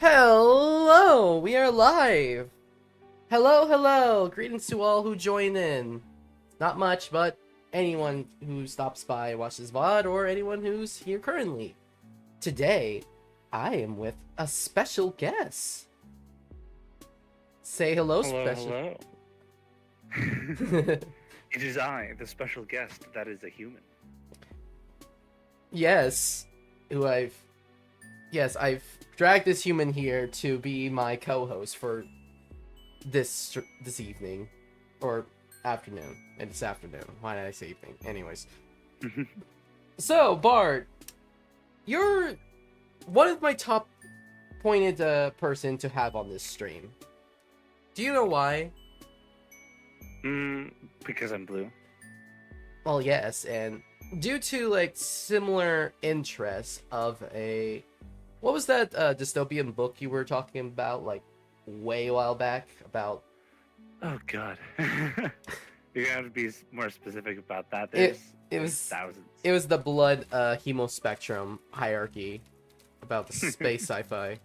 Hello, we are live. Hello. Greetings to all who join in. Not much, but anyone who stops by, watches VOD, or anyone who's here currently. Today, I am with a special guest. Say hello, special. Hello. It is I, the special guest that is a human. Yes, I've dragged this human here to be my co-host for this evening, or afternoon. It's afternoon. Why did I say evening? Anyways. So, Bart, you're one of my top pointed person to have on this stream. Do you know why? Because I'm blue. Well, yes, and due to like similar interests of what was that dystopian book you were talking about like way a while back about? Oh God, you're gonna have to be more specific about that. It There's was thousands. It was the blood hemospectrum hierarchy about the space sci-fi.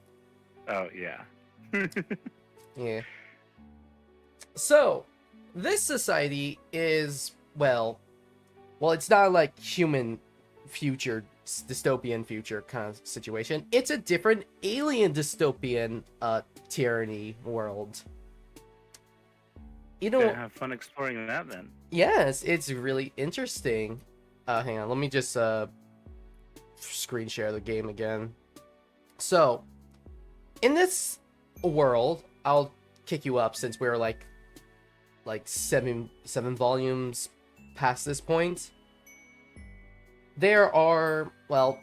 Oh yeah. Yeah. So, this society is well, it's not like human future, dystopian future kind of situation. It's a different alien dystopian tyranny world. You know, Gonna have fun exploring that then. yes, it's really interesting. Hang on, let me just screen share the game again. So, in this world, I'll kick you up since we're like seven volumes past this point. There are, well,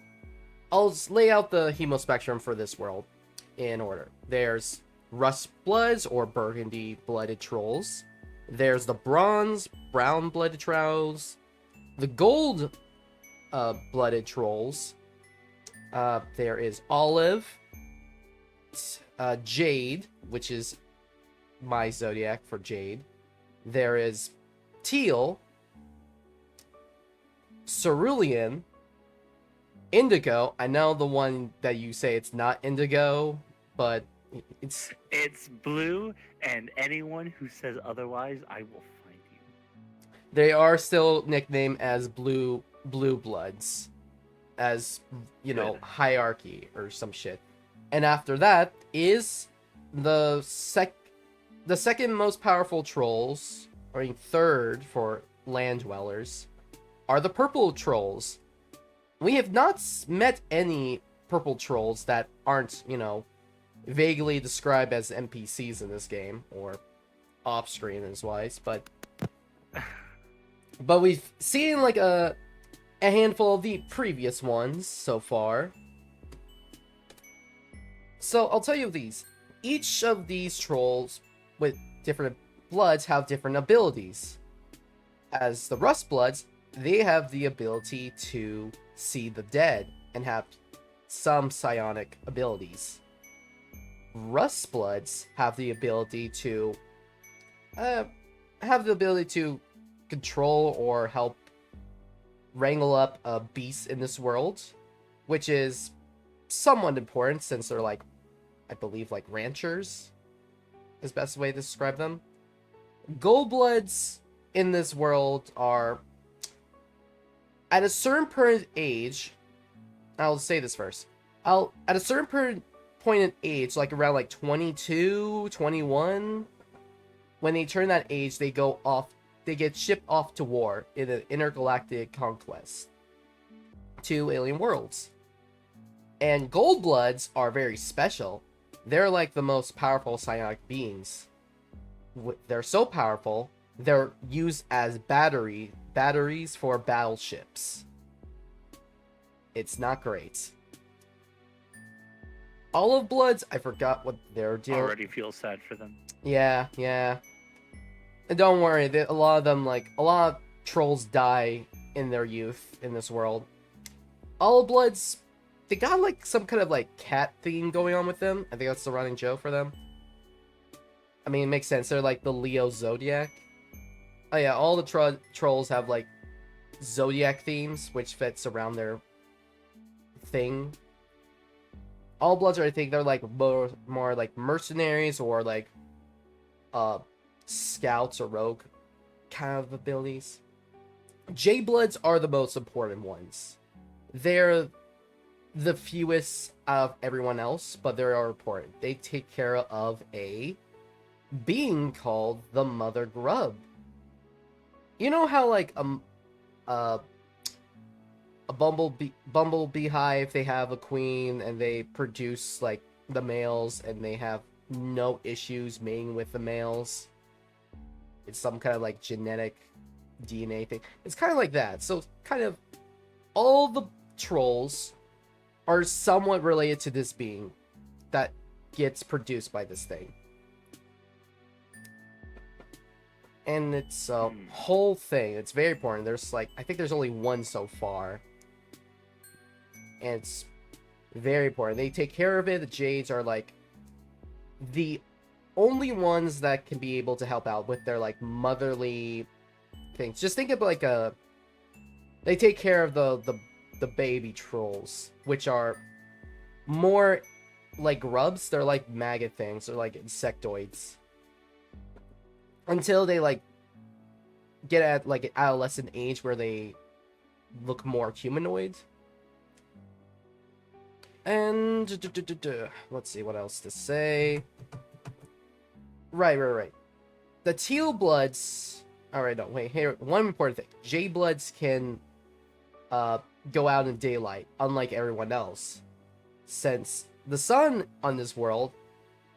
I'll just lay out the hemospectrum for this world in order. There's rust bloods or burgundy blooded trolls. There's the bronze brown blooded trolls. The gold blooded trolls. There is olive, jade, which is my zodiac for jade. There is teal, cerulean, indigo. I know the one that you say it's not indigo, but it's blue, and anyone who says otherwise, I will find you. they are still nicknamed as blue bloods, as you know, hierarchy or some shit. And after that is the second most powerful trolls, or third for land dwellers, are the purple trolls. We have not met any purple trolls that aren't, you know, vaguely described as NPCs in this game, or off-screen as wise, but we've seen like a handful of the previous ones so far. So I'll tell you these. Each of these trolls with different bloods have different abilities. As the rust bloods, they have the ability to see the dead and have some psionic abilities. Rust bloods have the ability to control or help wrangle up beasts in this world, which is somewhat important since they're like, I believe, like ranchers is the best way to describe them. Gold bloods in this world are at a certain age. I'll say this first. At a certain point in age, like around like 22, 21, when they turn that age, they get shipped off to war in an intergalactic conquest to alien worlds. And gold bloods are very special. They're like the most powerful psionic beings. They're so powerful, they're used as batteries for battleships. It's not great. Olive bloods, I forgot what they're doing. Already feel sad for them. Yeah. And don't worry, a lot of trolls die in their youth in this world. Olive bloods, they got like some kind of like cat theme going on with them. I think that's the running joke for them. I mean, it makes sense. They're like the Leo Zodiac. Oh yeah, all the trolls have like Zodiac themes, which fits around their thing. All Bloods are, I think, they're like more like mercenaries or like scouts or rogue kind of abilities. J Bloods are the most important ones. They're the fewest out of everyone else, but they are important. They take care of a being called the Mother Grub. You know how like a bumblebee hive, they have a queen and they produce like the males and they have no issues mating with the males. It's some kind of like genetic DNA thing. It's kind of like that. So kind of all the trolls are somewhat related to this being that gets produced by this thing. And it's a whole thing. It's very important. There's like, I think there's only one so far. And it's very important. They take care of it. The Jades are like the only ones that can be able to help out with their like motherly things. Just think of like they take care of the baby trolls, which are more like grubs. They're like maggot things. They're like insectoids. Until they like get at like an adolescent age where they look more humanoid. And let's see what else to say. Right. The Teal Bloods. Alright, no, wait, here, one important thing. J Bloods can go out in daylight, unlike everyone else. Since the sun on this world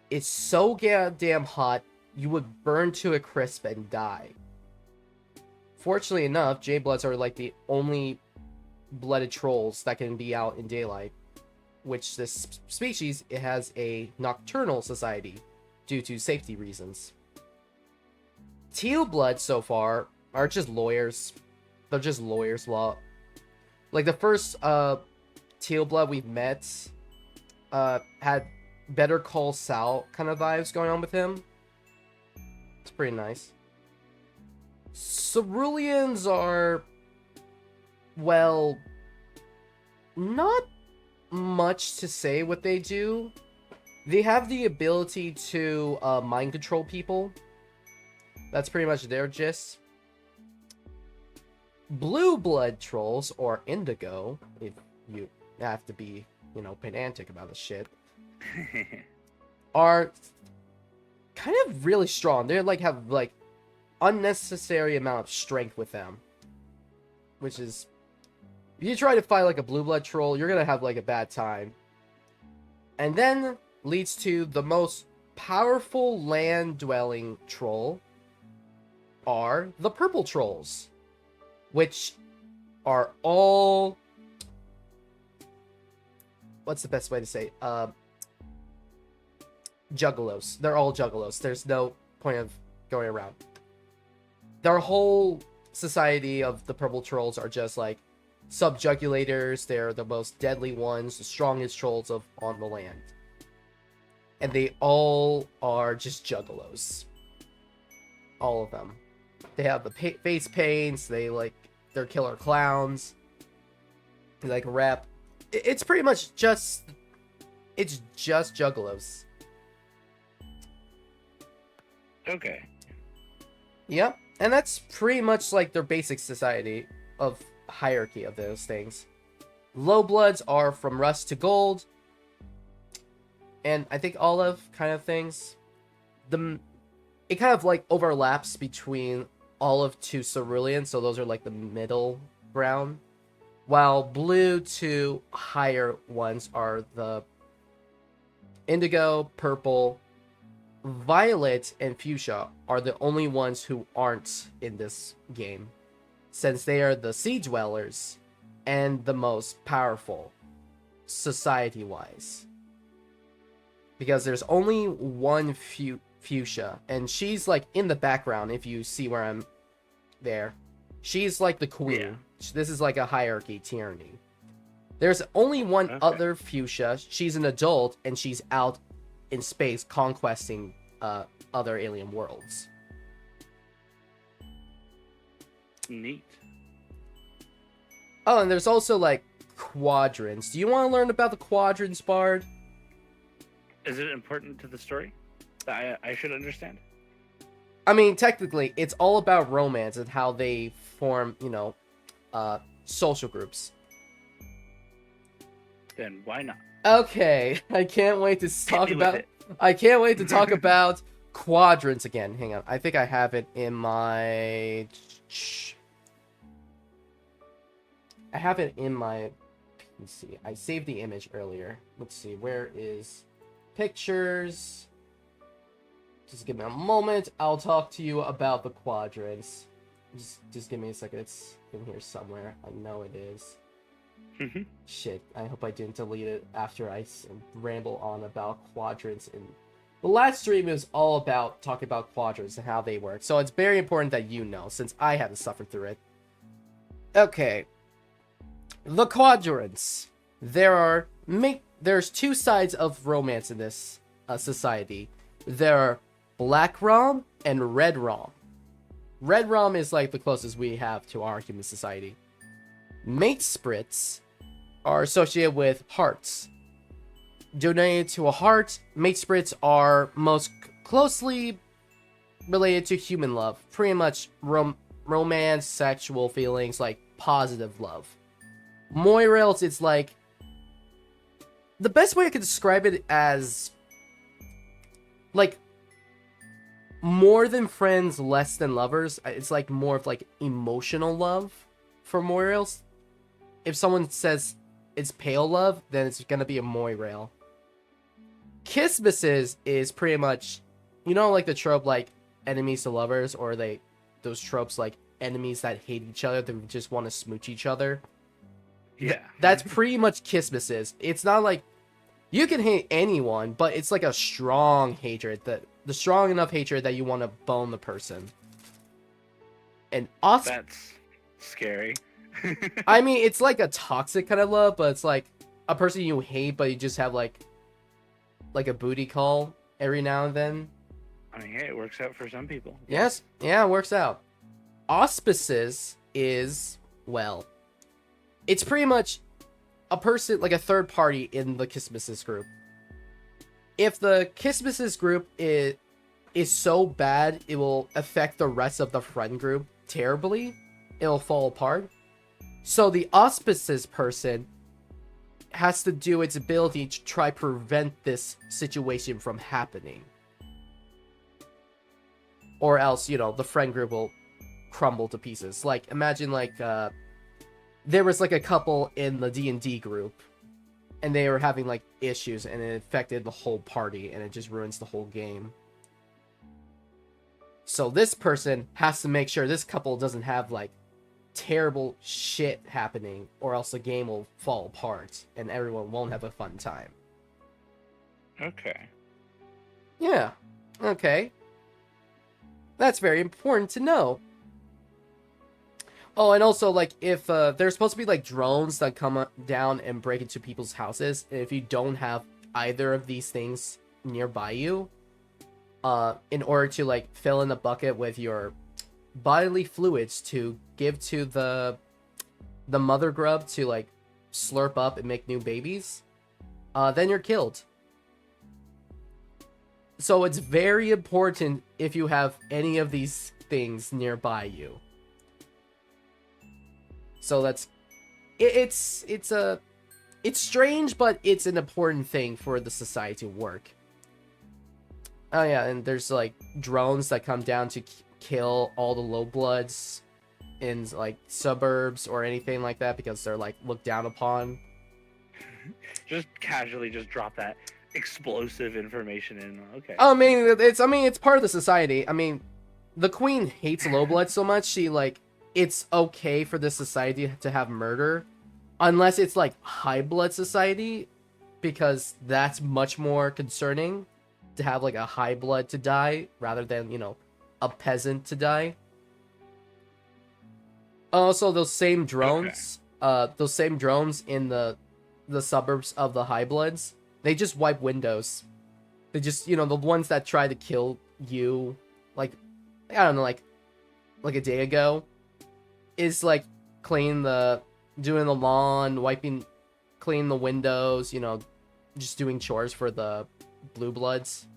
is so goddamn hot, you would burn to a crisp and die. Fortunately enough, J Bloods are like the only blooded trolls that can be out in daylight. Which this species, it has a nocturnal society due to safety reasons. Teal Bloods so far are just lawyers. They're just lawyers. Like the first Teal Blood we've met had Better Call Saul kind of vibes going on with him. It's pretty nice. Ceruleans are, well, not much to say what they do. They have the ability to mind control people. That's pretty much their gist. Blue blood trolls, or indigo, if you have to be, you know, pedantic about the shit, are kind of really strong. They like have like unnecessary amount of strength with them, which is, if you try to fight like a blue blood troll, you're gonna have like a bad time. And then leads to the most powerful land dwelling troll are the purple trolls, which are all, what's the best way to say, juggalos. They're all juggalos. There's no point of going around. Their whole society of the purple trolls are just like subjugulators. They're the most deadly ones, the strongest trolls on the land. And they all are just juggalos. All of them. They have the face paints. They're killer clowns. They like rap. It's pretty much just, it's just juggalos. Okay. Yep. And that's pretty much like their basic society of hierarchy of those things. Low bloods are from rust to gold. And I think olive kind of things. It kind of like overlaps between olive to cerulean, so those are like the middle ground. While blue to higher ones are the indigo, purple, violet, and fuchsia are the only ones who aren't in this game, since they are the sea dwellers and the most powerful society-wise. Because there's only one fuchsia, and she's like in the background if you see where I'm there. She's like the queen. Yeah. This is like a hierarchy tyranny. There's only one other fuchsia. She's an adult, and she's out in space conquesting other alien worlds. Neat. Oh, and there's also like quadrants. Do you want to learn about the quadrants, Bard? Is it important to the story that I should understand? I mean, technically, it's all about romance and how they form, social groups. Then why not? Okay, I can't wait to talk about. I can't wait to talk about quadrants again. Hang on, I think I have it in my. I have it in my PC. I saved the image earlier. Let's see, where is pictures? Just give me a moment. I'll talk to you about the quadrants. Just give me a second. It's in here somewhere. I know it is. Shit, I hope I didn't delete it after I ramble on about quadrants. And the last stream is all about talking about quadrants and how they work. So it's very important that you know, since I had to suffer through it. Okay. The quadrants. There's two sides of romance in this society. There are Black Rom and Red Rom. Red Rom is like the closest we have to our human society. Mate sprits are associated with hearts. Donated to a heart, mate sprits are most closely related to human love. Pretty much romance, sexual feelings, like positive love. Moirails, it's like... The best way I could describe it as... like... more than friends, less than lovers. It's like more of like emotional love for Moirails. If someone says it's pale love, then it's gonna be a Moirail. Kisses is pretty much, like the trope like enemies to lovers, or those tropes like enemies that hate each other, that just want to smooch each other. Yeah. That's pretty much kisses. It's not like you can hate anyone, but it's like a strong hatred, the strong enough hatred that you want to bone the person. And that's scary. I mean, it's like a toxic kind of love, but it's like a person you hate, but you just have like a booty call every now and then. I mean, hey, it works out for some people. Yes, yeah, it works out. Auspices is, well, it's pretty much a person, like a third party in the Kisses group. If the Kisses group is so bad, it will affect the rest of the friend group terribly. It'll fall apart. So the auspices person has to do its ability to try prevent this situation from happening. Or else, the friend group will crumble to pieces. Like, imagine like there was like a couple in the D&D group, and they were having like issues, and it affected the whole party, and it just ruins the whole game. So this person has to make sure this couple doesn't have like terrible shit happening, or else the game will fall apart and everyone won't have a fun time. Okay. Yeah. Okay. That's very important to know. Oh, and also, like, if there's supposed to be, like, drones that come down and break into people's houses, and if you don't have either of these things nearby you, in order to, like, fill in the bucket with your bodily fluids to give to the mother grub to, like, slurp up and make new babies, then you're killed. So it's very important if you have any of these things nearby you. So it's strange, but it's an important thing for the society to work. Oh yeah, and there's like drones that come down to kill all the low bloods in like suburbs or anything like that, because they're like looked down upon. Just casually just drop that explosive information in. Okay. I mean, it's part of the society. I mean, the queen hates low blood so much, she like, it's okay for the society to have murder, unless it's like high blood society, because that's much more concerning to have like a high blood to die rather than, a peasant to die. Also, those same drones, in the suburbs of the high bloods, they just wipe windows. They just, the ones that try to kill you, like, I don't know, like a day ago, is like doing the lawn, cleaning the windows, just doing chores for the blue bloods.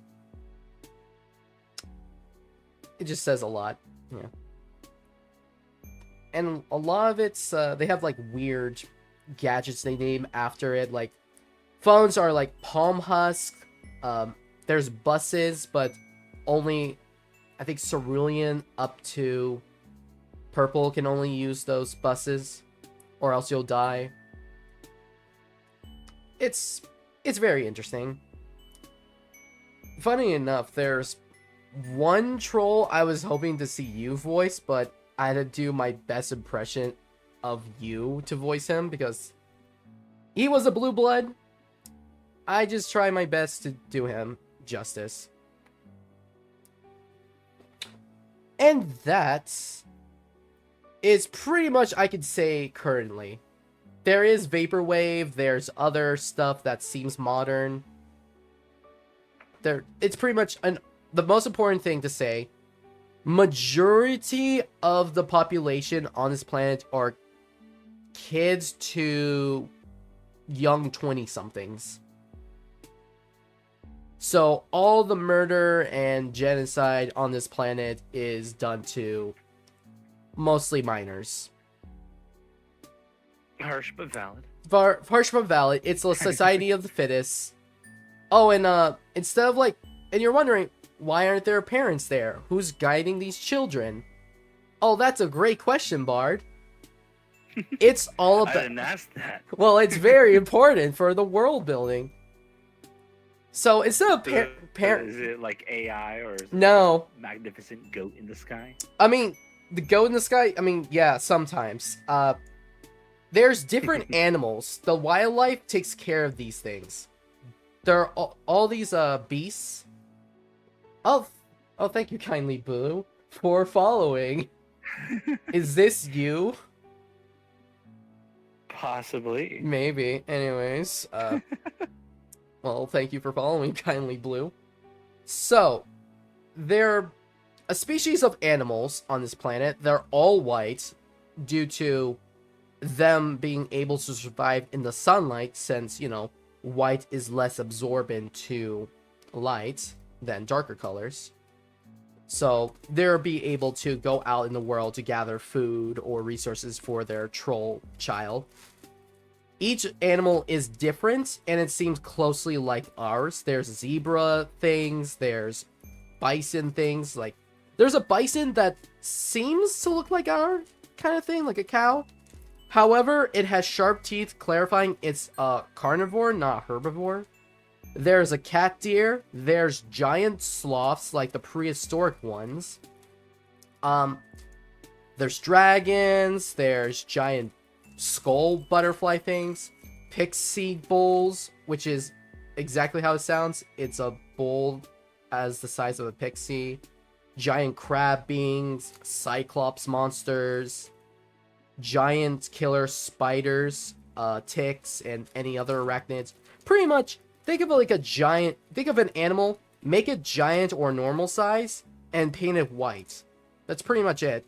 It just says a lot. Yeah. And a lot of it's they have like weird gadgets they name after it. Like phones are like palm husk. There's buses, but only I think cerulean up to purple can only use those buses, or else you'll die. It's very interesting. Funny enough, there's one troll I was hoping to see you voice, but I had to do my best impression of you to voice him because he was a blue blood. I just try my best to do him justice. And that is pretty much I could say currently. There is Vaporwave, there's other stuff that seems modern. It's pretty much the most important thing to say. Majority of the population on this planet are kids to young 20-somethings. So all the murder and genocide on this planet is done to mostly minors. Harsh but valid. Harsh but valid. It's a society of the fittest. Oh, and instead of like, and you're wondering, why aren't there parents there? Who's guiding these children? Oh, that's a great question, Bard. It's all about... I didn't ask that. Well, it's very important for the world building. So instead of Is it like AI or is it no a magnificent goat in the sky? I mean, the goat in the sky, I mean, yeah, sometimes. There's different animals. The wildlife takes care of these things. There are all these beasts. Oh, thank you kindly, Boo, for following. Is this you? Possibly. Maybe. Anyways, well, thank you for following kindly, Blue. So, they're a species of animals on this planet. They're all white due to them being able to survive in the sunlight since, you know, white is less absorbent to light than darker colors. So they'll be able to go out in the world to gather food or resources for their troll child. Each animal is different and it seems closely like ours. There's zebra things, there's bison things, like there's a bison that seems to look like our kind of thing, like a cow. However, it has sharp teeth, clarifying it's a carnivore, not herbivore. There's a cat deer. There's giant sloths, like the prehistoric ones. There's dragons. There's giant skull butterfly things. Pixie bulls, which is exactly how it sounds. It's a bull as the size of a pixie. Giant crab beings. Cyclops monsters. Giant killer spiders, ticks, and any other arachnids. Pretty much, think of it like a giant, think of an animal, make it giant or normal size, and paint it white. That's pretty much it.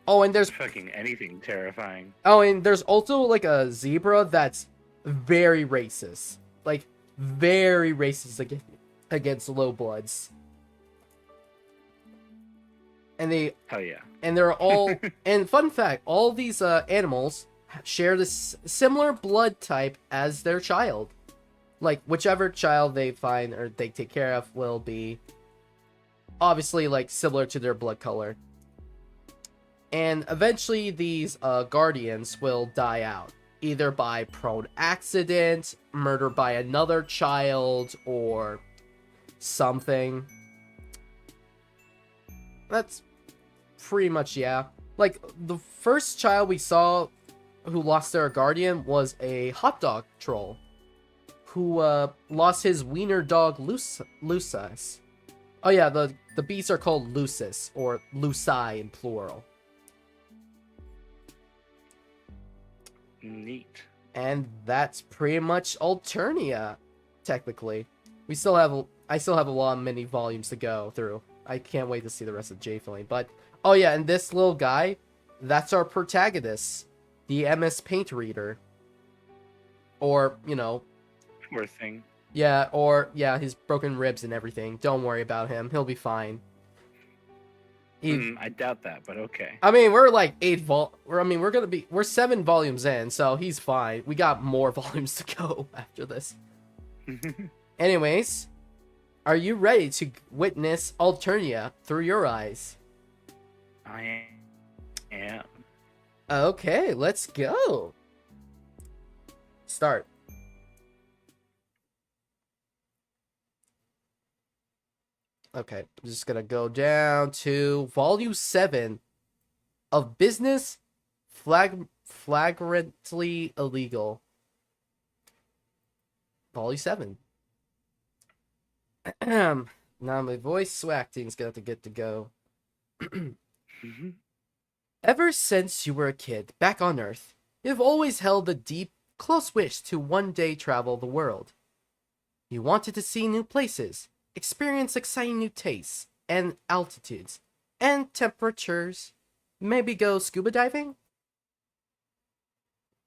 Oh, and there's... Fucking anything terrifying. Oh, and there's also like a zebra that's very racist. Like, very racist against low bloods. And Hell yeah. And they're all, and fun fact, all these animals share this similar blood type as their child. Like, whichever child they find or they take care of will be obviously like similar to their blood color. And eventually these guardians will die out, either by prone accident, murder by another child, or something. That's pretty much, yeah. Like, the first child we saw who lost their guardian was a hot dog troll who lost his wiener dog Lusus. Oh yeah, the beasts are called Lusus, or Luci in plural. Neat. And that's pretty much Alternia, technically. I still have a lot of mini volumes to go through. I can't wait to see the rest of J-Filling. But, oh yeah, and this little guy, that's our protagonist. The MS Paint Reader. Or, you know... Poor thing. Yeah, or yeah, his broken ribs and everything. Don't worry about him. He'll be fine. I doubt that, but okay. I mean, we're like we're 7 volumes in, so he's fine. We got more volumes to go after this. Anyways, are you ready to witness Alternia through your eyes? I am. Okay, let's go. Start. Okay, I'm just gonna go down to volume 7 of Business Flagrantly Illegal. Volume 7. Now my voice acting is gonna have to get to go. Ever since you were a kid, back on Earth, you've always held a deep, close wish to one day travel the world. You wanted to see new places, experience exciting new tastes, and altitudes, and temperatures, maybe go scuba diving?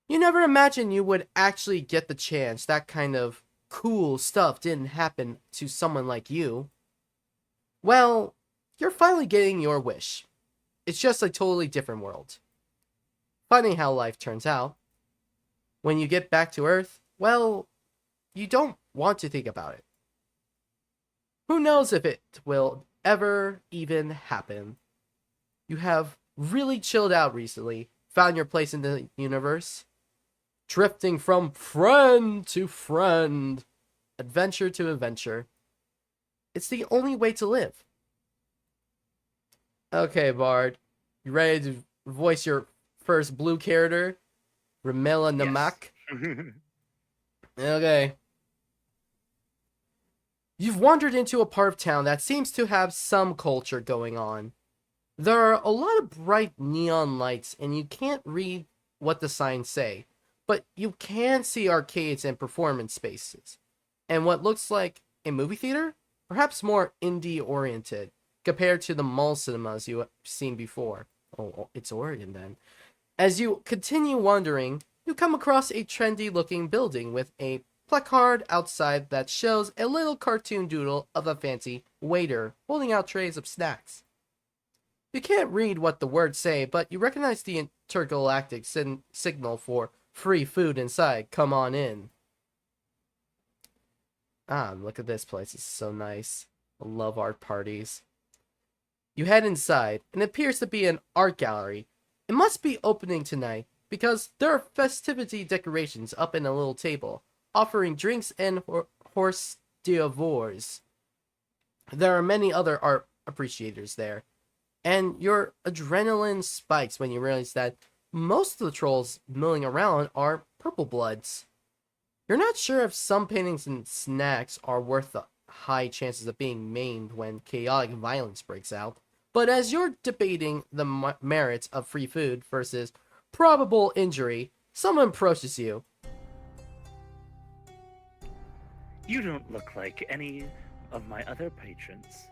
You never imagined you would actually get the chance. That kind of cool stuff didn't happen to someone like you. Well, you're finally getting your wish. It's just a totally different world. Funny how life turns out. When you get back to Earth, well, you don't want to think about it. Who knows if it will ever even happen? You have really chilled out recently, found your place in the universe, drifting from friend to friend, adventure to adventure. It's the only way to live. Okay, Bard, you ready to voice your first blue character, Ramela Namak? Okay. You've wandered into a part of town that seems to have some culture going on. There are a lot of bright neon lights, and you can't read what the signs say, but you can see arcades and performance spaces. And what looks like a movie theater? Perhaps more indie-oriented, compared to the mall cinemas you have seen before. Oh, it's Oregon then. As you continue wandering, you come across a trendy-looking building with a placard outside that shows a little cartoon doodle of a fancy waiter holding out trays of snacks. You can't read what the words say, but you recognize the intergalactic signal for free food inside. Come on in. Ah, look at this place. It's so nice. I love art parties. You head inside, and it appears to be an art gallery. It must be opening tonight, because there are festivity decorations up in a little table, offering drinks and horse d'oeuvres. There are many other art appreciators there, and your adrenaline spikes when you realize that most of the trolls milling around are purple bloods. You're not sure if some paintings and snacks are worth the high chances of being maimed when chaotic violence breaks out, but as you're debating the merits of free food versus probable injury, someone approaches you. You don't look like any of my other patrons.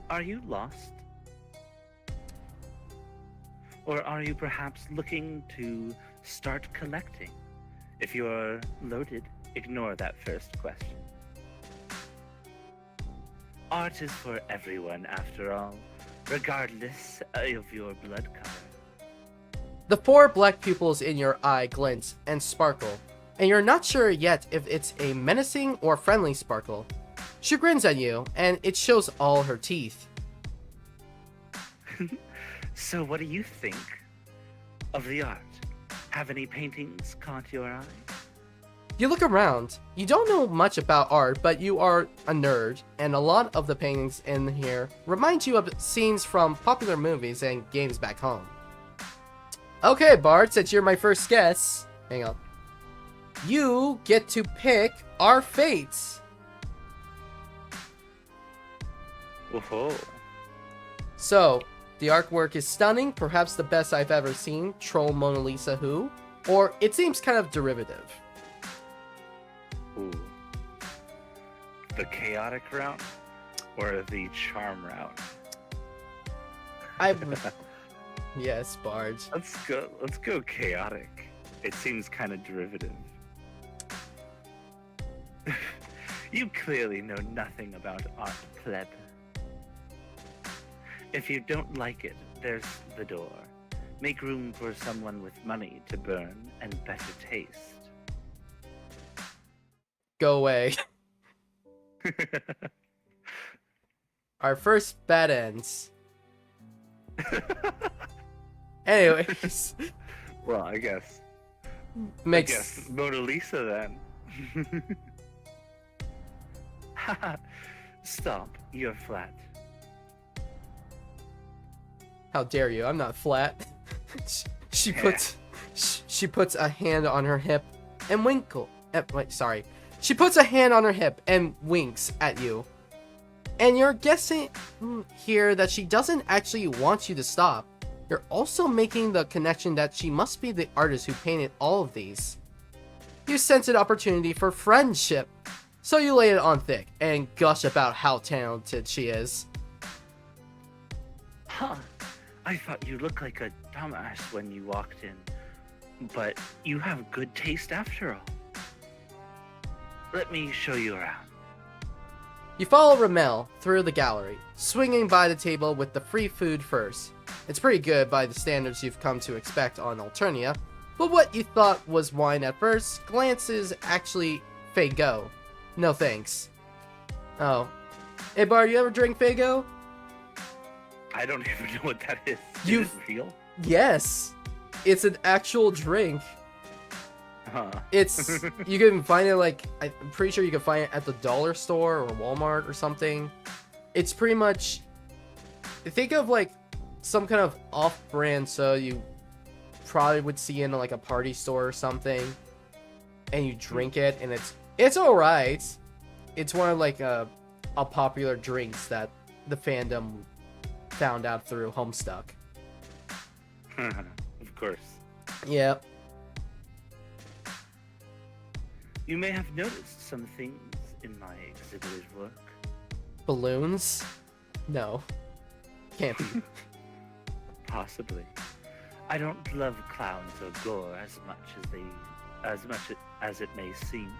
Are you lost? Or are you perhaps looking to start collecting? If you are loaded, ignore that first question. Art is for everyone, after all, regardless of your blood color. The 4 black pupils in your eye glint and sparkle, and you're not sure yet if it's a menacing or friendly sparkle. She grins at you, and it shows all her teeth. So what do you think of the art? Have any paintings caught your eye? You look around. You don't know much about art, but you are a nerd, and a lot of the paintings in here remind you of scenes from popular movies and games back home. Okay, Bart, since you're my first guess, hang on. You get to pick our fates. Whoa. So, the artwork is stunning, perhaps the best I've ever seen, Troll Mona Lisa Who, or it seems kind of derivative. Ooh. The chaotic route or the charm route? Yes, Barge. Let's go chaotic. It seems kind of derivative. You clearly know nothing about art, pleb. If you don't like it, there's the door. Make room for someone with money to burn and better taste. Go away. Our first bet ends. Anyways, Well, I guess makes Mona Lisa then. Stop, you're flat. how dare you? I'm not flat. she puts a hand on her hip and sorry. She puts a hand on her hip and winks at you. And you're guessing here that she doesn't actually want you to stop. You're also making the connection that she must be the artist who painted all of these. You sense an opportunity for friendship, so you lay it on thick and gush about how talented she is. Huh. I thought you looked like a dumbass when you walked in, but you have good taste after all. Let me show you around. You follow Ramel through the gallery, swinging by the table with the free food first. It's pretty good by the standards you've come to expect on Alternia, but what you thought was wine at first glances actually Faygo. No thanks. Oh. Hey Bar, you ever drink Faygo? I don't even know what that is. You- Is it real? Yes. It's an actual drink. Huh. It's you can find it like I'm pretty sure you can find it at the dollar store or Walmart or something. It's pretty much think of like some kind of off-brand soda you probably would see in like a party store or something, and you drink it and it's all right. It's one of like a popular drinks that the fandom found out through Homestuck. Of course. Yeah. You may have noticed some things in my exhibited work. Balloons? No. Can't be. Possibly. I don't love clowns or gore as much as it may seem.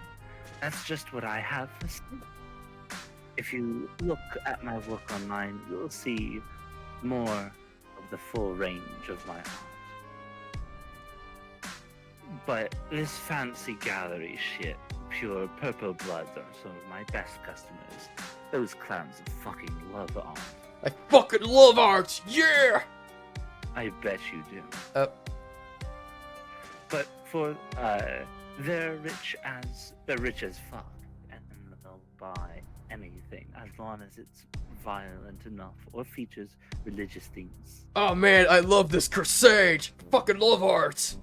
That's just what I have for sale. If you look at my work online, you'll see more of the full range of my art. But this fancy gallery shit, pure purple bloods are some of my best customers. Those clowns fucking love art. I fucking love art! Yeah! I bet you do. But for they're rich as fuck, and they'll buy anything as long as it's violent enough or features religious themes. Oh man, I love this crusade! Fucking love art!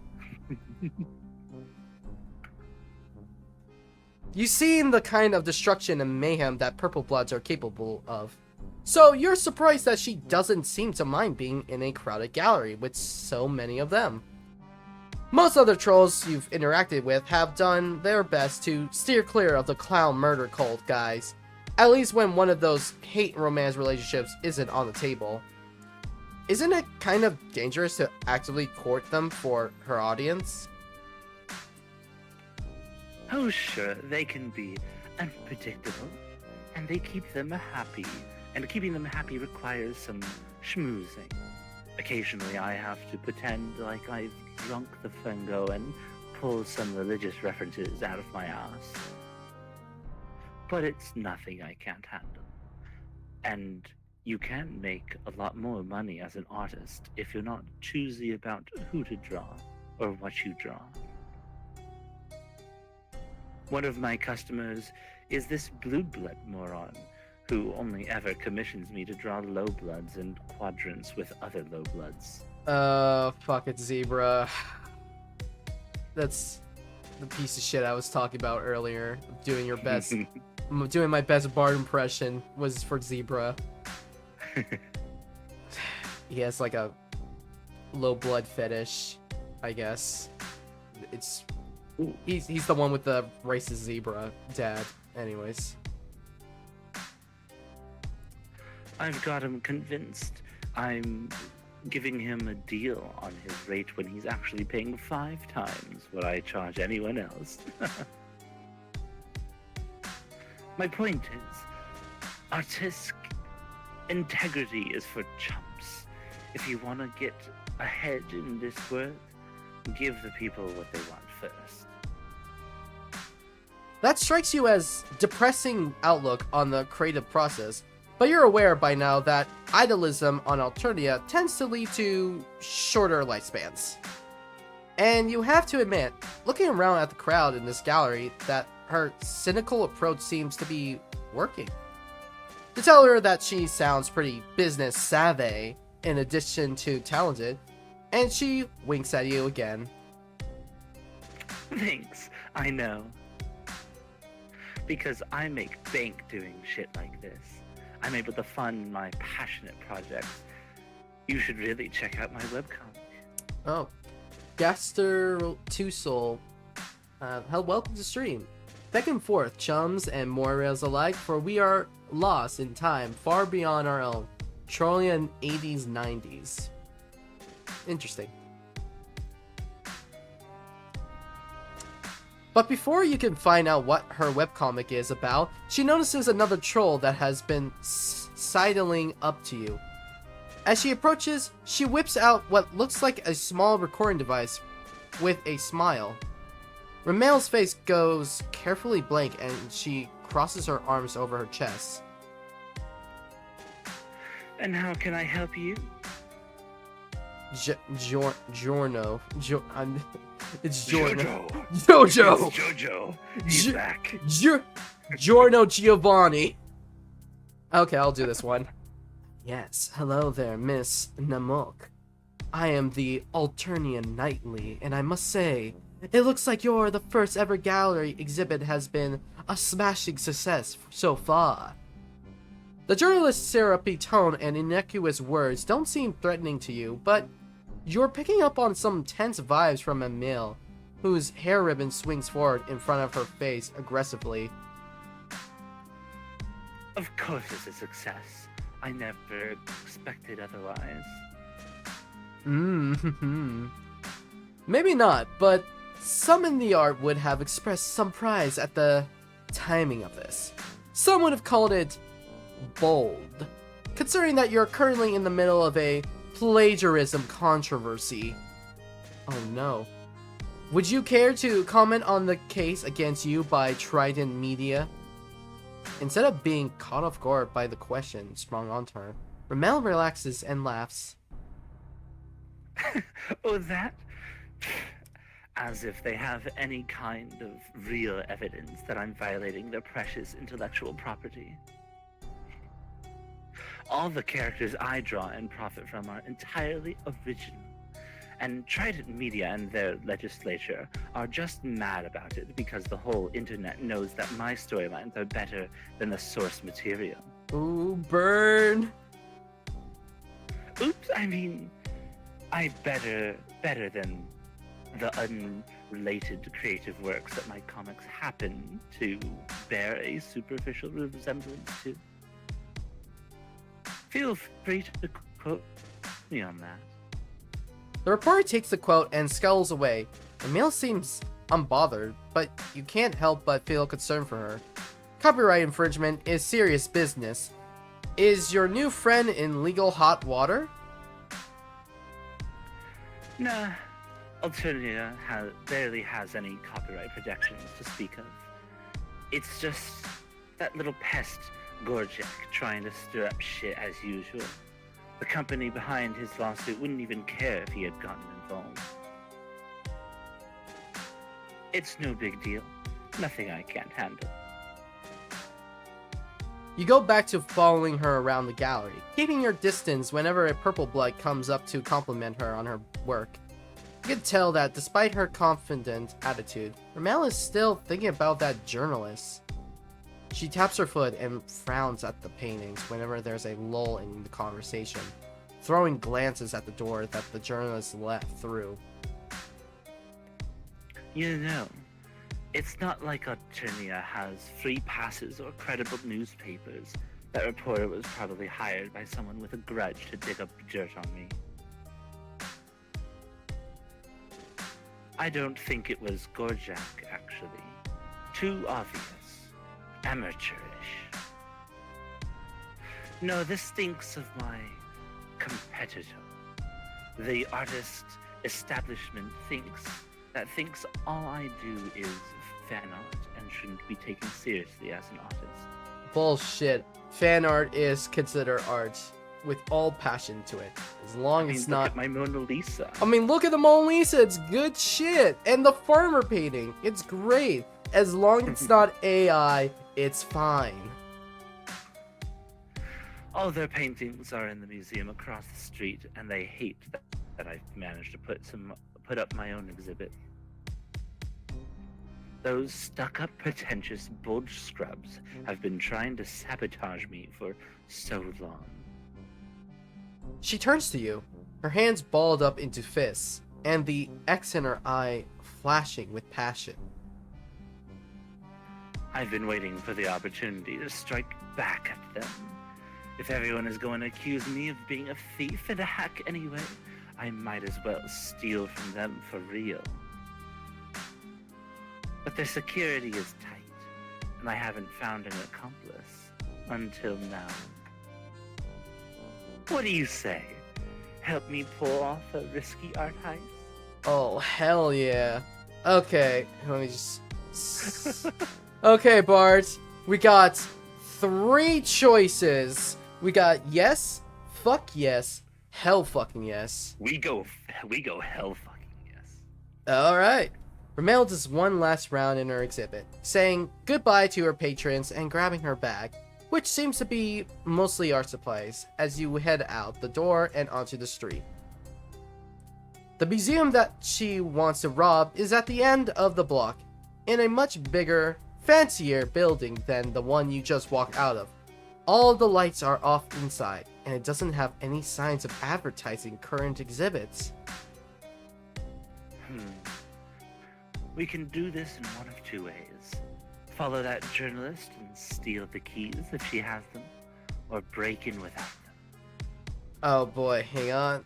You've seen the kind of destruction and mayhem that Purple Bloods are capable of. So you're surprised that she doesn't seem to mind being in a crowded gallery with so many of them. Most other trolls you've interacted with have done their best to steer clear of the clown murder cult guys, at least when one of those hate romance relationships isn't on the table. Isn't it kind of dangerous to actively court them for her audience? Oh sure, they can be unpredictable, and they keep them happy, and keeping them happy requires some schmoozing. Occasionally I have to pretend like I've drunk the fungo and pull some religious references out of my ass. But it's nothing I can't handle. And you can make a lot more money as an artist if you're not choosy about who to draw or what you draw. One of my customers is this blue blood moron who only ever commissions me to draw low bloods and quadrants with other low bloods. Fuck it, Zebra. That's the piece of shit I was talking about earlier. Doing your best. Doing my best Bard impression was for Zebra. He has like a low blood fetish, I guess. He's the one with the racist zebra dad. Anyways. I've got him convinced. I'm giving him a deal on his rate when he's actually paying 5 times what I charge anyone else. My point is, artistic integrity is for chumps. If you want to get ahead in this world, give the people what they want first. That strikes you as depressing outlook on the creative process, but you're aware by now that idealism on Alternia tends to lead to shorter lifespans. And you have to admit, looking around at the crowd in this gallery, that her cynical approach seems to be working. To tell her that she sounds pretty business savvy in addition to talented, and she winks at you again. Thanks, I know. Because I make bank doing shit like this. I'm able to fund my passionate projects. You should really check out my webcomic. Oh, Gaster Two Soul, welcome to stream. Back and forth, chums and Moirails alike, for we are lost in time far beyond our own. Trollian 80s, 90s. Interesting. But before you can find out what her webcomic is about, she notices another troll that has been sidling up to you. As she approaches, she whips out what looks like a small recording device with a smile. Ramel's face goes carefully blank and she crosses her arms over her chest. And how can I help you? Giorno. It's Giorno. Jojo! Jojo! It's Jojo! He's back. Giorno Giovanni. Okay, I'll do this one. Yes, hello there, Miss Namok. I am the Alternian Nightly, and I must say, it looks like the first ever gallery exhibit has been a smashing success so far. The journalist's syrupy tone and innocuous words don't seem threatening to you, but you're picking up on some tense vibes from Emil, whose hair ribbon swings forward in front of her face aggressively. Of course it's a success. I never expected otherwise. Maybe not, but some in the art would have expressed some surprise at the timing of this. Some would have called it bold, considering that you're currently in the middle of a plagiarism controversy. Oh no. Would you care to comment on the case against you by Trident Media? Instead of being caught off guard by the question sprung onto her, Ramel relaxes and laughs. Oh, that? As if they have any kind of real evidence that I'm violating their precious intellectual property. All the characters I draw and profit from are entirely original. And Trident Media and their legislature are just mad about it because the whole internet knows that my storylines are better than the source material. Ooh, burn! Oops, I mean, I better than the unrelated creative works that my comics happen to bear a superficial resemblance to. Feel free to quote me on that. The reporter takes the quote and scuttles away. Emil seems unbothered, but you can't help but feel concerned for her. Copyright infringement is serious business. Is your new friend in legal hot water? Nah, Alternia barely has any copyright protections to speak of. It's just that little pest, Gorjak, trying to stir up shit as usual. The company behind his lawsuit wouldn't even care if he had gotten involved. It's no big deal. Nothing I can't handle. You go back to following her around the gallery, keeping your distance whenever a purple blood comes up to compliment her on her work. You can tell that despite her confident attitude, Ramel is still thinking about that journalist. She taps her foot and frowns at the paintings whenever there's a lull in the conversation, throwing glances at the door that the journalist left through. You know, it's not like Alternia has free passes or credible newspapers. That reporter was probably hired by someone with a grudge to dig up dirt on me. I don't think it was Gorjak, actually. Too obvious. amateurish. No, this stinks of my competitor. The artist establishment thinks all I do is fan art and shouldn't be taken seriously as an artist. Bullshit. Fan art is considered art with all passion to it. As long as it's look not... at my Mona Lisa. I mean, look at the Mona Lisa. It's good shit. And the farmer painting. It's great. As long as it's not AI, it's fine. All their paintings are in the museum across the street, and they hate that I've managed to put up my own exhibit. Those stuck-up, pretentious bulge scrubs have been trying to sabotage me for so long. She turns to you, her hands balled up into fists, and the X in her eye flashing with passion. I've been waiting for the opportunity to strike back at them. If everyone is going to accuse me of being a thief and a hack anyway, I might as well steal from them for real. But their security is tight, and I haven't found an accomplice until now. What do you say? Help me pull off a risky art heist? Oh, hell yeah. Okay, let me just... Okay, Bart, we got 3 choices. We got yes, fuck yes, hell fucking yes. We go hell fucking yes. Alright. Ramel does one last round in her exhibit, saying goodbye to her patrons and grabbing her bag, which seems to be mostly art supplies, as you head out the door and onto the street. The museum that she wants to rob is at the end of the block, in a much bigger, fancier building than the one you just walked out of. All the lights are off inside, and it doesn't have any signs of advertising current exhibits. We can do this in one of 2 ways. Follow that journalist and steal the keys if she has them, or break in without them. Oh boy, hang on.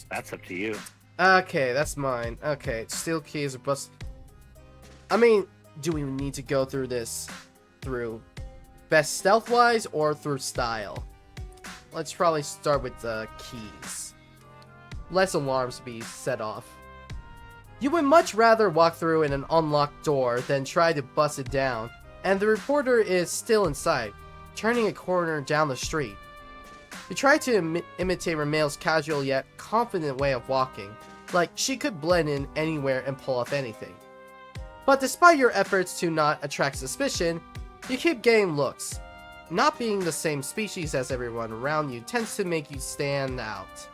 That's up to you. Okay, that's mine. Okay, steal keys or bust... I mean, do we need to go through this through best stealth-wise or through style? Let's probably start with the keys. Less alarms be set off. You would much rather walk through in an unlocked door than try to bust it down, and the reporter is still inside, turning a corner down the street. You try to imitate Ramel's casual yet confident way of walking, like she could blend in anywhere and pull off anything. But despite your efforts to not attract suspicion, you keep getting looks. Not being the same species as everyone around you tends to make you stand out.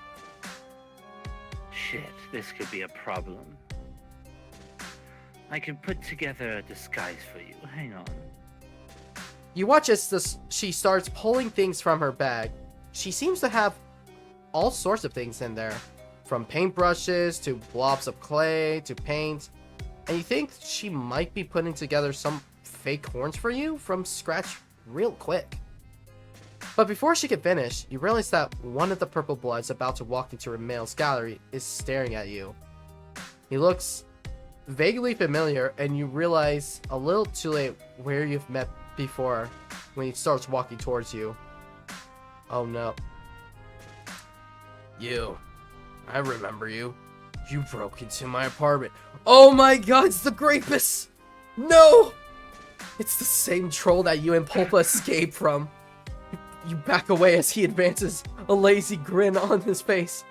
Shit, this could be a problem. I can put together a disguise for you. Hang on. You watch as she starts pulling things from her bag. She seems to have all sorts of things in there, from paintbrushes to blobs of clay to paint, and you think she might be putting together some fake horns for you from scratch real quick. But before she can finish, you realize that one of the purple bloods about to walk into Ramel's gallery is staring at you. He looks vaguely familiar, and you realize a little too late where you've met before when he starts walking towards you. Oh no. You. I remember you. You broke into my apartment. Oh my god, it's the Grapus! No! It's the same troll that you and Pulpa escaped from. You back away as he advances, a lazy grin on his face.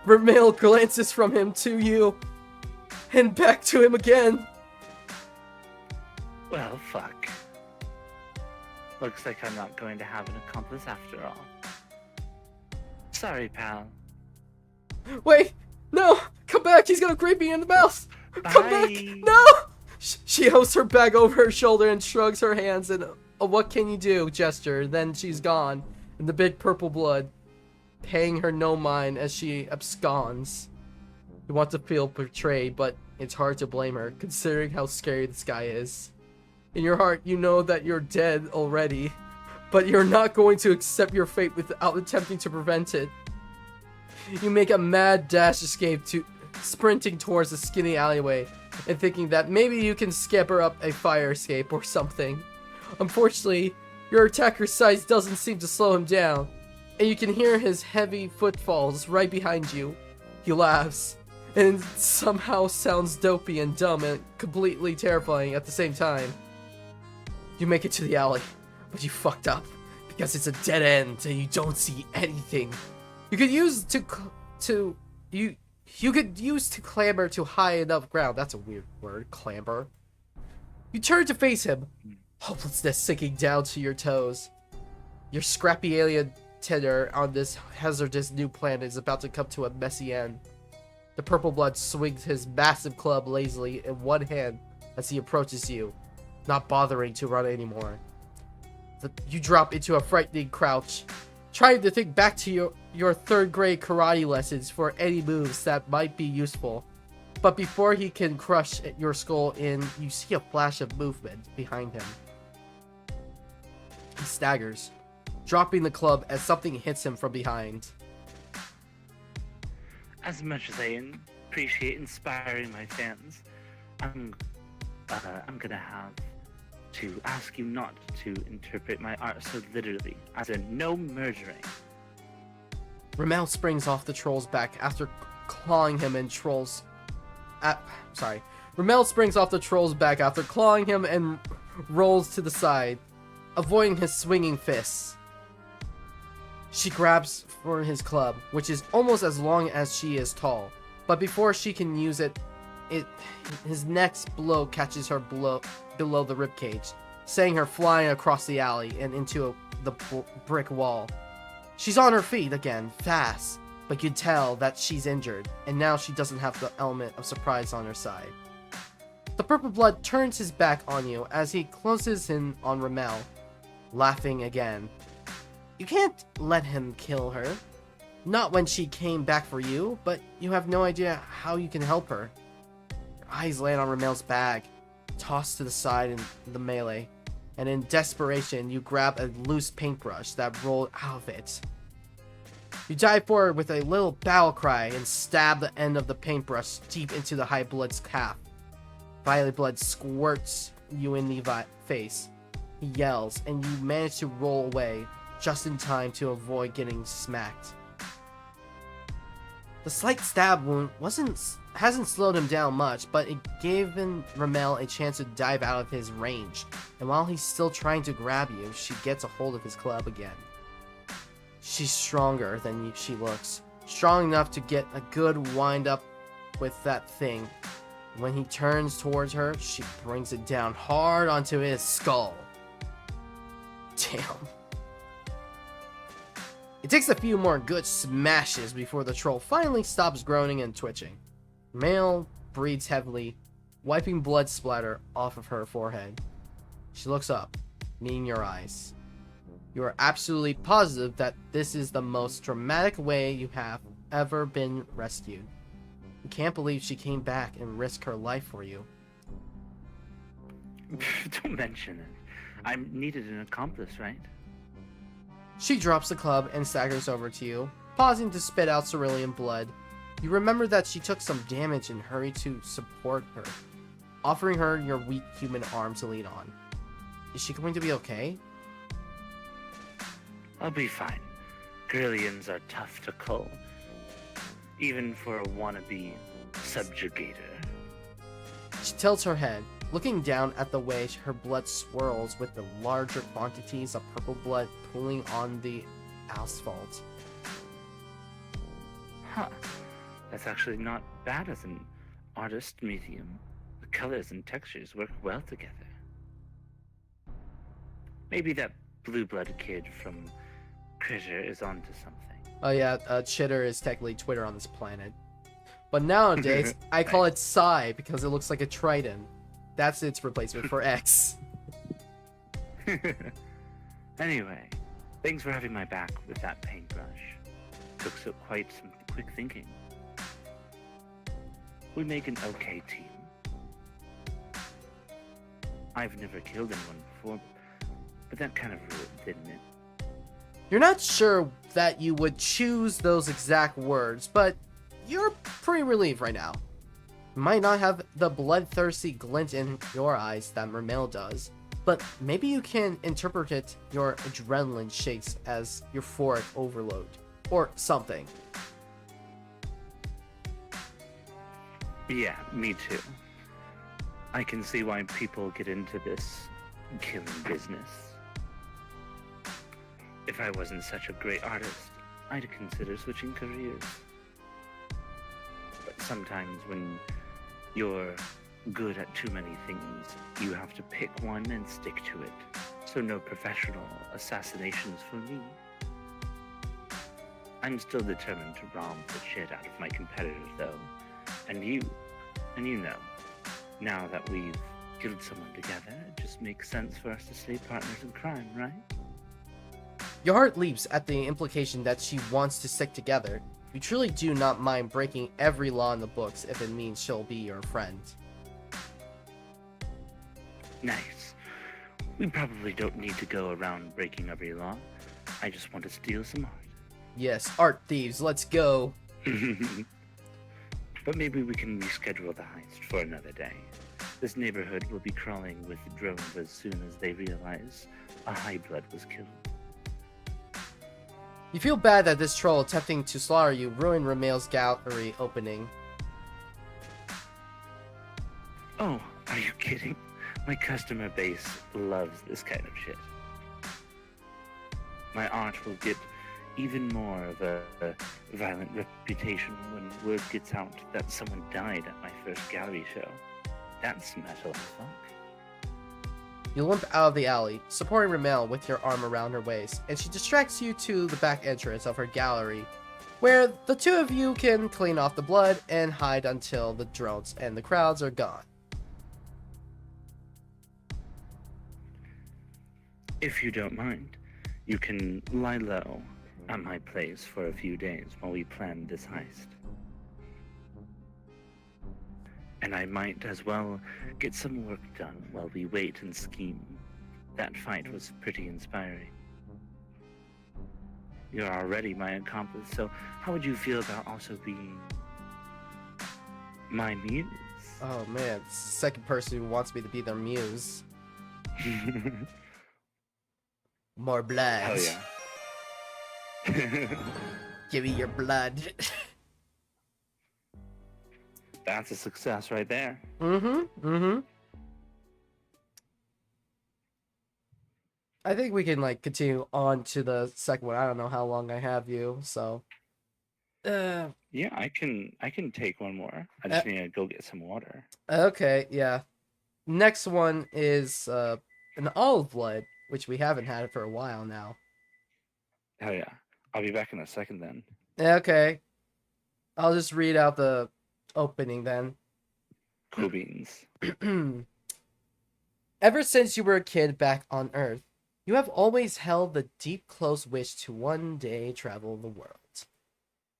Ramel glances from him to you, and back to him again. Well, fuck. Looks like I'm not going to have an accomplice after all. Sorry, pal. Wait! No! Come back! He's gonna grape me in the mouth! Come back! Bye. No! She holds her bag over her shoulder and shrugs her hands in a what can you do gesture. Then she's gone, and the big purple blood paying her no mind as she absconds. You want to feel betrayed, but it's hard to blame her, considering how scary this guy is. In your heart, you know that you're dead already, but you're not going to accept your fate without attempting to prevent it. You make a mad dash escape to sprinting towards the skinny alleyway and thinking that maybe you can scamper up a fire escape or something. Unfortunately, your attacker's size doesn't seem to slow him down, and you can hear his heavy footfalls right behind you. He laughs, and it somehow sounds dopey and dumb and completely terrifying at the same time. You make it to the alley, but you fucked up, because it's a dead end and you don't see anything. You could use to clamber to high enough ground. That's a weird word, clamber. You turn to face him, hopelessness sinking down to your toes. Your scrappy alien tenor on this hazardous new planet is about to come to a messy end. The purple blood swings his massive club lazily in one hand as he approaches you, not bothering to run anymore. You drop into a frightening crouch, trying to think back to your third grade karate lessons for any moves that might be useful. But before he can crush your skull in, you see a flash of movement behind him. He staggers, dropping the club as something hits him from behind. As much as I appreciate inspiring my fans, I'm gonna have to ask you not to interpret my art so literally, as in no murdering. Ramel springs off the troll's back after clawing him and Ramel springs off the troll's back after clawing him and rolls to the side, avoiding his swinging fists. She grabs for his club, which is almost as long as she is tall, but before she can use it, his next blow catches her below the ribcage, sending her flying across the alley and into the brick wall. She's on her feet again, fast, but you can tell that she's injured, and now she doesn't have the element of surprise on her side. The purple blood turns his back on you as he closes in on Ramel, laughing again. You can't let him kill her. Not when she came back for you, but you have no idea how you can help her. Your eyes land on Ramel's bag, tossed to the side in the melee, and in desperation, you grab a loose paintbrush that rolled out of it. You dive forward with a little battle cry and stab the end of the paintbrush deep into the high blood's calf. Violet blood squirts you in the face. He yells, and you manage to roll away just in time to avoid getting smacked. The slight stab wound hasn't slowed him down much, but it gave Ramel a chance to dive out of his range, and while he's still trying to grab you, she gets a hold of his club again. She's stronger than she looks, strong enough to get a good wind up with that thing. When he turns towards her, she brings it down hard onto his skull. Damn. It takes a few more good smashes before the troll finally stops groaning and twitching. Male breathes heavily, wiping blood splatter off of her forehead. She looks up, meeting your eyes. You are absolutely positive that this is the most dramatic way you have ever been rescued. You can't believe she came back and risked her life for you. Don't mention it. I'm needed an accomplice, right? She drops the club and staggers over to you, pausing to spit out cerulean blood. You remember that she took some damage and hurry to support her, offering her your weak human arm to lean on. Is she going to be okay? I'll be fine. Grillians are tough to cull, even for a wannabe subjugator. She tilts her head, looking down at the way her blood swirls with the larger quantities of purple blood pooling on the asphalt. Huh. That's actually not bad as an artist medium. The colors and textures work well together. Maybe that blue-blooded kid from Critter is onto something. Oh yeah, Chitter is technically Twitter on this planet. But nowadays, I call it Psy because it looks like a trident. That's its replacement for X. Anyway, thanks for having my back with that paintbrush. Took quite some quick thinking. We make an okay team. I've never killed anyone before, but that kind of ruined, didn't it? You're not sure that you would choose those exact words, but you're pretty relieved right now. You might not have the bloodthirsty glint in your eyes that Mermail does, but maybe you can interpret it your adrenaline shakes as euphoric overload, or something. Yeah, me too. I can see why people get into this killing business. If I wasn't such a great artist, I'd consider switching careers. But sometimes when you're good at too many things, you have to pick one and stick to it. So no professional assassinations for me. I'm still determined to romp the shit out of my competitors, though. And you know, now that we've killed someone together, it just makes sense for us to stay partners in crime, right? Your heart leaps at the implication that she wants to stick together. You truly do not mind breaking every law in the books if it means she'll be your friend. Nice. We probably don't need to go around breaking every law. I just want to steal some art. Yes, art thieves, let's go. But maybe we can reschedule the heist for another day. This neighborhood will be crawling with drones as soon as they realize a high blood was killed. You feel bad that this troll attempting to slaughter you ruined Ramel's gallery opening. Oh, are you kidding? My customer base loves this kind of shit. My art will get even more of a violent reputation when word gets out that someone died at my first gallery show. That's metal as fuck. You limp out of the alley, supporting Ramel with your arm around her waist, and she distracts you to the back entrance of her gallery, where the two of you can clean off the blood and hide until the drones and the crowds are gone. If you don't mind, you can lie low at my place for a few days while we plan this heist. And I might as well get some work done while we wait and scheme. That fight was pretty inspiring. You're already my accomplice, so how would you feel about also being my muse? Oh man, it's the second person who wants me to be their muse. More blood. Hell yeah. Give me your blood. That's a success right there. Mm-hmm. I think we can continue on to the second one. I don't know how long I have you, so Yeah, I can take one more. I just need to go get some water. okay, yeah. Next one is an olive blood, which we haven't had for a while now. Hell yeah. I'll be back in a second then. Okay. I'll just read out the opening then. Cool beans. Ever since you were a kid back on Earth, you have always held the deep, close wish to one day travel the world.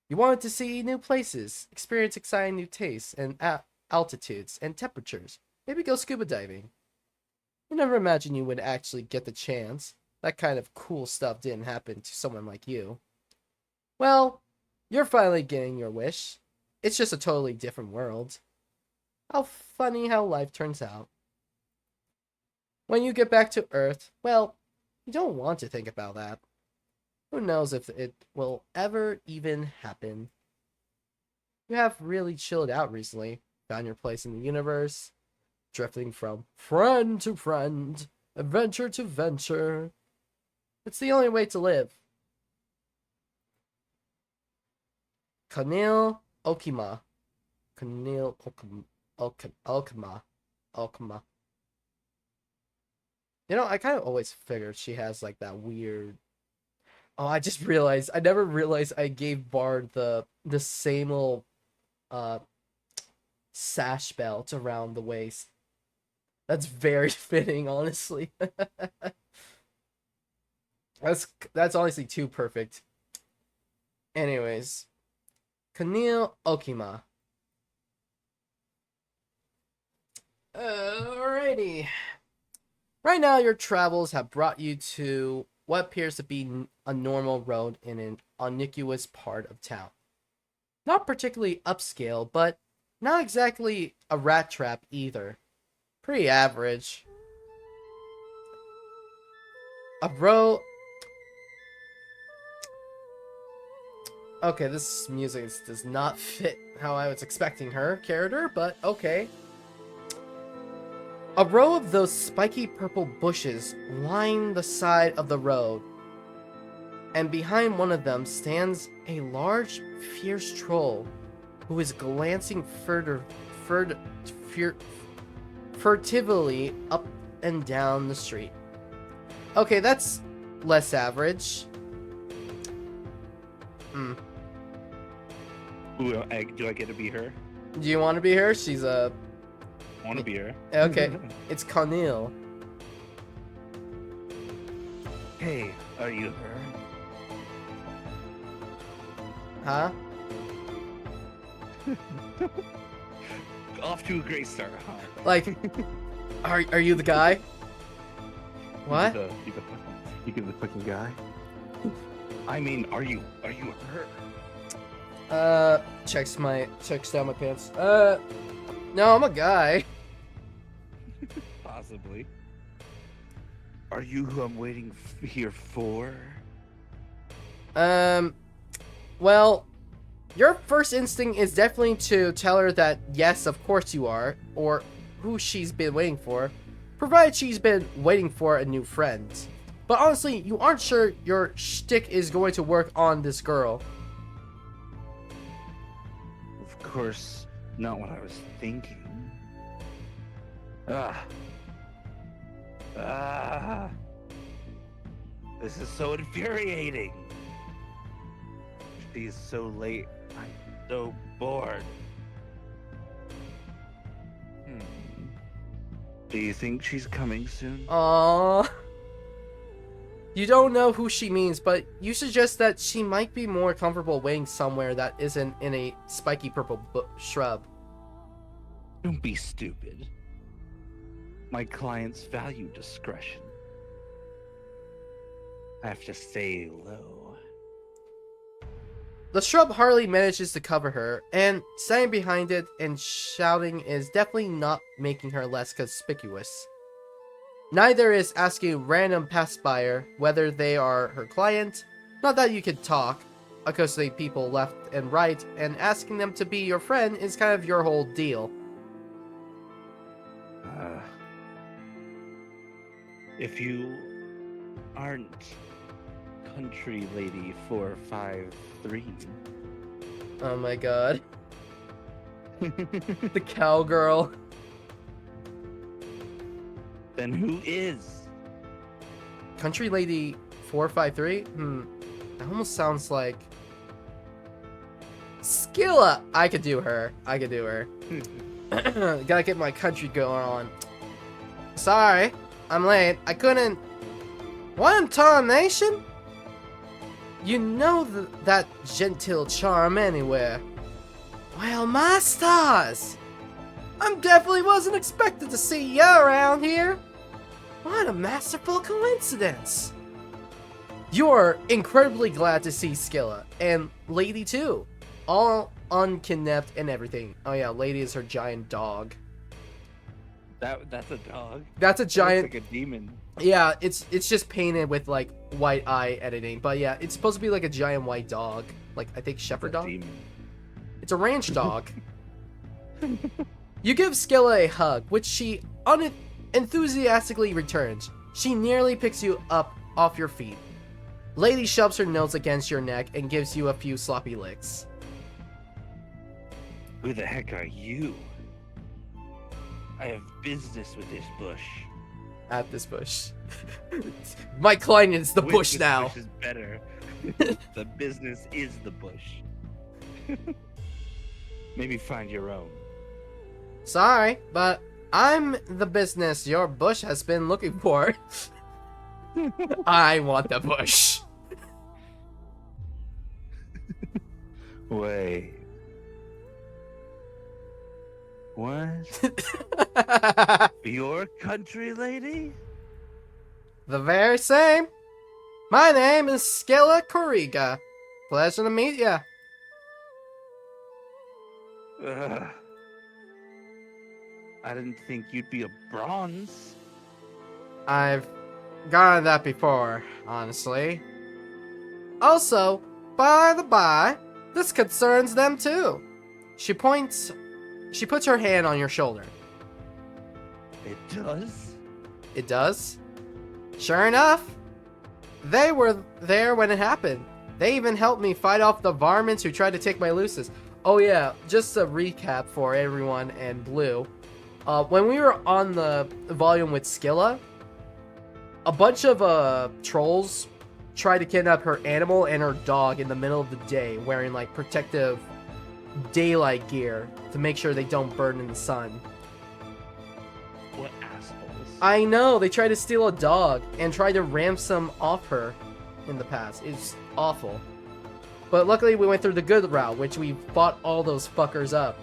You wanted to see new places, experience exciting new tastes and altitudes and temperatures, maybe go scuba diving. You never imagined you would actually get the chance. That kind of cool stuff didn't happen to someone like you. Well, you're finally getting your wish. It's just a totally different world. How funny how life turns out. When you get back to Earth, well, you don't want to think about that. Who knows if it will ever even happen. You have really chilled out recently, found your place in the universe, drifting from friend to friend, adventure to venture. It's the only way to live. Kanil Okima. Kanil Okima. You know, I kind of always figured she has that weird. Oh, I just realized. I never realized I gave Bard the same little sash belt around the waist. That's very fitting, honestly. That's honestly too perfect. Anyways, Kanil Okima. Alrighty. Right now, your travels have brought you to what appears to be a normal road in an innocuous part of town. Not particularly upscale, but not exactly a rat trap either. Pretty average. A row. Okay, this music does not fit how I was expecting her character, but okay. A row of those spiky purple bushes line the side of the road, and behind one of them stands a large, fierce troll who is glancing furtively up and down the street. Okay, that's less average. Hmm. Ooh, do I get to be her? Do you want to be her? She's a... I want to be her. Okay, it's Conil. Hey, are you her? Huh? Off to a great start, huh? Like, are you the guy? What? You the fucking guy? I mean, are you her? Checks down my pants. No, I'm a guy. Possibly. Are you who I'm waiting here for? Well, your first instinct is definitely to tell her that yes, of course you are, or who she's been waiting for, provided she's been waiting for a new friend. But honestly, you aren't sure your shtick is going to work on this girl. Of course, not what I was thinking. This is so infuriating. She's so late. I'm so bored. Do you think she's coming soon? Aww. You don't know who she means, but you suggest that she might be more comfortable waiting somewhere that isn't in a spiky purple shrub. Don't be stupid. My clients value discretion. I have to stay low. The shrub hardly manages to cover her, and standing behind it and shouting is definitely not making her less conspicuous. Neither is asking a random passerby whether they are her client, not that you could talk, accosting people left and right, and asking them to be your friend is kind of your whole deal. If you aren't Country Lady 453. Oh my god. The cowgirl. Then who is? Country Lady 453? That almost sounds like... Skilla! I could do her. Gotta get my country going on. Sorry, I'm late. I couldn't... What in tarnation? You know that genteel charm anywhere. Well, my stars! I definitely wasn't expected to see you around here. What a masterful coincidence. You're incredibly glad to see Skilla, and Lady too. All unkidnapped and everything. Oh yeah, Lady is her giant dog. That's a dog. That's a giant... That looks like a demon. Yeah, it's just painted with like white eye editing, but yeah, it's supposed to be like a giant white dog, like I think shepherd dog. Demon. It's a ranch dog. You give Skilla a hug, which she enthusiastically returns. She nearly picks you up off your feet. Lady shoves her nose against your neck and gives you a few sloppy licks. Who the heck are you? I have business with this bush. At this bush. My client is the Wait, bush this now. Bush is better. The business is the bush. Maybe find your own. Sorry, but I'm the business your bush has been looking for. I want the bush. Wait. What? Your country lady? The very same. My name is Skilla Koriga. Pleasure to meet ya. I didn't think you'd be a bronze. I've gotten that before, honestly. Also, by the by, this concerns them too. She puts her hand on your shoulder. It does? It does? Sure enough. They were there when it happened. They even helped me fight off the varmints who tried to take my Lusus. Oh yeah, just a recap for everyone and Blue. When we were on the volume with Skilla, a bunch of trolls tried to kidnap her animal and her dog in the middle of the day, wearing like protective daylight gear to make sure they don't burn in the sun. What assholes? I know, they tried to steal a dog and tried to ransom off her in the past. It's awful. But luckily we went through the good route, which we fought all those fuckers up.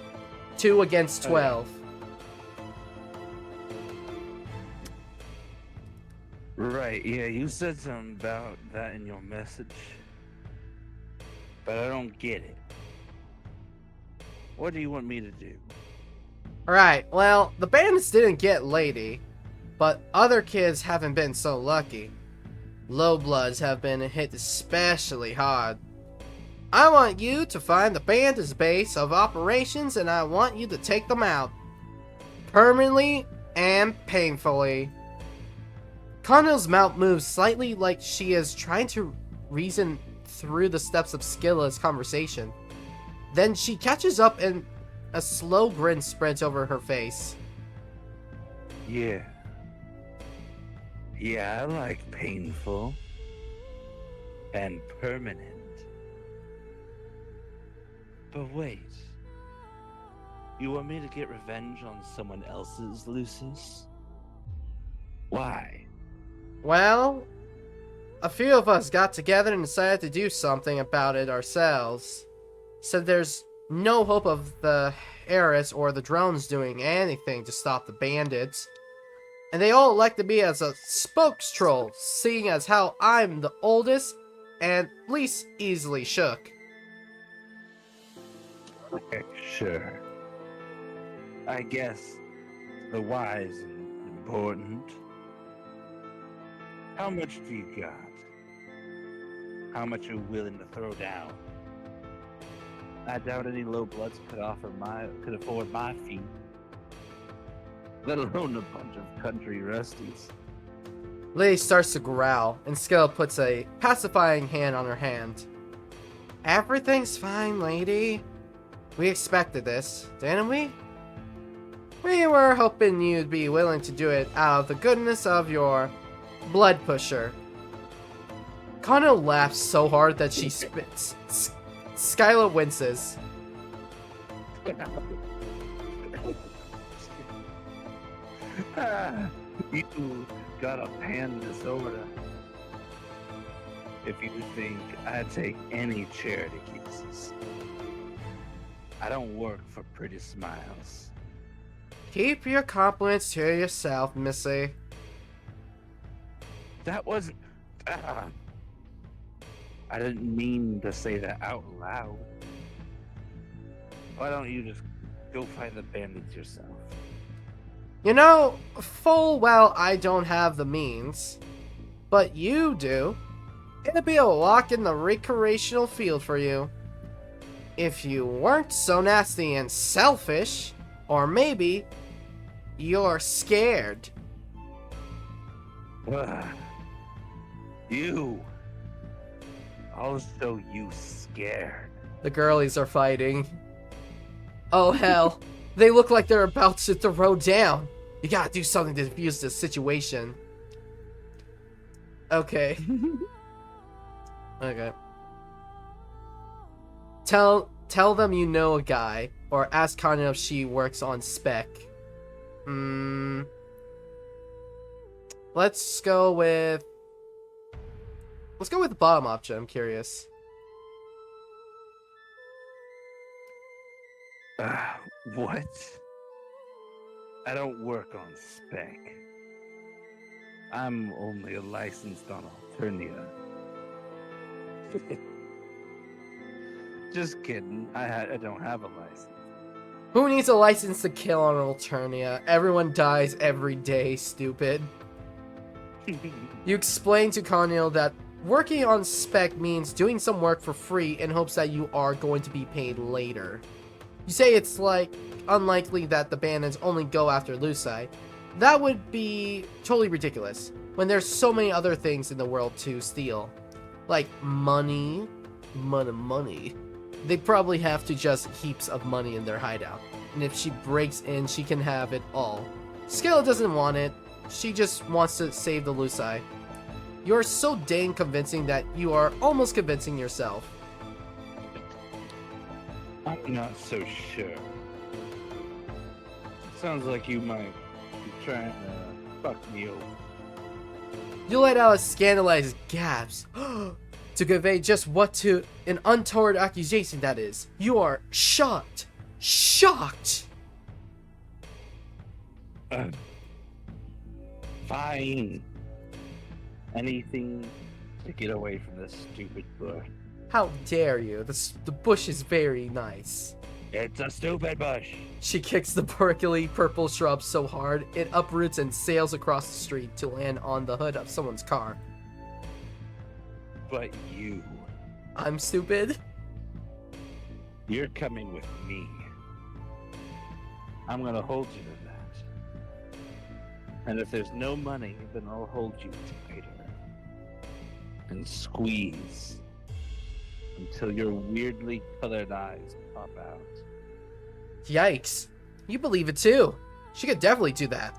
2 against 12. Right, yeah, you said something about that in your message. But I don't get it. What do you want me to do? Alright, well, the bandits didn't get Lady, but other kids haven't been so lucky. Low bloods have been hit especially hard. I want you to find the bandits' base of operations and I want you to take them out. Permanently and painfully. Kano's mouth moves slightly like she is trying to reason through the steps of Skilla's conversation. Then she catches up and a slow grin spreads over her face. Yeah. Yeah, I like painful. And permanent. But wait. You want me to get revenge on someone else's Lusus? Why? Well, a few of us got together and decided to do something about it ourselves. Said there's no hope of the heiress or the drones doing anything to stop the bandits. And they all elected me as a spokes troll, seeing as how I'm the oldest and least easily shook. Okay, sure. I guess the wise and important. How much do you got? How much are you willing to throw down? I doubt any low bloods could afford my fee. Let alone a bunch of country rusties. Lily starts to growl, and Skilla puts a pacifying hand on her hand. Everything's fine, lady. We expected this, didn't we? We were hoping you'd be willing to do it out of the goodness of your blood pusher. Kano laughs so hard that she spits. Skyla winces. You got a pan disorder. If you think I'd take any charity cases. I don't work for pretty smiles. Keep your compliments to yourself, Missy. That wasn't... I didn't mean to say that out loud. Why don't you just go fight the bandits yourself? You know, full well I don't have the means. But you do. It'd be a walk in the recreational field for you. If you weren't so nasty and selfish, or maybe you're scared. You. I'll show you scared. The girlies are fighting. Oh hell, they look like they're about to throw down. You gotta do something to defuse this situation. Okay. Okay. Tell them you know a guy, or ask Kanya if she works on spec. Let's go with the bottom option. I'm curious. What? I don't work on spec. I'm only licensed on Alternia. Just kidding. I don't have a license. Who needs a license to kill on Alternia? Everyone dies every day, stupid. You explain to Conil that working on spec means doing some work for free in hopes that you are going to be paid later. You say it's like unlikely that the bandits only go after Luci. That would be totally ridiculous when there's so many other things in the world to steal. Like money. They probably have to just heaps of money in their hideout. And if she breaks in, she can have it all. Skilla doesn't want it. She just wants to save the Luci. You're so dang convincing that you are almost convincing yourself. I'm not so sure. Sounds like you might be trying to fuck me over. You let out a scandalized gasp to convey just what to an untoward accusation that is. You are shocked. Shocked! Fine. Anything to get away from this stupid bush. How dare you? The bush is very nice. It's a stupid bush. She kicks the prickly purple shrub so hard, it uproots and sails across the street to land on the hood of someone's car. But you. I'm stupid? You're coming with me. I'm gonna hold you to that. And if there's no money, then I'll hold you tighter. And squeeze. Until your weirdly colored eyes pop out. Yikes. You believe it too. She could definitely do that.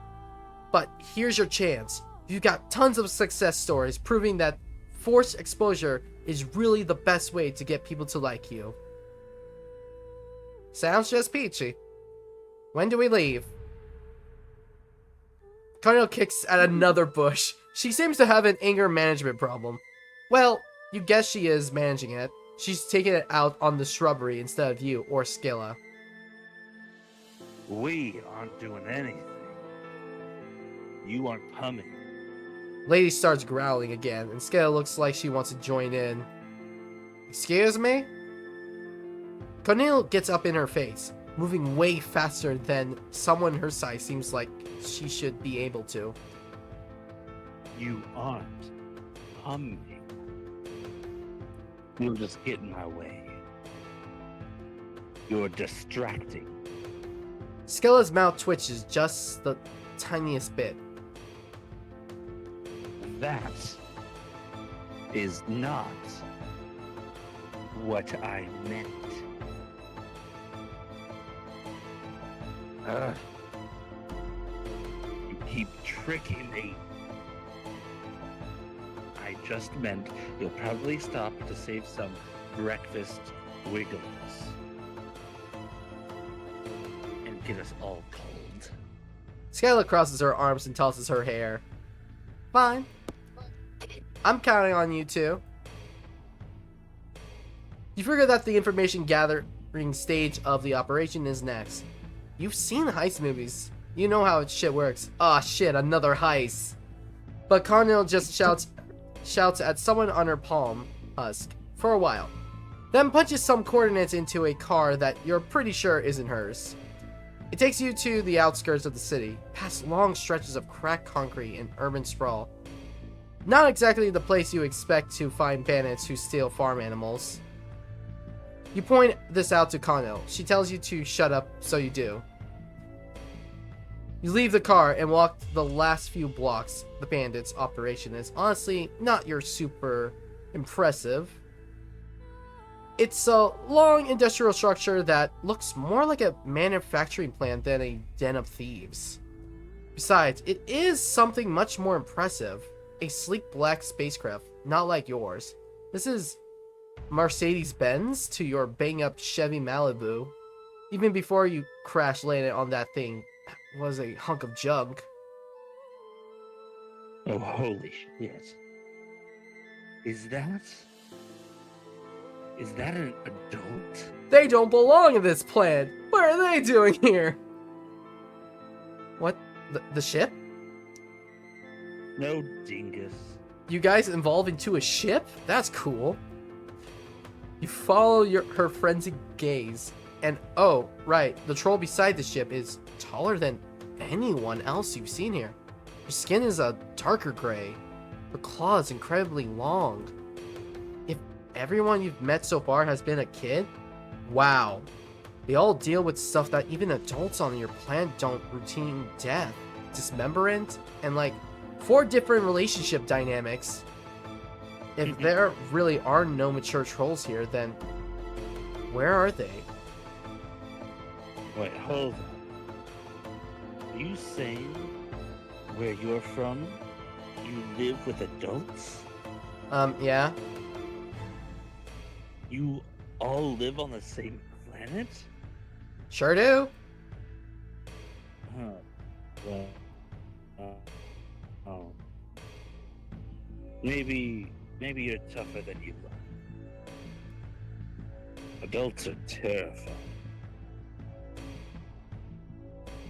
But here's your chance. You've got tons of success stories proving that forced exposure is really the best way to get people to like you. Sounds just peachy. When do we leave? Carnell kicks at another bush. She seems to have an anger management problem. Well, you guess she is managing it. She's taking it out on the shrubbery instead of you or Skilla. We aren't doing anything. You aren't humming. Lady starts growling again, and Skilla looks like she wants to join in. Excuse me? Cornelia gets up in her face, moving way faster than someone her size seems like she should be able to. You aren't humming. You'll just get in my way. You're distracting. Skilla's mouth twitches just the tiniest bit. That is not what I meant. You keep tricking me. I just meant you'll probably stop to save some breakfast wiggles. And get us all cold. Skilla crosses her arms and tosses her hair. Fine. I'm counting on you too. You figure that the information gathering stage of the operation is next. You've seen heist movies. You know how shit works. Ah, shit, another heist. But Carnell just shouts at someone on her palm husk for a while. Then punches some coordinates into a car that you're pretty sure isn't hers. It takes you to the outskirts of the city, past long stretches of cracked concrete and urban sprawl. Not exactly the place you expect to find bandits who steal farm animals. You point this out to Kano. She tells you to shut up, so you do. You leave the car and walk the last few blocks. The bandits' operation is honestly not your super impressive. It's a long industrial structure that looks more like a manufacturing plant than a den of thieves. Besides, it is something much more impressive. A sleek black spacecraft, not like yours. This is Mercedes-Benz to your bang-up Chevy Malibu. Even before you crash landed on that thing, was a hunk of junk. Oh, holy shit. Is that an adult? They don't belong in this plant. What are they doing here? What? The ship? No dingus. You guys evolve into a ship? That's cool. You follow her frenzied gaze. And oh, right, the troll beside the ship is taller than anyone else you've seen here. Your skin is a darker gray. The claw is incredibly long. If everyone you've met so far has been a kid, wow. They all deal with stuff that even adults on your planet don't: routine death, dismemberment, and like 4 different relationship dynamics. If there really are no mature trolls here, then where are they? Wait, hold on. Are you saying where you're from, you live with adults? Yeah. You all live on the same planet? Sure do. Huh. Well, oh. Maybe you're tougher than you look. Adults are terrifying.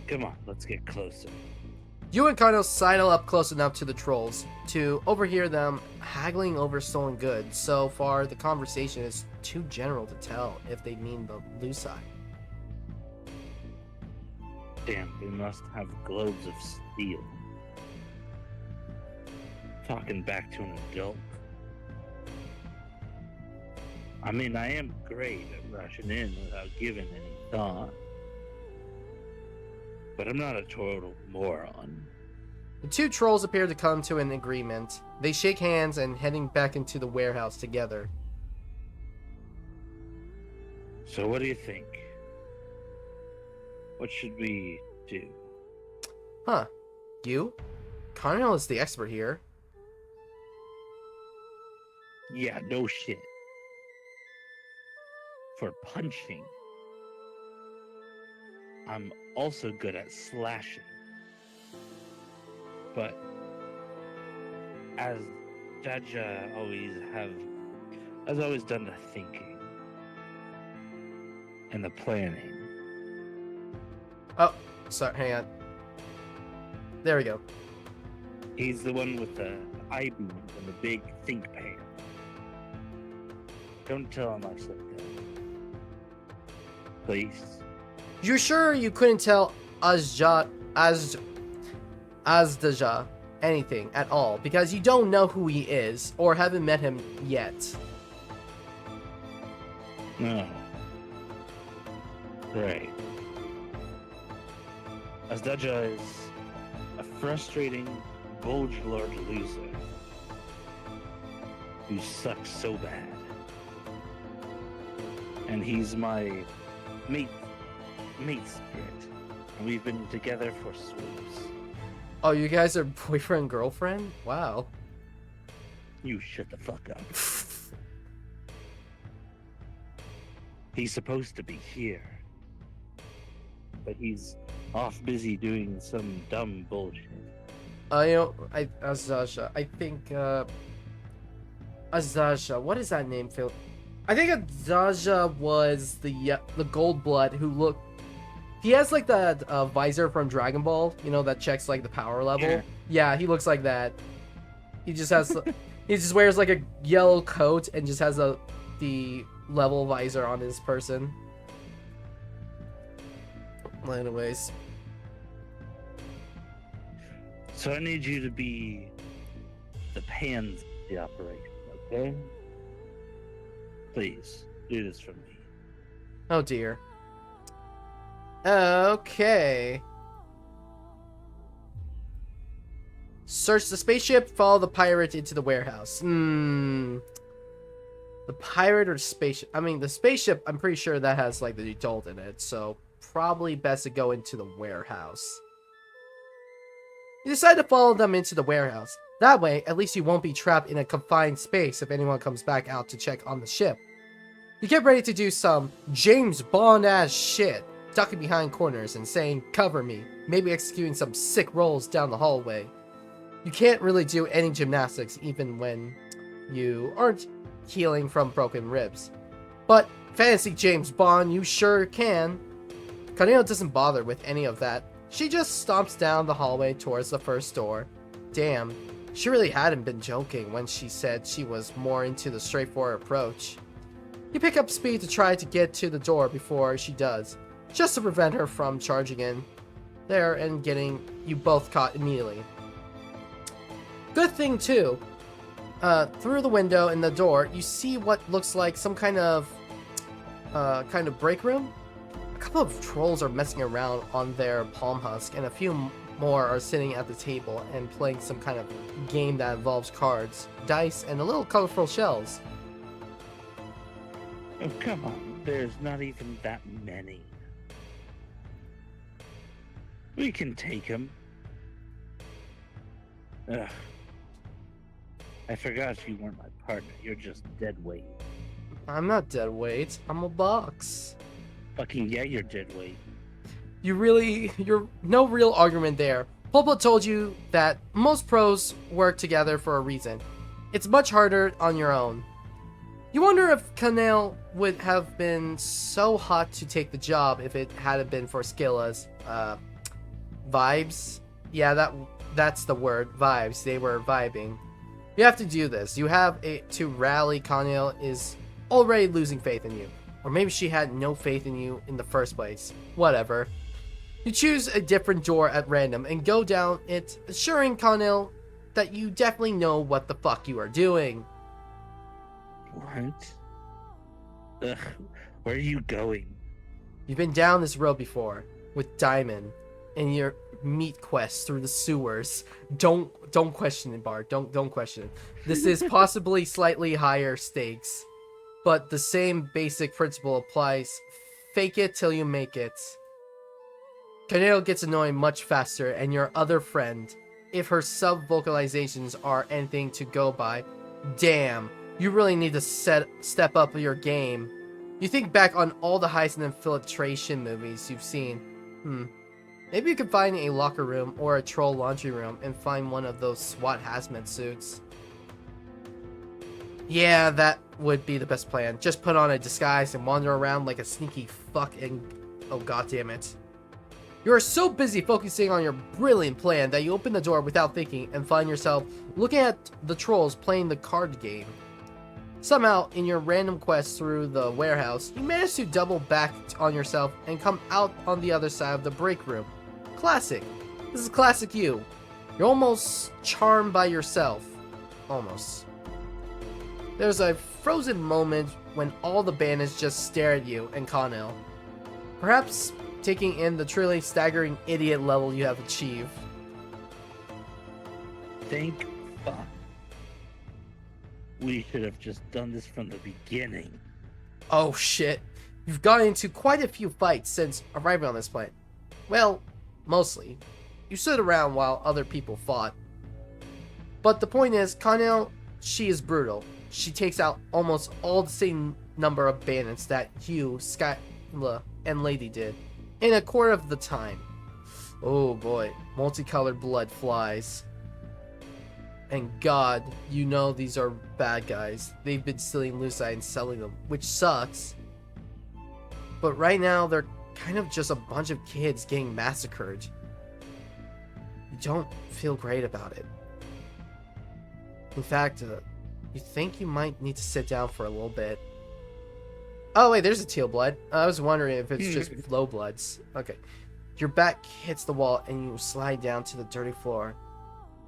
Come on, let's get closer. You and Kano sidle up close enough to the trolls to overhear them haggling over stolen goods. So far, the conversation is too general to tell if they mean the Lusi. Damn, they must have globes of steel. Talking back to an adult. I mean, I am great at rushing in without giving any thought. But I'm not a total moron. The 2 trolls appear to come to an agreement. They shake hands and heading back into the warehouse together. So what do you think? What should we do? Huh. You? Connell is the expert here. Yeah, no shit. For punching. I'm also good at slashing. But as Jaja has always done the thinking and the planning. Oh, sorry, hang on. There we go. He's the one with the eye beams and the big think pan. Don't tell him I said that. Please. You're sure you couldn't tell Azdaja anything at all because you don't know who he is or haven't met him yet? No. Right. Azdaja is a frustrating bulge lord loser who sucks so bad. And he's my mate spirit. And we've been together for swoops. Oh, you guys are boyfriend girlfriend? Wow. You shut the fuck up. He's supposed to be here. But he's off busy doing some dumb bullshit. Azdaja, I think, Azdaja, what is that name, Phil? I think Azdaja was the gold blood who looked. He has like that visor from Dragon Ball, you know, that checks like the power level. Yeah, he looks like that. He just has, he just wears like a yellow coat and just has the level visor on his person. Well, anyways. So I need you to be the pans of the operation, okay? Please, do this for me. Oh dear. Okay. Search the spaceship, follow the pirate into the warehouse. The pirate or the spaceship? I mean, the spaceship, I'm pretty sure that has like the adult in it, so probably best to go into the warehouse. You decide to follow them into the warehouse. That way, at least you won't be trapped in a confined space if anyone comes back out to check on the ship. You get ready to do some James Bond-ass shit, ducking behind corners and saying, "Cover me," maybe executing some sick rolls down the hallway. You can't really do any gymnastics even when you aren't healing from broken ribs. But fancy James Bond, you sure can. Kaneo doesn't bother with any of that. She just stomps down the hallway towards the first door. Damn, she really hadn't been joking when she said she was more into the straightforward approach. You pick up speed to try to get to the door before she does, just to prevent her from charging in there and getting you both caught immediately. Good thing too. Through the window in the door, you see what looks like some kind of break room. A couple of trolls are messing around on their palm husk, and a few more are sitting at the table and playing some kind of game that involves cards, dice, and a little colorful shells. Oh, come on. There's not even that many. We can take them. Ugh. I forgot you weren't my partner. You're just dead weight. I'm not dead weight. I'm a box. Fucking yeah, you're dead weight. You're no real argument there. Popo told you that most pros work together for a reason. It's much harder on your own. You wonder if Kanel would have been so hot to take the job if it hadn't been for Skilla's vibes. Yeah, that's the word, vibes. They were vibing. You have to do this. You have to rally. Kanel is already losing faith in you. Or maybe she had no faith in you in the first place. Whatever. You choose a different door at random and go down it, assuring Kanel that you definitely know what the fuck you are doing. What? Ugh, where are you going? You've been down this road before with Diamond in your meat quest through the sewers. Don't question it, Bart. Don't question it. This is possibly slightly higher stakes, but the same basic principle applies. Fake it till you make it. Kaneo gets annoying much faster, and your other friend, if her sub-vocalizations are anything to go by, damn, you really need to step up your game. You think back on all the heist and infiltration movies you've seen. Maybe you could find a locker room or a troll laundry room and find one of those SWAT hazmat suits. Yeah, that would be the best plan. Just put on a disguise and wander around like a sneaky fuck and... oh goddammit. You are so busy focusing on your brilliant plan that you open the door without thinking and find yourself looking at the trolls playing the card game. Somehow, in your random quest through the warehouse, you manage to double back on yourself and come out on the other side of the break room. Classic. This is classic you. You're almost charmed by yourself. Almost. There's a frozen moment when all the bandits just stare at you and Connell. Perhaps taking in the truly staggering idiot level you have achieved. Thank fuck. We should have just done this from the beginning. Oh shit. You've gotten into quite a few fights since arriving on this planet. Well, mostly. You stood around while other people fought. But the point is, Connell, she is brutal. She takes out almost all the same number of bandits that you, Skyla, and Lady did, in a quarter of the time. Oh boy, multicolored blood flies. And God, you know these are bad guys. They've been stealing lucite and selling them, which sucks. But right now, they're kind of just a bunch of kids getting massacred. You don't feel great about it. In fact, you think you might need to sit down for a little bit. Oh wait, there's a teal blood. I was wondering if it's just low bloods. Okay. Your back hits the wall and you slide down to the dirty floor.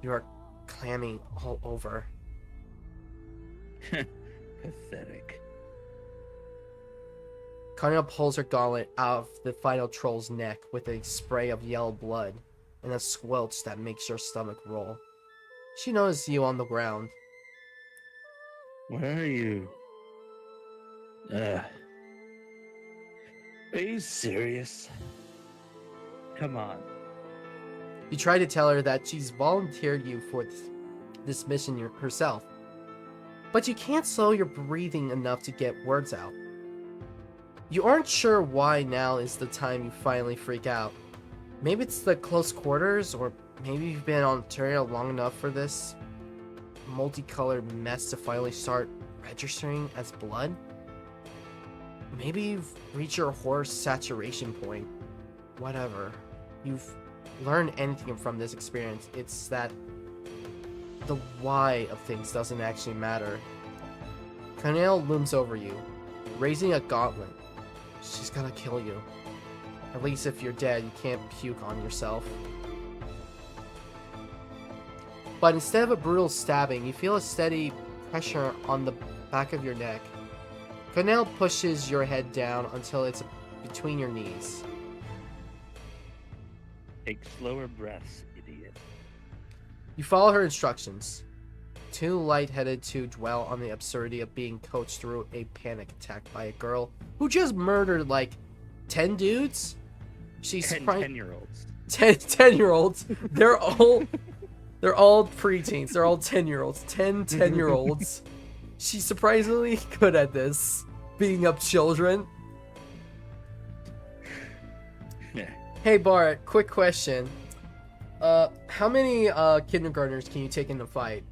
You are clamming all over. Pathetic. Connell pulls her gauntlet out of the final troll's neck with a spray of yellow blood and a squelch that makes your stomach roll. She notices you on the ground. Where are you? Are you serious? Come on. You try to tell her that she's volunteered you for this mission herself, but you can't slow your breathing enough to get words out. You aren't sure why now is the time you finally freak out. Maybe it's the close quarters, or maybe you've been on Terraria long enough for this multicolored mess to finally start registering as blood. Maybe you've reached your horror saturation point. Whatever. You've learned anything from this experience, it's that the why of things doesn't actually matter. Connell looms over you, raising a gauntlet. She's gonna kill you. At least if you're dead, you can't puke on yourself. but instead of a brutal stabbing, you feel a steady pressure on the back of your neck. Cornell pushes your head down until it's between your knees. Take slower breaths, idiot. You follow her instructions, too lightheaded to dwell on the absurdity of being coached through a panic attack by a girl who just murdered like 10 dudes. She's 10-year-olds. 10-year-olds. They're all preteens. They're all 10-year-olds. 10-year-olds. She's surprisingly good at this, beating up children. Yeah. Hey Bart, quick question. How many kindergartners can you take in a fight?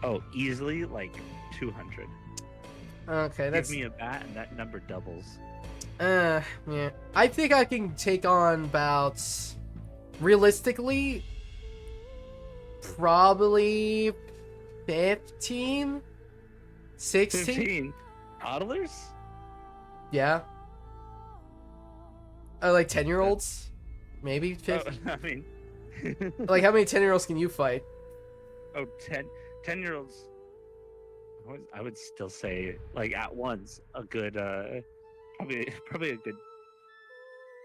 Oh, easily like 200. Okay, that's Give me a bat and that number doubles. yeah. I think I can take on about, realistically, probably 15? 16? 15 toddlers? Yeah. Like 10-year-olds? Maybe 15? Oh, I mean, Like, how many 10-year-olds can you fight? oh, 10-year-olds. I would still say, like, at once, a good, probably a good,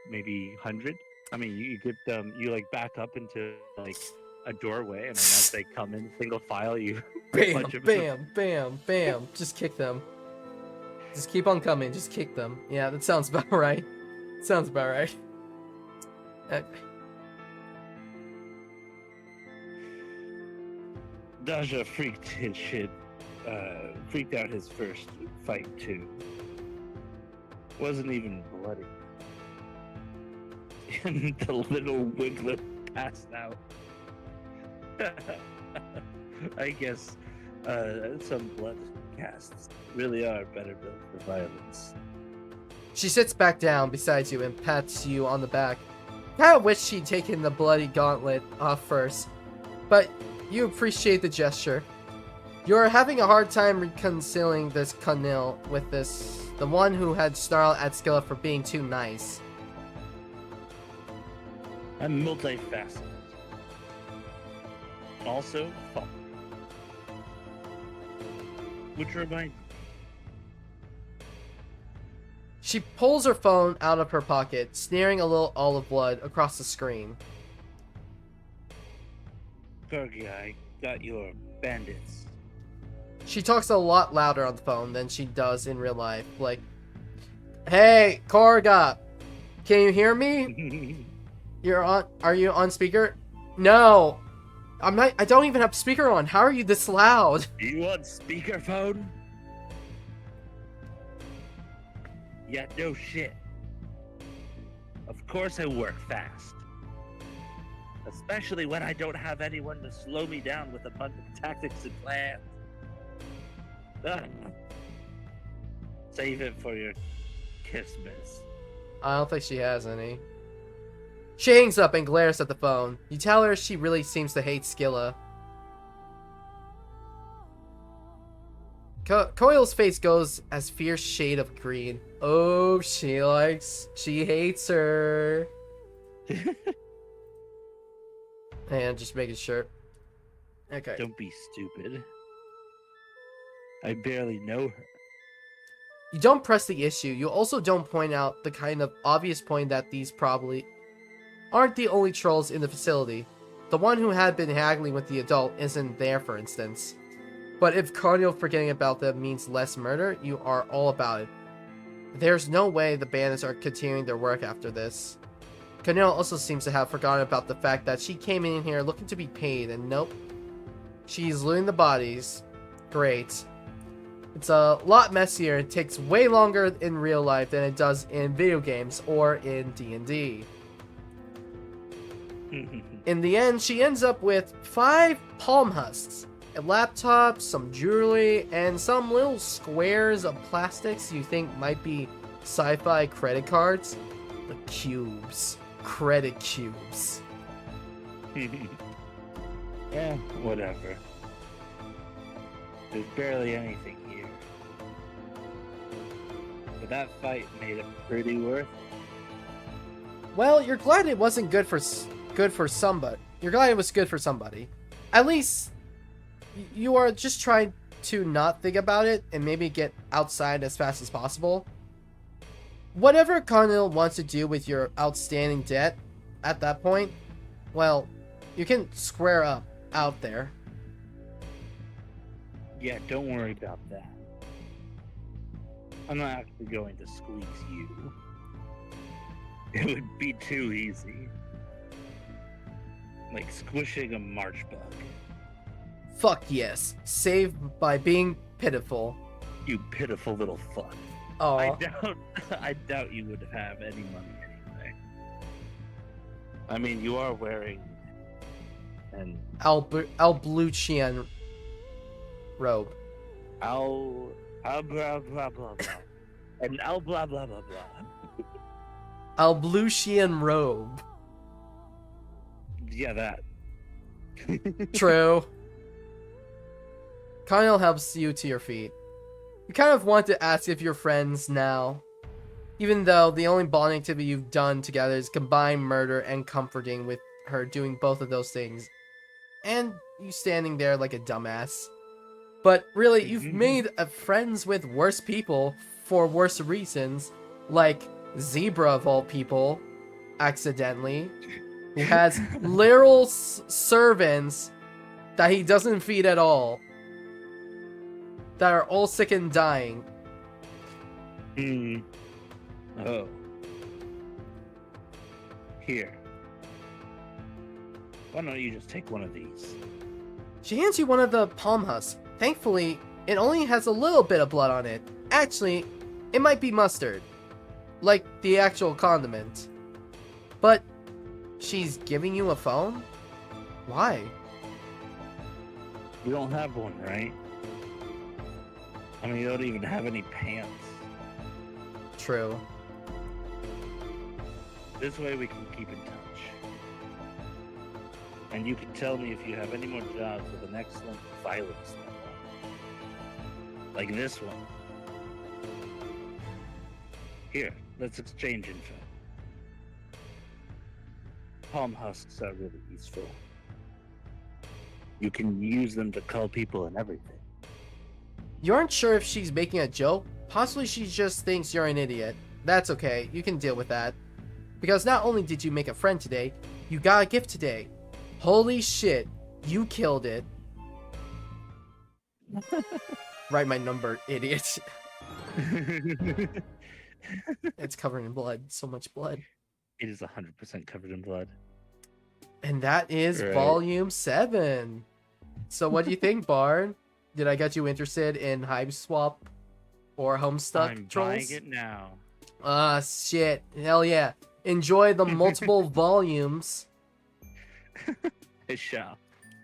maybe 100. I mean, you get them, you like back up into like a doorway, and then as they come in single file, you Bam, punch 'em. bam, bam, bam. Just kick them. Just keep on coming. Just kick them. Yeah, that sounds about right. Sounds about right. Daja freaked out his first fight too. Wasn't even bloody. And the little wiglet passed out. I guess some blood casts really are better built for violence. She sits back down beside you and pats you on the back. Kind of wish she'd taken the bloody gauntlet off first, but you appreciate the gesture. You're having a hard time reconciling this Kunil with the one who had snarled at Skilla for being too nice. I'm multifaceted. Also, fun. Which reminds me, She pulls her phone out of her pocket, smearing a little olive blood across the screen. Gargi, I got your bandits. She talks a lot louder on the phone than she does in real life. Like, hey, Korga, can you hear me? Are you on speaker? No, I'm not. I don't even have speaker on. How are you this loud? You want speakerphone? Yeah, no shit. Of course I work fast. Especially when I don't have anyone to slow me down with a bunch of tactics and plans. Ugh. Save it for your Christmas. I don't think she has any. She hangs up and glares at the phone. You tell her she really seems to hate Skilla. Coil's face goes as fierce shade of green. Oh, she hates her. And just making sure. Okay. Don't be stupid. I barely know her. You don't press the issue. You also don't point out the kind of obvious point that these probably aren't the only trolls in the facility. The one who had been haggling with the adult isn't there, for instance. But if Cardinal forgetting about them means less murder, you are all about it. There's no way the bandits are continuing their work after this. Cardinal also seems to have forgotten about the fact that she came in here looking to be paid, and nope. She's looting the bodies. Great. It's a lot messier and takes way longer in real life than it does in video games or in D&D. In the end, she ends up with 5 palm husks, a laptop, some jewelry, and some little squares of plastics you think might be sci-fi credit cards. The cubes. Credit cubes. Yeah, whatever. There's barely anything here. But that fight made it pretty worth it. Well, you're glad it wasn't good for somebody. You're glad it was good for somebody. at least you are just trying to not think about it and maybe get outside as fast as possible. Whatever Connell wants to do with your outstanding debt at that point, well, you can square up out there. Yeah, don't worry about that. I'm not actually going to squeeze you. It would be too easy. Like squishing a marsh bug. Fuck yes. Saved by being pitiful. You pitiful little fuck. Oh, I doubt you would have any money anyway. I mean, you are wearing an Albluchian robe. blah blah blah blah. An blah blah blah blah. Albluchian robe. Yeah, that. True. Connell helps you to your feet. You kind of want to ask if you're friends now, even though the only bonding activity you've done together is combined murder and comforting with her doing both of those things, and you standing there like a dumbass. But really, you've made friends with worse people for worse reasons, like Zebra of all people, accidentally, who has literal servants that he doesn't feed at all, that are all sick and dying. Oh. Here. Why don't you just take one of these? She hands you one of the palm husks. Thankfully, it only has a little bit of blood on it. Actually, it might be mustard, like the actual condiment. But she's giving you a phone? Why? You don't have one, right? I mean, you don't even have any pants. True. This way we can keep in touch. And you can tell me if you have any more jobs with an excellent violence level. Like this one. Here, let's exchange info. Palm husks are really useful. You can use them to call people and everything. You aren't sure if she's making a joke. Possibly she just thinks you're an idiot. That's okay, you can deal with that. Because not only did you make a friend today, you got a gift today. Holy shit, you killed it. Write my number, idiot. It's covered in blood, so much blood. It is 100% covered in blood. And that is Right. volume 7. So what do you think, Bard? Did I get you interested in Hiveswap or Homestuck I'm trolls? buying it now. Ah, shit. Hell yeah. Enjoy the multiple volumes. I shall.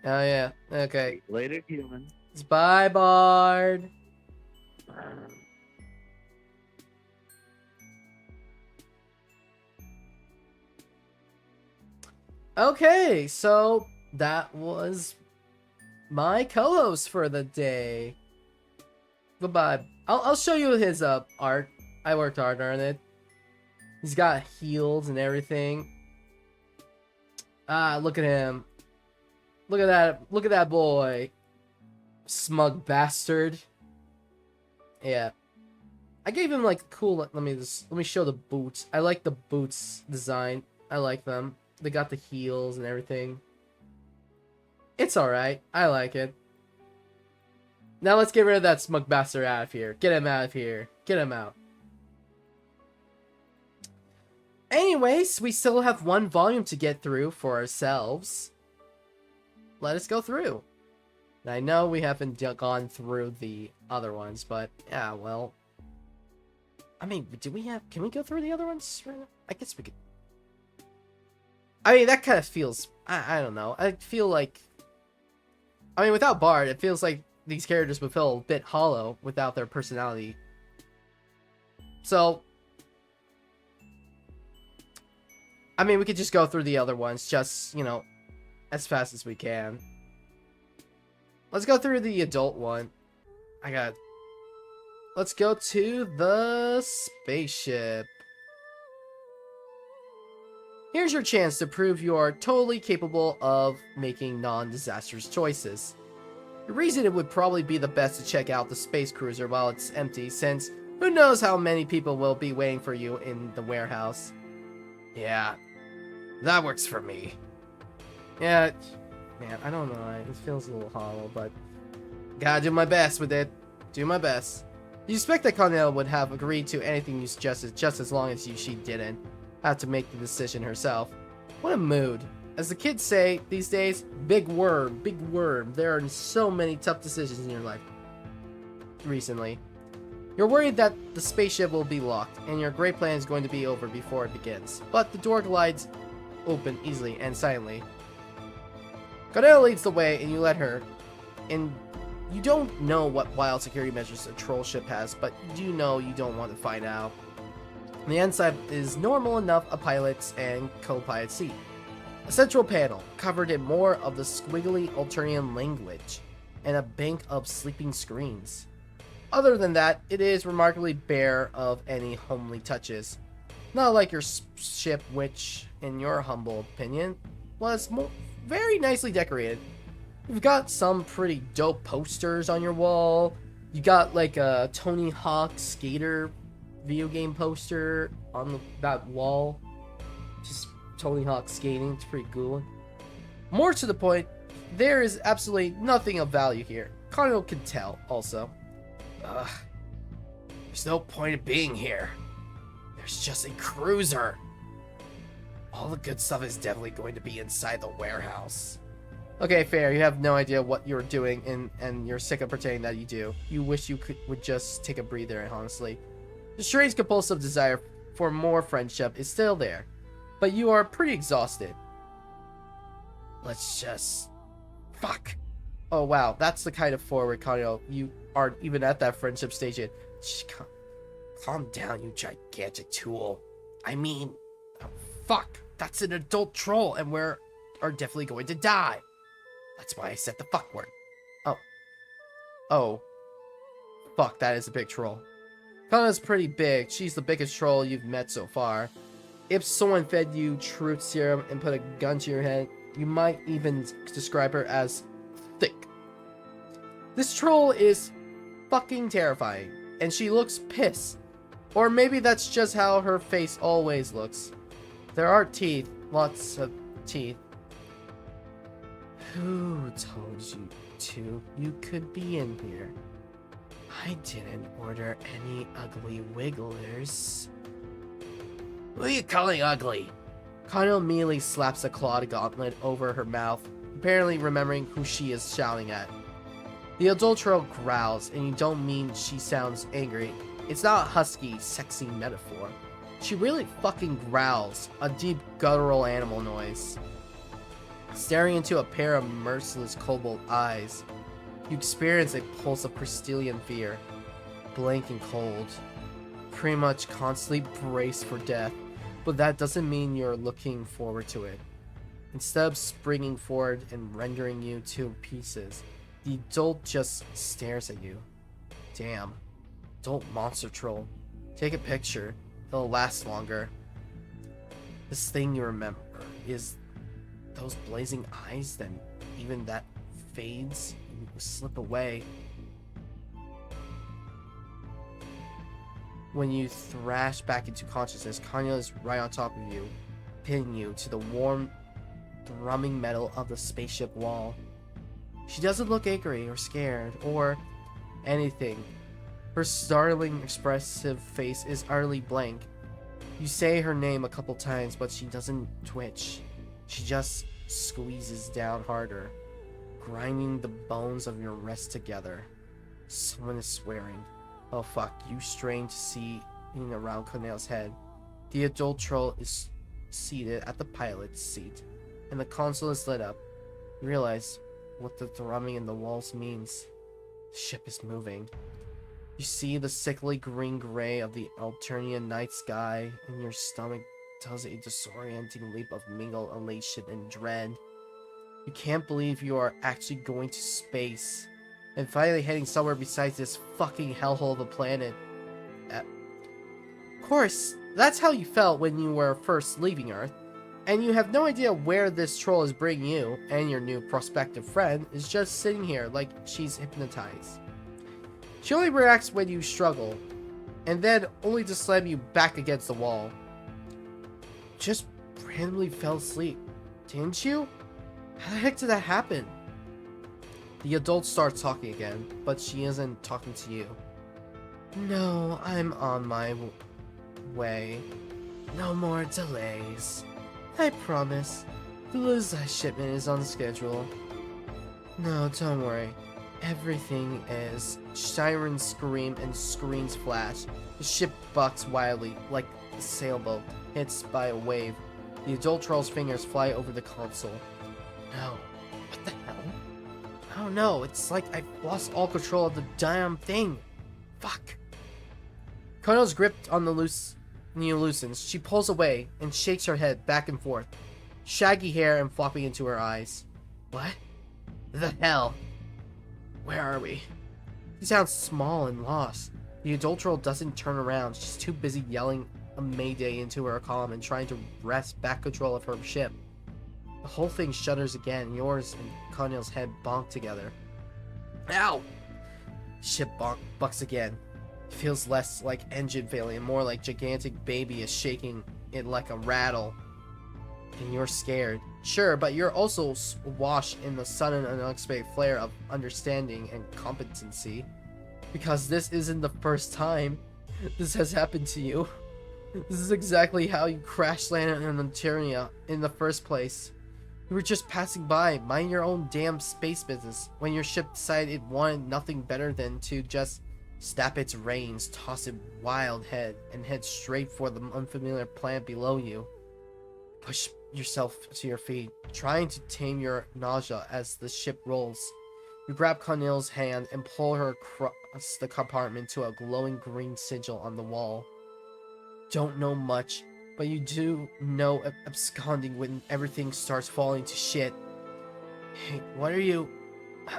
Oh yeah. Okay. Later, human. Bye, Bard. Okay, so that was my co-host for the day. Goodbye. I'll show you his art. I worked hard on it. He's got heels and everything. Ah, look at him. Look at that. Look at that boy. Smug bastard. Yeah. I gave him like cool. Let me show the boots. I like the boots design. I like them. They got the heels and everything. It's alright. I like it. Now let's get rid of that smug bastard out of here. Get him out of here. Get him out. Anyways, we still have one volume to get through for ourselves. Let us go through. I know we haven't gone through the other ones, but yeah, well. I mean, can we go through the other ones right now? I guess we could. I mean, that kind of feels, I don't know. I feel like, I mean, without Bard, it feels like these characters would feel a bit hollow without their personality. So, I mean, we could just go through the other ones, just, you know, as fast as we can. Let's go through the adult one. Let's go to the spaceship. Here's your chance to prove you are totally capable of making non-disastrous choices. The reason it would probably be the best to check out the space cruiser while it's empty, since who knows how many people will be waiting for you in the warehouse. Yeah, that works for me. Yeah, man, I don't know, it feels a little hollow, but gotta do my best with it. Do my best. You expect that Connell would have agreed to anything you suggested just as long as she didn't have to make the decision herself. What a mood. As the kids say these days, big worm, big worm. There are so many tough decisions in your life recently. You're worried that the spaceship will be locked, and your great plan is going to be over before it begins. But the door glides open easily and silently. Connell leads the way, and you let her. And you don't know what wild security measures a troll ship has, but you do know you don't want to find out. The inside is normal enough a pilot's and co-pilot seat. A central panel, covered in more of the squiggly Alternian language, and a bank of sleeping screens. Other than that, it is remarkably bare of any homely touches. Not like your ship, which, in your humble opinion, was very nicely decorated. You've got some pretty dope posters on your wall. You got like a Tony Hawk skater video game poster on that wall. Just Tony Hawk skating, it's pretty cool. More to the point, there is absolutely nothing of value here. Connell can tell, also. There's no point in being here. There's just a cruiser. All the good stuff is definitely going to be inside the warehouse. Okay, fair. You have no idea what you're doing, and you're sick of pretending that you do. You wish you would just take a breather, honestly. The strange compulsive desire for more friendship is still there, but you are pretty exhausted. Let's just... Fuck! Oh wow, that's the kind of forward, Connell. You aren't even at that friendship stage yet. Calm down, you gigantic tool. I mean... Oh, fuck! That's an adult troll, and we're definitely going to die. That's why I said the fuck word. Oh. Fuck, that is a big troll. Kanna's pretty big. She's the biggest troll you've met so far. If someone fed you truth serum and put a gun to your head, you might even describe her as thick. This troll is fucking terrifying, and she looks pissed. Or maybe that's just how her face always looks. There are teeth, lots of teeth. Who told you you could be in here? I didn't order any ugly wigglers. Who are you calling ugly? Connell immediately slaps a clawed gauntlet over her mouth, apparently remembering who she is shouting at. The adult troll growls, and you don't mean she sounds angry. It's not a husky, sexy metaphor. She really fucking growls, a deep guttural animal noise. Staring into a pair of merciless cobalt eyes, you experience a pulse of Crystalian fear, blank and cold, pretty much constantly braced for death, but that doesn't mean you're looking forward to it. Instead of springing forward and rendering you to pieces, the adult just stares at you. Damn, adult monster troll. Take a picture, it'll last longer. This thing you remember is those blazing eyes, then even that fades and slip away. When you thrash back into consciousness, Kanya is right on top of you, pinning you to the warm, thrumming metal of the spaceship wall. She doesn't look angry or scared or anything. Her startling, expressive face is utterly blank. You say her name a couple times, but she doesn't twitch. She just squeezes down harder, grinding the bones of your wrist together. Someone is swearing. Oh fuck, you strain to see in around Cornell's head. The adult troll is seated at the pilot's seat, and the console is lit up. You realize what the thrumming in the walls means. The ship is moving. You see the sickly green-gray of the Alternian night sky, and your stomach does a disorienting leap of mingled elation and dread. You can't believe you are actually going to space, and finally heading somewhere besides this fucking hellhole of a planet. Of course, that's how you felt when you were first leaving Earth. And you have no idea where this troll is bringing you, and your new prospective friend is just sitting here like she's hypnotized. She only reacts when you struggle, and then only to slam you back against the wall. Just randomly fell asleep, didn't you? How the heck did that happen? The adult starts talking again, but she isn't talking to you. No, I'm on my way. No more delays. I promise. The Lusus shipment is on schedule. No, don't worry. Everything is. Sirens scream and screens flash. The ship bucks wildly, like a sailboat hits by a wave. The adult troll's fingers fly over the console. No. What the hell? I don't know. It's like I've lost all control of the damn thing. Fuck. Kono's gripped on the loosens. She pulls away and shakes her head back and forth. Shaggy hair and flopping into her eyes. What? The hell? Where are we? She sounds small and lost. The adult troll doesn't turn around. She's too busy yelling a mayday into her comm and trying to wrest back control of her ship. The whole thing shudders again. Yours and Kono's head bonk together. Ow! Ship bucks again. It feels less like engine failing and more like gigantic baby is shaking it like a rattle. And you're scared. Sure, but you're also washed in the sudden and unexpected flare of understanding and competency. Because this isn't the first time this has happened to you. This is exactly how you crash landed in Alternia in the first place. You were just passing by, mind your own damn space business, when your ship decided it wanted nothing better than to just snap its reins, toss a wild head, and head straight for the unfamiliar planet below you. Push yourself to your feet, trying to tame your nausea as the ship rolls. You grab Cornel's hand and pull her across the compartment to a glowing green sigil on the wall. Don't know much, but you do know absconding when everything starts falling to shit. Hey, what are you?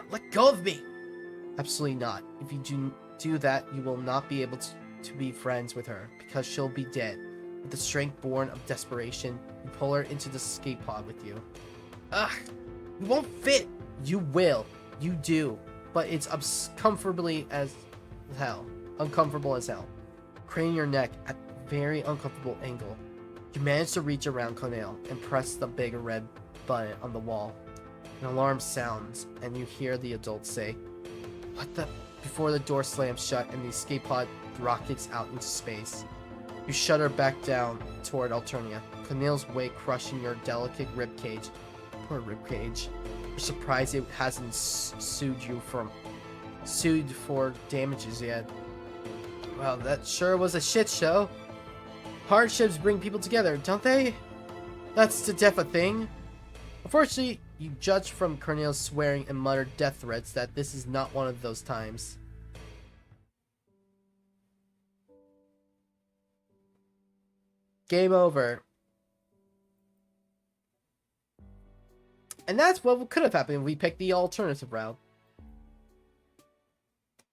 Let go of me! Absolutely not. If you do that, you will not be able to be friends with her, because she'll be dead. With the strength born of desperation, you pull her into the escape pod with you. Ugh! You won't fit! You will. You do. But it's uncomfortable as hell. Craning your neck at a very uncomfortable angle. You manage to reach around Cornel and press the big red button on the wall. An alarm sounds, and you hear the adult say, "What the?" before the door slams shut and the escape pod rockets out into space. You shudder back down toward Alternia, Cornel's weight crushing your delicate ribcage. Poor ribcage. You're surprised it hasn't sued for damages yet. Well, that sure was a shit show. Hardships bring people together, don't they? That's the death a thing. Unfortunately, you judge from Cornel's swearing and muttered death threats that this is not one of those times. Game over. And that's what could have happened if we picked the alternative route.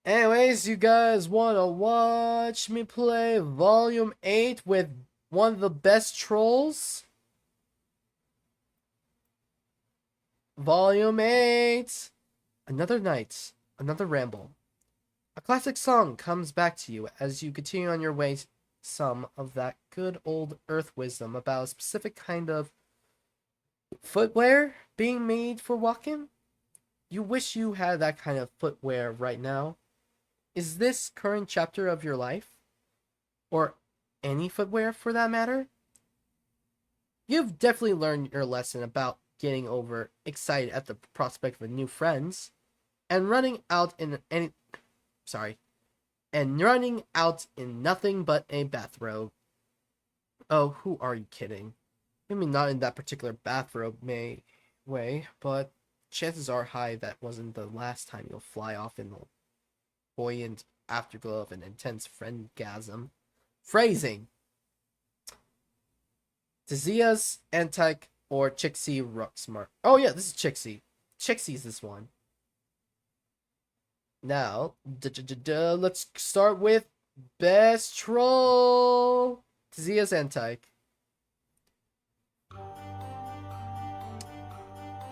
Anyways, you guys want to watch me play Volume 8 with one of the best trolls? Volume 8! Another night, another ramble. A classic song comes back to you as you continue on your way. Some of that good old earth wisdom about a specific kind of footwear being made for walking. You wish you had that kind of footwear right now. Is this current chapter of your life, or any footwear for that matter? You've definitely learned your lesson about getting over excited at the prospect of new friends and running out in nothing but a bathrobe. Oh, who are you kidding? Maybe not in that particular bathrobe way, but chances are high that wasn't the last time you'll fly off in the buoyant afterglow of an intense friendgasm. Phrasing. Tizia's Antique or Chixie Ruxmart. Oh yeah, this is Chixie. Chixie's this one. Now, let's start with Best Troll. Tizia's Antique.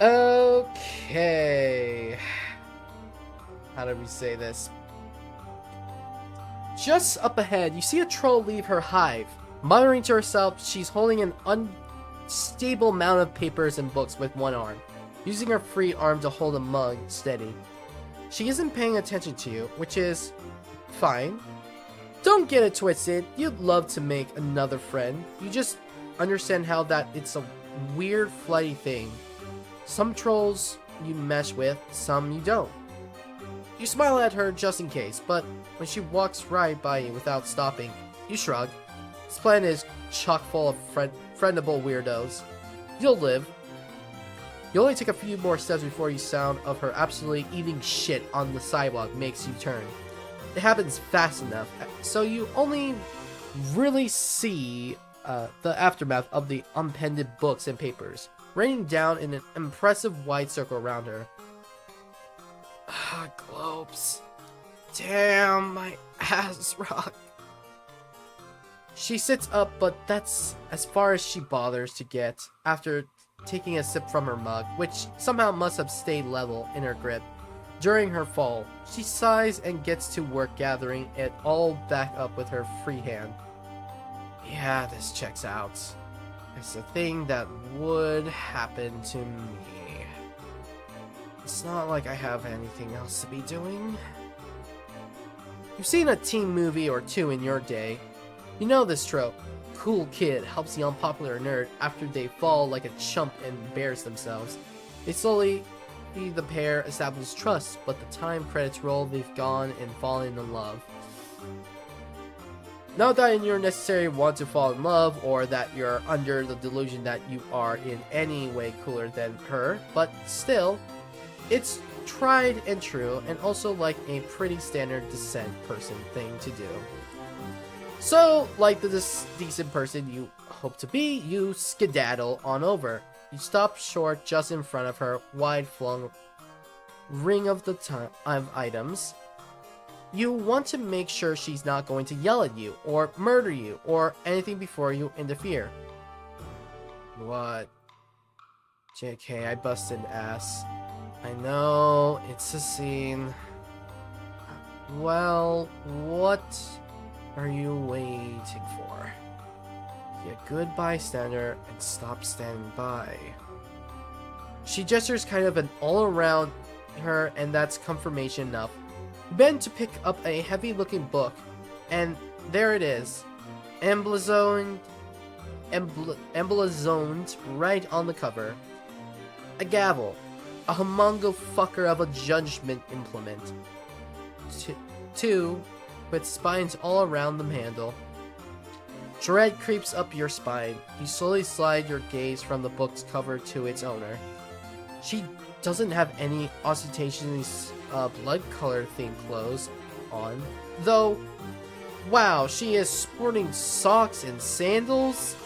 Okay. How do we say this? Just up ahead, you see a troll leave her hive. Muttering to herself, she's holding an unstable amount of papers and books with one arm, using her free arm to hold a mug steady. She isn't paying attention to you, which is fine. Don't get it twisted, you'd love to make another friend. You just understand how that it's a weird, flighty thing. Some trolls you mesh with, some you don't. You smile at her just in case, but when she walks right by you without stopping, you shrug. This planet is chock full of friendable weirdos. You'll live. You only take a few more steps before you sound of her absolutely eating shit on the sidewalk makes you turn. It happens fast enough, so you only really see the aftermath of the unpenned books and papers, raining down in an impressive wide circle around her. Ah, globes. Damn, my ass rock. She sits up, but that's as far as she bothers to get after taking a sip from her mug, which somehow must have stayed level in her grip. During her fall, she sighs and gets to work gathering it all back up with her free hand. Yeah, this checks out. It's a thing that would happen to me. It's not like I have anything else to be doing. You've seen a teen movie or two in your day. You know this trope. Cool kid helps the unpopular nerd after they fall like a chump and embarrass themselves. They slowly, the pair establish trust, but the time credits roll, they've gone and fallen in love. Not that you're necessarily want to fall in love, or that you're under the delusion that you are in any way cooler than her, but still, it's tried and true, and also like a pretty standard decent person thing to do. So, like this decent person you hope to be, you skedaddle on over. You stop short just in front of her wide-flung ring of items. You want to make sure she's not going to yell at you, or murder you, or anything before you interfere. What? JK, I busted ass. I know, it's a scene. Well, what are you waiting for? Be a good bystander and stop standing by. She gestures kind of an all around her, and that's confirmation enough. You bend to pick up a heavy looking book, and there it is. Emblazoned right on the cover. A gavel. A humongo fucker of a judgment implement. Two with spines all around the handle. Dread creeps up your spine. You slowly slide your gaze from the book's cover to its owner. She doesn't have any ostentatious blood-colored themed clothes on, though. Wow, she is sporting socks and sandals?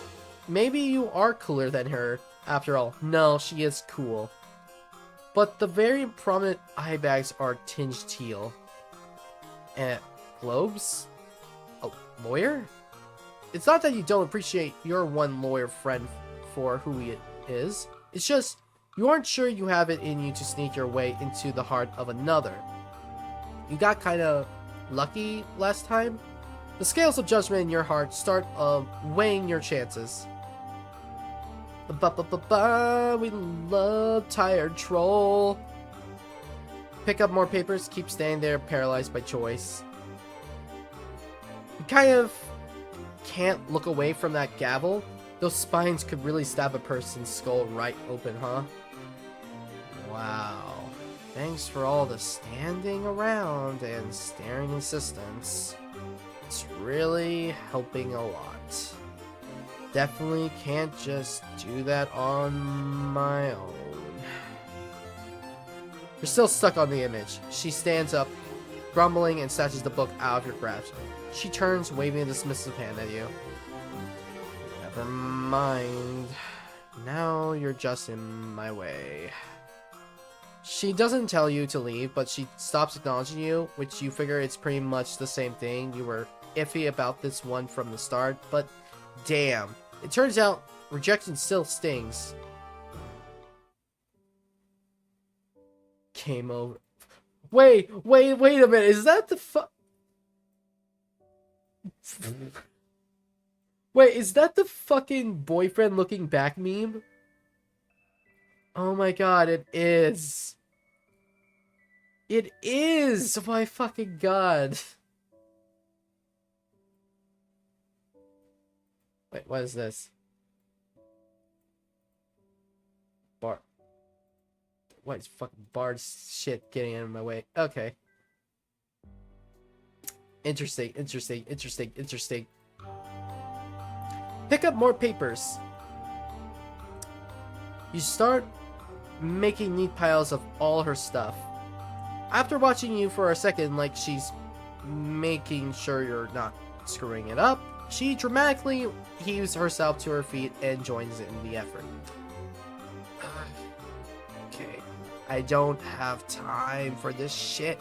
Maybe you are cooler than her. After all, no, she is cool. But the very prominent eye bags are tinged teal. And globes? A lawyer? It's not that you don't appreciate your one lawyer friend for who he is. It's just, you aren't sure you have it in you to sneak your way into the heart of another. You got kinda lucky last time. The scales of judgment in your heart start weighing your chances. We love tired troll. Pick up more papers, keep standing there paralyzed by choice. You kind of can't look away from that gavel. Those spines could really stab a person's skull right open, huh? Wow. Thanks for all the standing around and staring assistance. It's really helping a lot. Definitely can't just do that on my own. You're still stuck on the image. She stands up, grumbling, and snatches the book out of your grasp. She turns, waving a dismissive hand at you. Never mind. Now you're just in my way. She doesn't tell you to leave, but she stops acknowledging you, which you figure it's pretty much the same thing. You were iffy about this one from the start, but damn. It turns out rejection still stings. came over. Wait a minute. Is that the Wait, is that the fucking boyfriend looking back meme? Oh my god, it is. It is! Oh my fucking god. Wait, what is this? Bar. What is fucking Bard's shit getting in my way? Okay. Interesting. Pick up more papers. You start making neat piles of all her stuff. After watching you for a second, like she's making sure you're not screwing it up, she dramatically heaves herself to her feet and joins in the effort. Okay, I don't have time for this shit.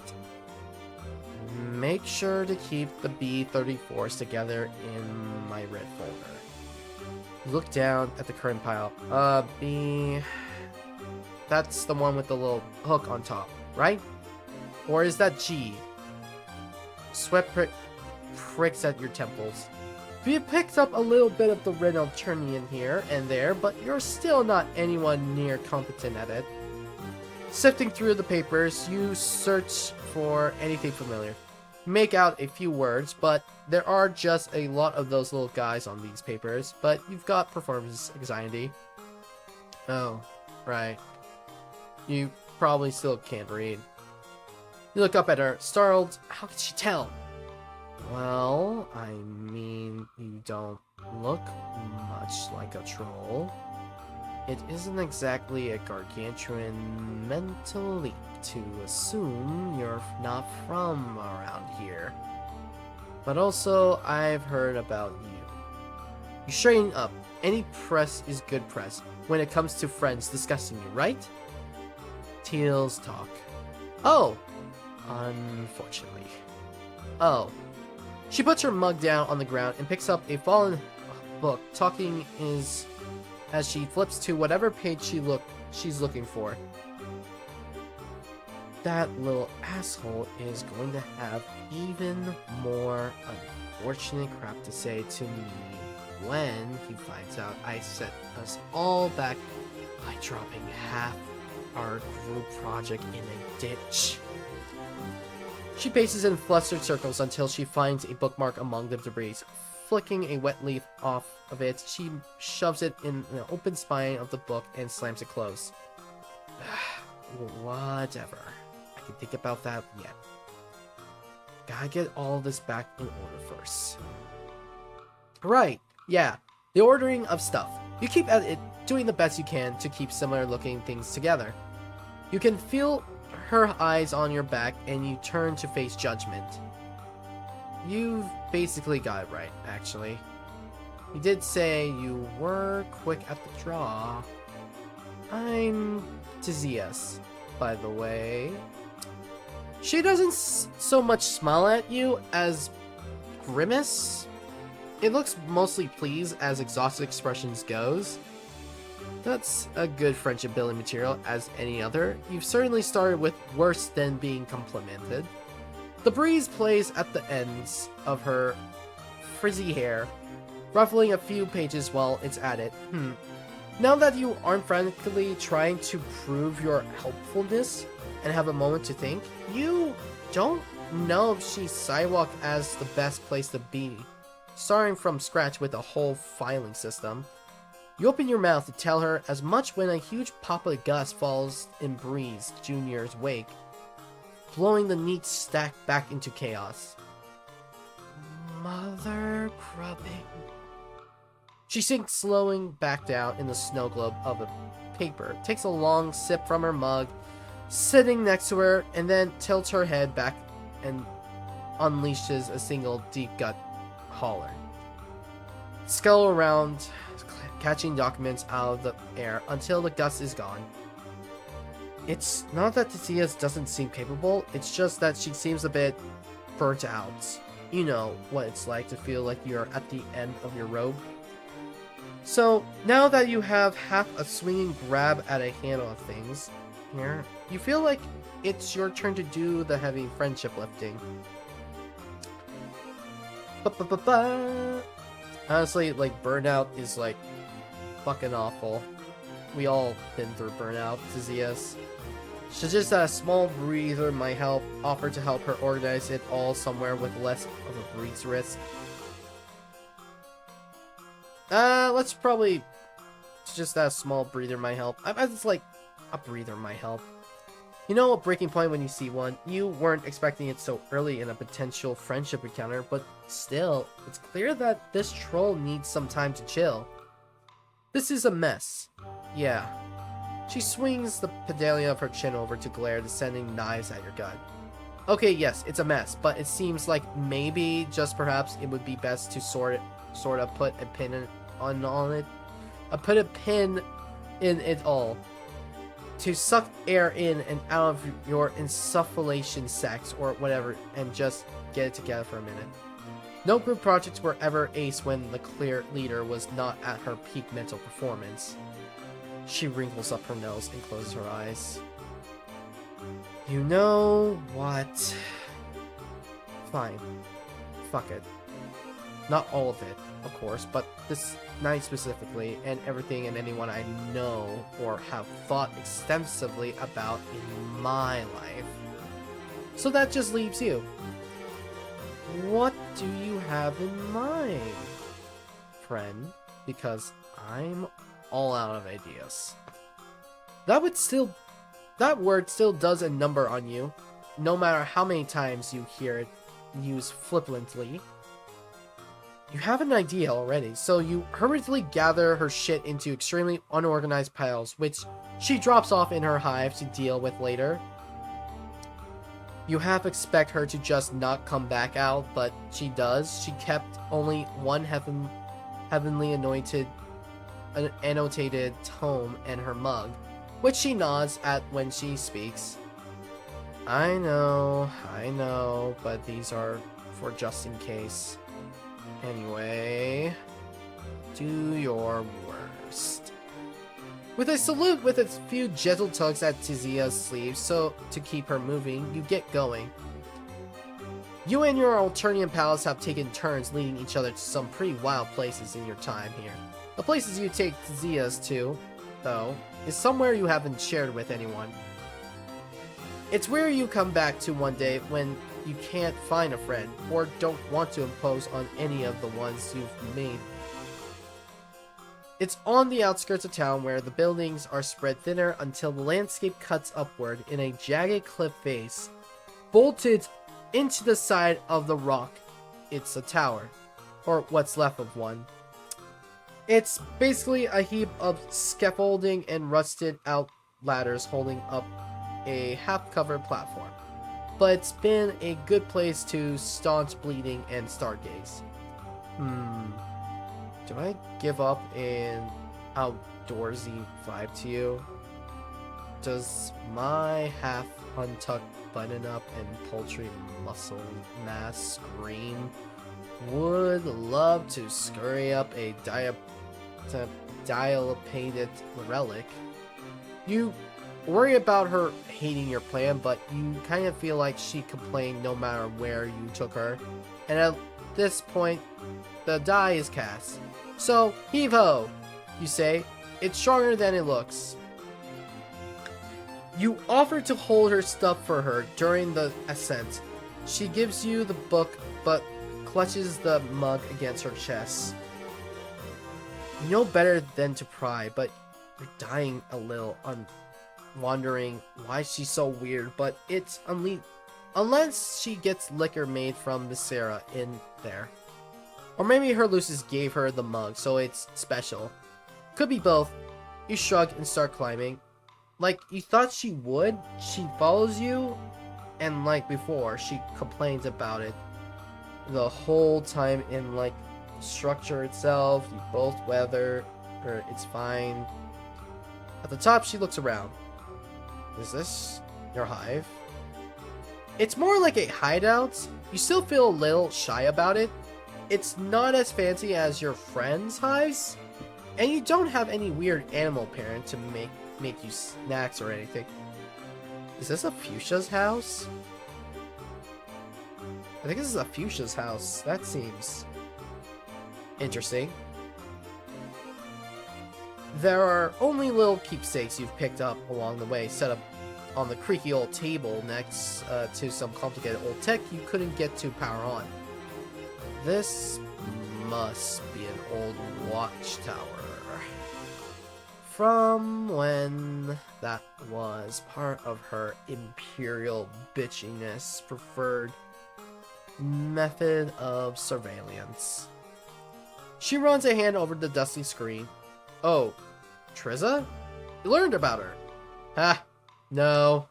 Make sure to keep the B-34s together in my red folder. Look down at the current pile. B... That's the one with the little hook on top, right? Or is that G? Sweat pricks at your temples. You picked up a little bit of the red Alternian here and there, but you're still not anyone near competent at it. Sifting through the papers, you search for anything familiar. Make out a few words, but there are just a lot of those little guys on these papers, but you've got performance anxiety. Oh, right. You probably still can't read. You look up at her, startled. How could she tell? Well, I mean, you don't look much like a troll. It isn't exactly a gargantuan mental leap to assume you're not from around here. But also, I've heard about you. You straighten up. Any press is good press when it comes to friends discussing you, right? Teals talk. Oh! Unfortunately. Oh. She puts her mug down on the ground and picks up a fallen book. Talking is as she flips to whatever page she's looking for. That little asshole is going to have even more unfortunate crap to say to me when he finds out I set us all back by dropping half our group project in a ditch. She paces in flustered circles until she finds a bookmark among the debris. Flicking a wet leaf off of it, she shoves it in the open spine of the book and slams it closed. Whatever. I can think about that yet. Gotta get all this back in order first. Right, yeah. The ordering of stuff. You keep at it, doing the best you can to keep similar looking things together. You can feel her eyes on your back and you turn to face judgment. You've basically got it right, actually. You did say you were quick at the draw. I'm Tizias, by the way. She doesn't so much smile at you as grimace. It looks mostly pleased as exhausted expressions goes. That's a good friendship building material as any other. You've certainly started with worse than being complimented. The breeze plays at the ends of her frizzy hair, ruffling a few pages while it's at it. Now that you aren't frantically trying to prove your helpfulness and have a moment to think, you don't know if she sidewalked as the best place to be, starting from scratch with a whole filing system. You open your mouth to tell her as much when a huge pop of gust falls in Breeze Jr.'s wake, blowing the neat stack back into chaos. Mother grubbing. She sinks slowing back down in the snow globe of a paper, takes a long sip from her mug, sitting next to her, and then tilts her head back and unleashes a single deep gut holler. Scuttle around, catching documents out of the air until the gust is gone. It's not that Tizias doesn't seem capable, it's just that she seems a bit burnt out. You know what it's like to feel like you're at the end of your rope. So, now that you have half a swinging grab at a handle of things here, you feel like it's your turn to do the heavy friendship lifting. Ba-ba-ba-ba. Honestly, like, burnout is, like, fucking awful. We all been through burnout, Tizias. So just a small breather might help. Offer to help her organize it all somewhere with less of a breeze risk. Let's probably... Just that small breather might help. It's like, a breather might help. You know a breaking point when you see one. You weren't expecting it so early in a potential friendship encounter, but still, it's clear that this troll needs some time to chill. This is a mess. Yeah. She swings the pedalian of her chin over to glare, descending knives at your gut. Okay, yes, it's a mess, but it seems like maybe, just perhaps, it would be best to sort of put a pin on it. Put a pin in it all. To suck air in and out of your insufflation sacs or whatever and just get it together for a minute. No group projects were ever ace when the clear leader was not at her peak mental performance. She wrinkles up her nose and closes her eyes. You know what? Fine. Fuck it. Not all of it, of course, but this night specifically, and everything and anyone I know or have thought extensively about in my life. So that just leaves you. What do you have in mind, friend? Because I'm all out of ideas. That word still does a number on you, no matter how many times you hear it used flippantly. You have an idea already, so you hurriedly gather her shit into extremely unorganized piles, which she drops off in her hive to deal with later. You half expect her to just not come back out, but she does. She kept only one heavenly annotated tome and her mug, which she nods at when she speaks. I know, but these are for just in case. Anyway, do your worst. With a salute with a few gentle tugs at Tizia's sleeve, so to keep her moving, you get going. You and your Alternian pals have taken turns leading each other to some pretty wild places in your time here. The places you take Tizia's to, though, is somewhere you haven't shared with anyone. It's where you come back to one day when you can't find a friend, or don't want to impose on any of the ones you've made. It's on the outskirts of town where the buildings are spread thinner until the landscape cuts upward in a jagged cliff face, bolted into the side of the rock. It's a tower, or what's left of one. It's basically a heap of scaffolding and rusted out ladders holding up a half-covered platform. But it's been a good place to staunch bleeding and stargaze. Do I give up an outdoorsy vibe to you? Does my half-untucked button-up and paltry muscle mass scream? Would love to scurry up a dilapidated relic. You worry about her hating your plan, but you kind of feel like she complained no matter where you took her. And at this point, the die is cast. So, heave-ho, you say. It's stronger than it looks. You offer to hold her stuff for her during the ascent. She gives you the book, but clutches the mug against her chest. You know better than to pry, but you're dying a little on wondering why she's so weird, but it's unless she gets liquor made from Viscera in there. Or maybe her Lusus gave her the mug, so it's special. Could be both. You shrug and start climbing. Like you thought she would, she follows you, and like before, she complains about it the whole time in like structure itself. You both weather, or it's fine. At the top, she looks around. Is this your hive? It's more like a hideout. You still feel a little shy about it. It's not as fancy as your friends' hives, And you don't have any weird animal parent to make you snacks or anything. Is this a Fuchsia's house? I think this is a Fuchsia's house. That seems interesting. There are only little keepsakes you've picked up along the way, set up on the creaky old table next to some complicated old tech you couldn't get to power on. This must be an old watchtower from when that was part of her imperial bitchiness preferred method of surveillance. She runs a hand over the dusty screen. Oh, Triza? You learned about her. Ha, no.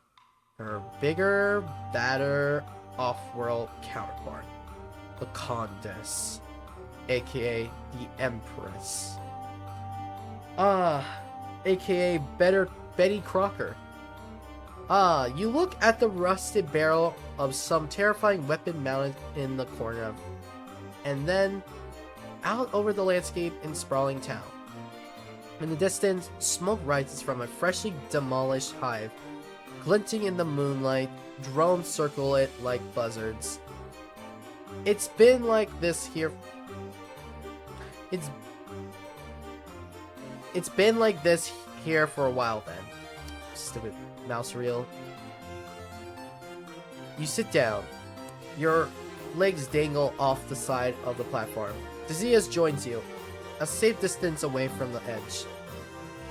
Her bigger, badder, off-world counterpart. The Condess, aka the Empress. Aka Betty Crocker. You look at the rusted barrel of some terrifying weapon mounted in the corner, and then out over the landscape in sprawling town. In the distance, smoke rises from a freshly demolished hive. Glinting in the moonlight, drones circle it like buzzards. It's been like this here. It's been like this here for a while then. Stupid mouse reel. You sit down. Your legs dangle off the side of the platform. Dizias joins you, a safe distance away from the edge.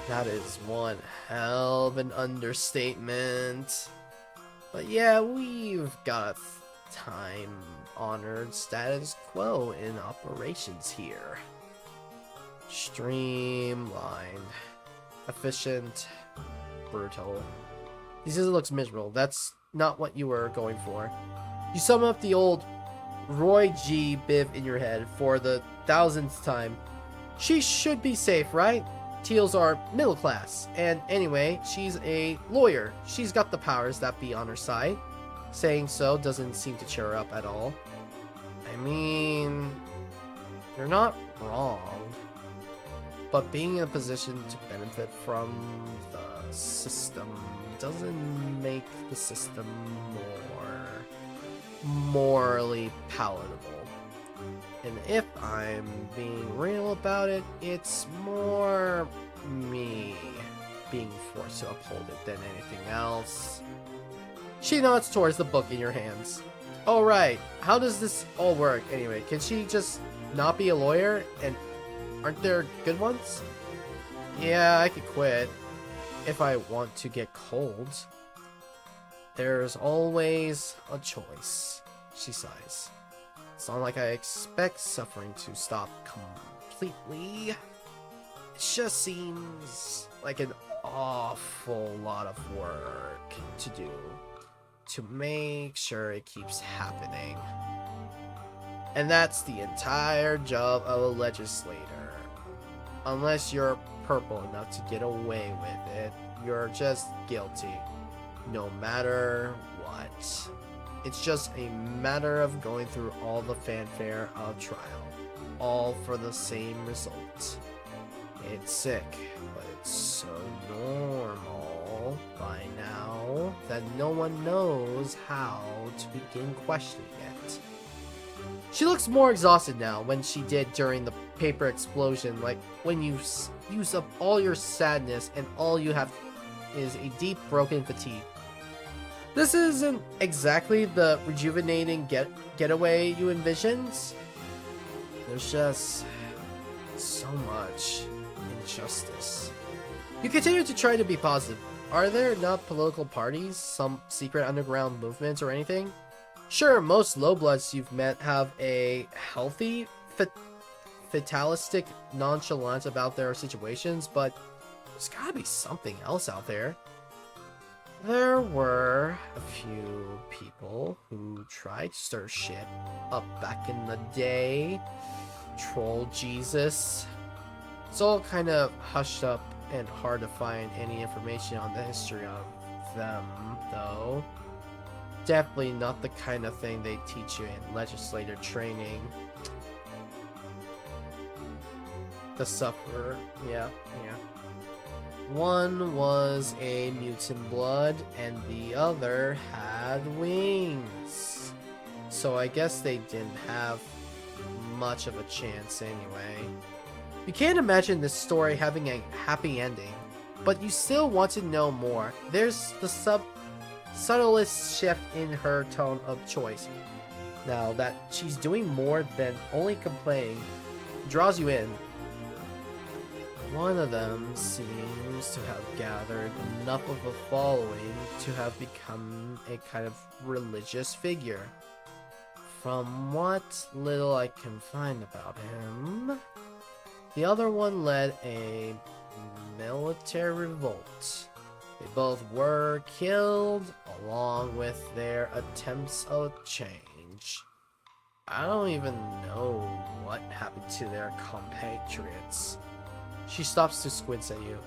That is one hell of an understatement. But yeah, we've got time-honored status quo in operations here. Streamlined, efficient, brutal. This looks miserable. That's not what you were going for. You sum up the old Roy G. Biv in your head for the 1000th time. She should be safe, right? Teals are middle class, and anyway, she's a lawyer. She's got the powers that be on her side. Saying so doesn't seem to cheer her up at all. I mean, you're not wrong. But being in a position to benefit from the system doesn't make the system more morally palatable. And if I'm being real about it, it's more me being forced to uphold it than anything else. She nods towards the book in your hands. Alright, how does this all work anyway? Can she just not be a lawyer? And aren't there good ones? Yeah, I could quit if I want to get cold. There's always a choice, she sighs. It's not like I expect suffering to stop completely. It just seems like an awful lot of work to do to make sure it keeps happening. And that's the entire job of a legislator. Unless you're purple enough to get away with it, you're just guilty. No matter what. It's just a matter of going through all the fanfare of trial. All for the same result. It's sick, but it's so normal by now that no one knows how to begin questioning it. She looks more exhausted now than she did during the paper explosion, like when you use up all your sadness and all you have is a deep broken fatigue. This isn't exactly the rejuvenating getaway you envisioned. There's just so much injustice. You continue to try to be positive. Are there not political parties, some secret underground movements or anything? Sure, most lowbloods you've met have a healthy, fatalistic nonchalance about their situations, but there's gotta be something else out there. There were a few people who tried to stir shit up back in the day. Troll Jesus. It's all kind of hushed up and hard to find any information on the history of them, though. Definitely not the kind of thing they teach you in legislator training. The sufferer. Yeah. One was a mutant blood, and the other had wings. So I guess they didn't have much of a chance anyway. You can't imagine this story having a happy ending, but you still want to know more. There's the subtlest shift in her tone of choice. Now that she's doing more than only complaining, draws you in. One of them seems to have gathered enough of a following to have become a kind of religious figure. From what little I can find about him, the other one led a military revolt. They both were killed along with their attempts of change. I don't even know what happened to their compatriots. She stops to squint at you.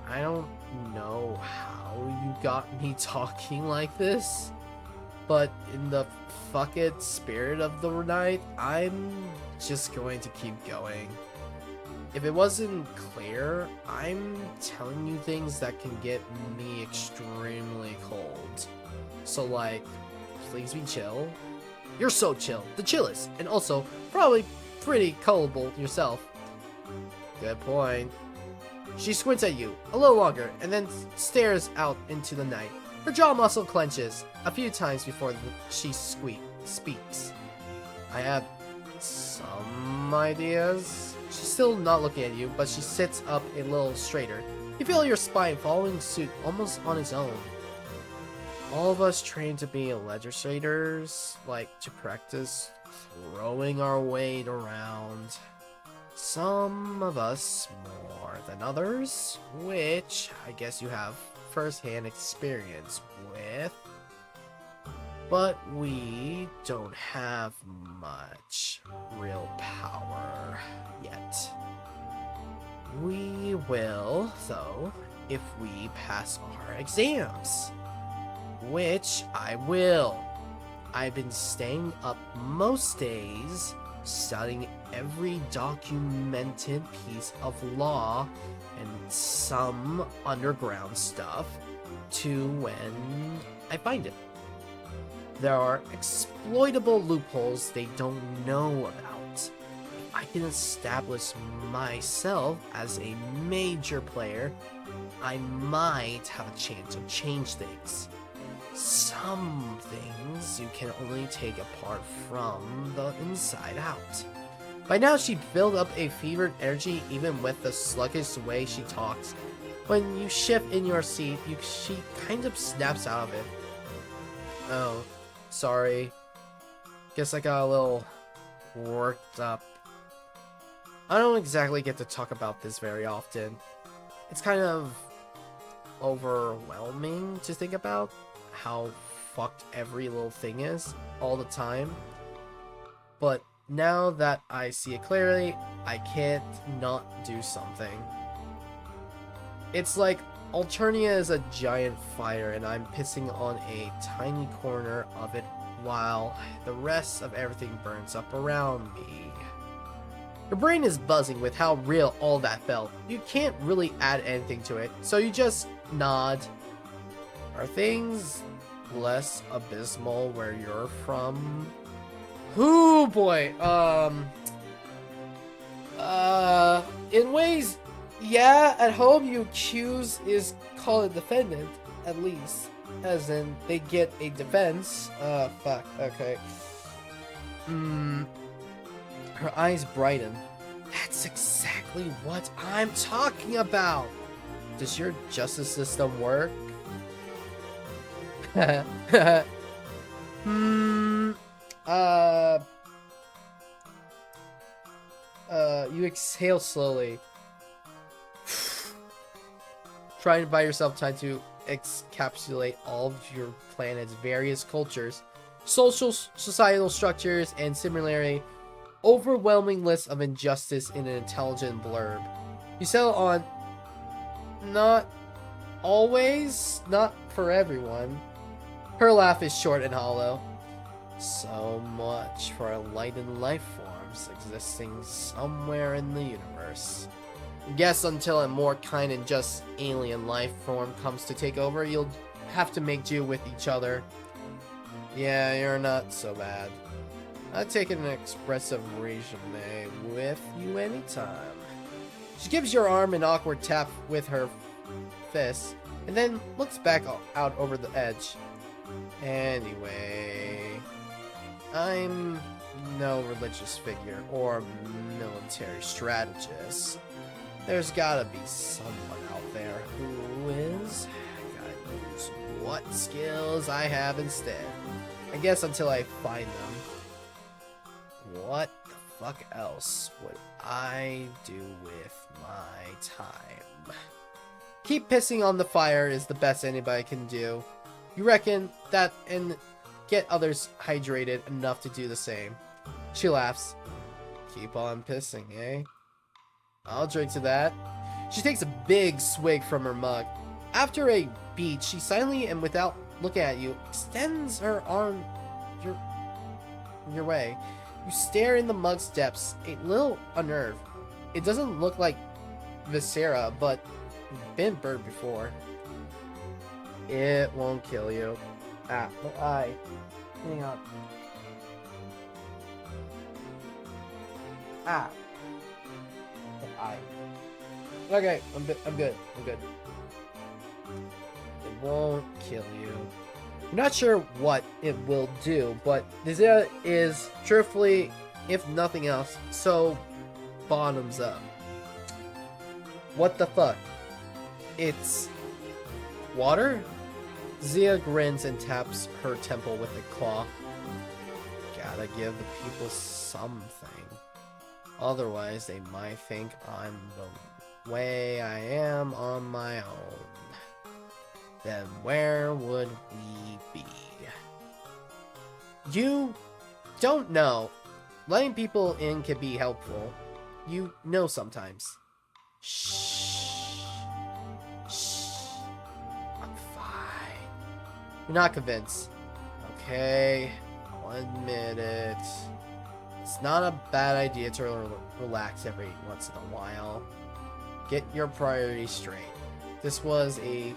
I don't know how you got me talking like this, but in the fuck it spirit of the night, I'm just going to keep going. If it wasn't clear, I'm telling you things that can get me extremely cold. So like, please be chill. You're so chill, the chillest, and also probably pretty gullible yourself. Good point. She squints at you a little longer and then stares out into the night. Her jaw muscle clenches a few times before she speaks. I have some ideas. She's still not looking at you, but she sits up a little straighter. You feel your spine following suit almost on its own. All of us trained to be legislators, like to practice throwing our weight around. Some of us more than others, which I guess you have first-hand experience with. But we don't have much real power yet. We will, though, if we pass our exams. Which I will. I've been staying up most days studying every documented piece of law and some underground stuff to when I find it. There are exploitable loopholes they don't know about. If I can establish myself as a major player, I might have a chance to change things. Some things you can only take apart from the inside out. By now she built up a fevered energy even with the sluggish way she talks. When you shift in your seat, she kind of snaps out of it. Oh, sorry. Guess I got a little worked up. I don't exactly get to talk about this very often. It's kind of overwhelming to think about how fucked every little thing is all the time. But now that I see it clearly, I can't not do something. It's like Alternia is a giant fire and I'm pissing on a tiny corner of it while the rest of everything burns up around me. Your brain is buzzing with how real all that felt. You can't really add anything to it, so you just nod. Are things less abysmal where you're from? Ooh boy, in ways, yeah, at home you accuse is called a defendant, at least. As in, they get a defense. Fuck, okay. Her eyes brighten. That's exactly what I'm talking about! Does your justice system work? You exhale slowly. Trying to buy yourself time to encapsulate all of your planet's various cultures, social, societal structures, and similarly overwhelming list of injustice in an intelligent blurb. You settle on not always, not for everyone. Her laugh is short and hollow. So much for a light and life form. forms existing somewhere in the universe. Guess until a more kind and just alien life form comes to take over, you'll have to make do with each other. Yeah, you're not so bad. I'd take an expressive resume with you anytime. She gives your arm an awkward tap with her fist, and then looks back out over the edge. Anyway, I'm no religious figure or military strategist. There's gotta be someone out there who is. I gotta use what skills I have instead. I guess until I find them. What the fuck else would I do with my time? Keep pissing on the fire is the best anybody can do. You reckon that and get others hydrated enough to do the same. She laughs. Keep on pissing, eh? I'll drink to that. She takes a big swig from her mug. After a beat, she silently and without looking at you, extends her arm your way. You stare in the mug's depths, a little unnerved. It doesn't look like viscera, but you've been burned before. It won't kill you. Ah, my eye. Hang on. Ah. My eye. Okay, I'm good. I'm good. It won't kill you. I'm not sure what it will do, but this is, truthfully, if nothing else, so bottoms up. What the fuck? It's water? Zia grins and taps her temple with a claw. Gotta give the people something. Otherwise, they might think I'm the way I am on my own. Then where would we be? You don't know. Letting people in can be helpful. You know sometimes. Shh. Shh. I'm fine. You're not convinced. Okay. I'll admit it. It's not a bad idea to relax every once in a while. Get your priorities straight. This was a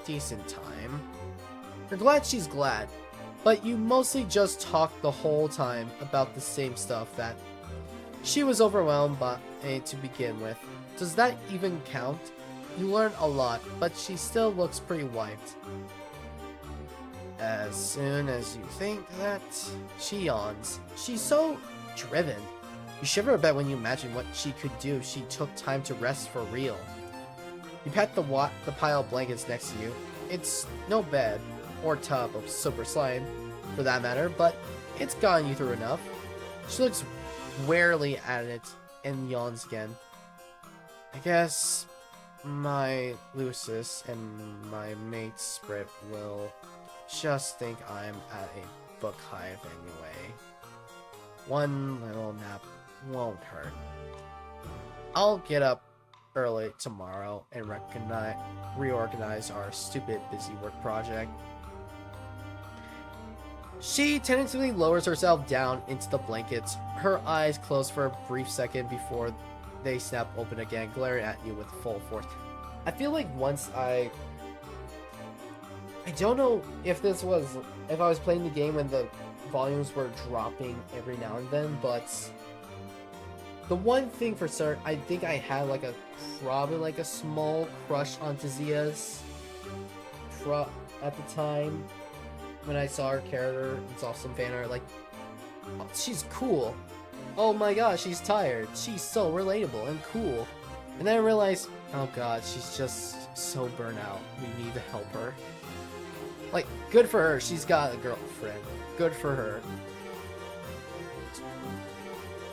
decent time. You're glad she's glad, but you mostly just talked the whole time about the same stuff that she was overwhelmed by to begin with. Does that even count? You learn a lot, but she still looks pretty wiped. As soon as you think that, she yawns. She's so driven. You shiver a bit when you imagine what she could do if she took time to rest for real. You pat the pile of blankets next to you. It's no bed or tub of super slime, for that matter, but it's gotten you through enough. She looks warily at it and yawns again. I guess my Lusus and my mate Sprit will just think I'm at a book hive anyway. One little nap won't hurt. I'll get up early tomorrow and reorganize our stupid busy work project. She tentatively lowers herself down into the blankets, her eyes closed for a brief second before they snap open again, glaring at you with full force. I feel like once I don't know if I was playing the game when the volumes were dropping every now and then, but the one thing for certain, I think I had probably a small crush on Zia's at the time when I saw her character and saw some fan art. Like, oh, she's cool. Oh my gosh, she's tired. She's so relatable and cool. And then I realized, oh god, she's just so burnt out. We need to help her. Like, good for her. She's got a girlfriend. Good for her.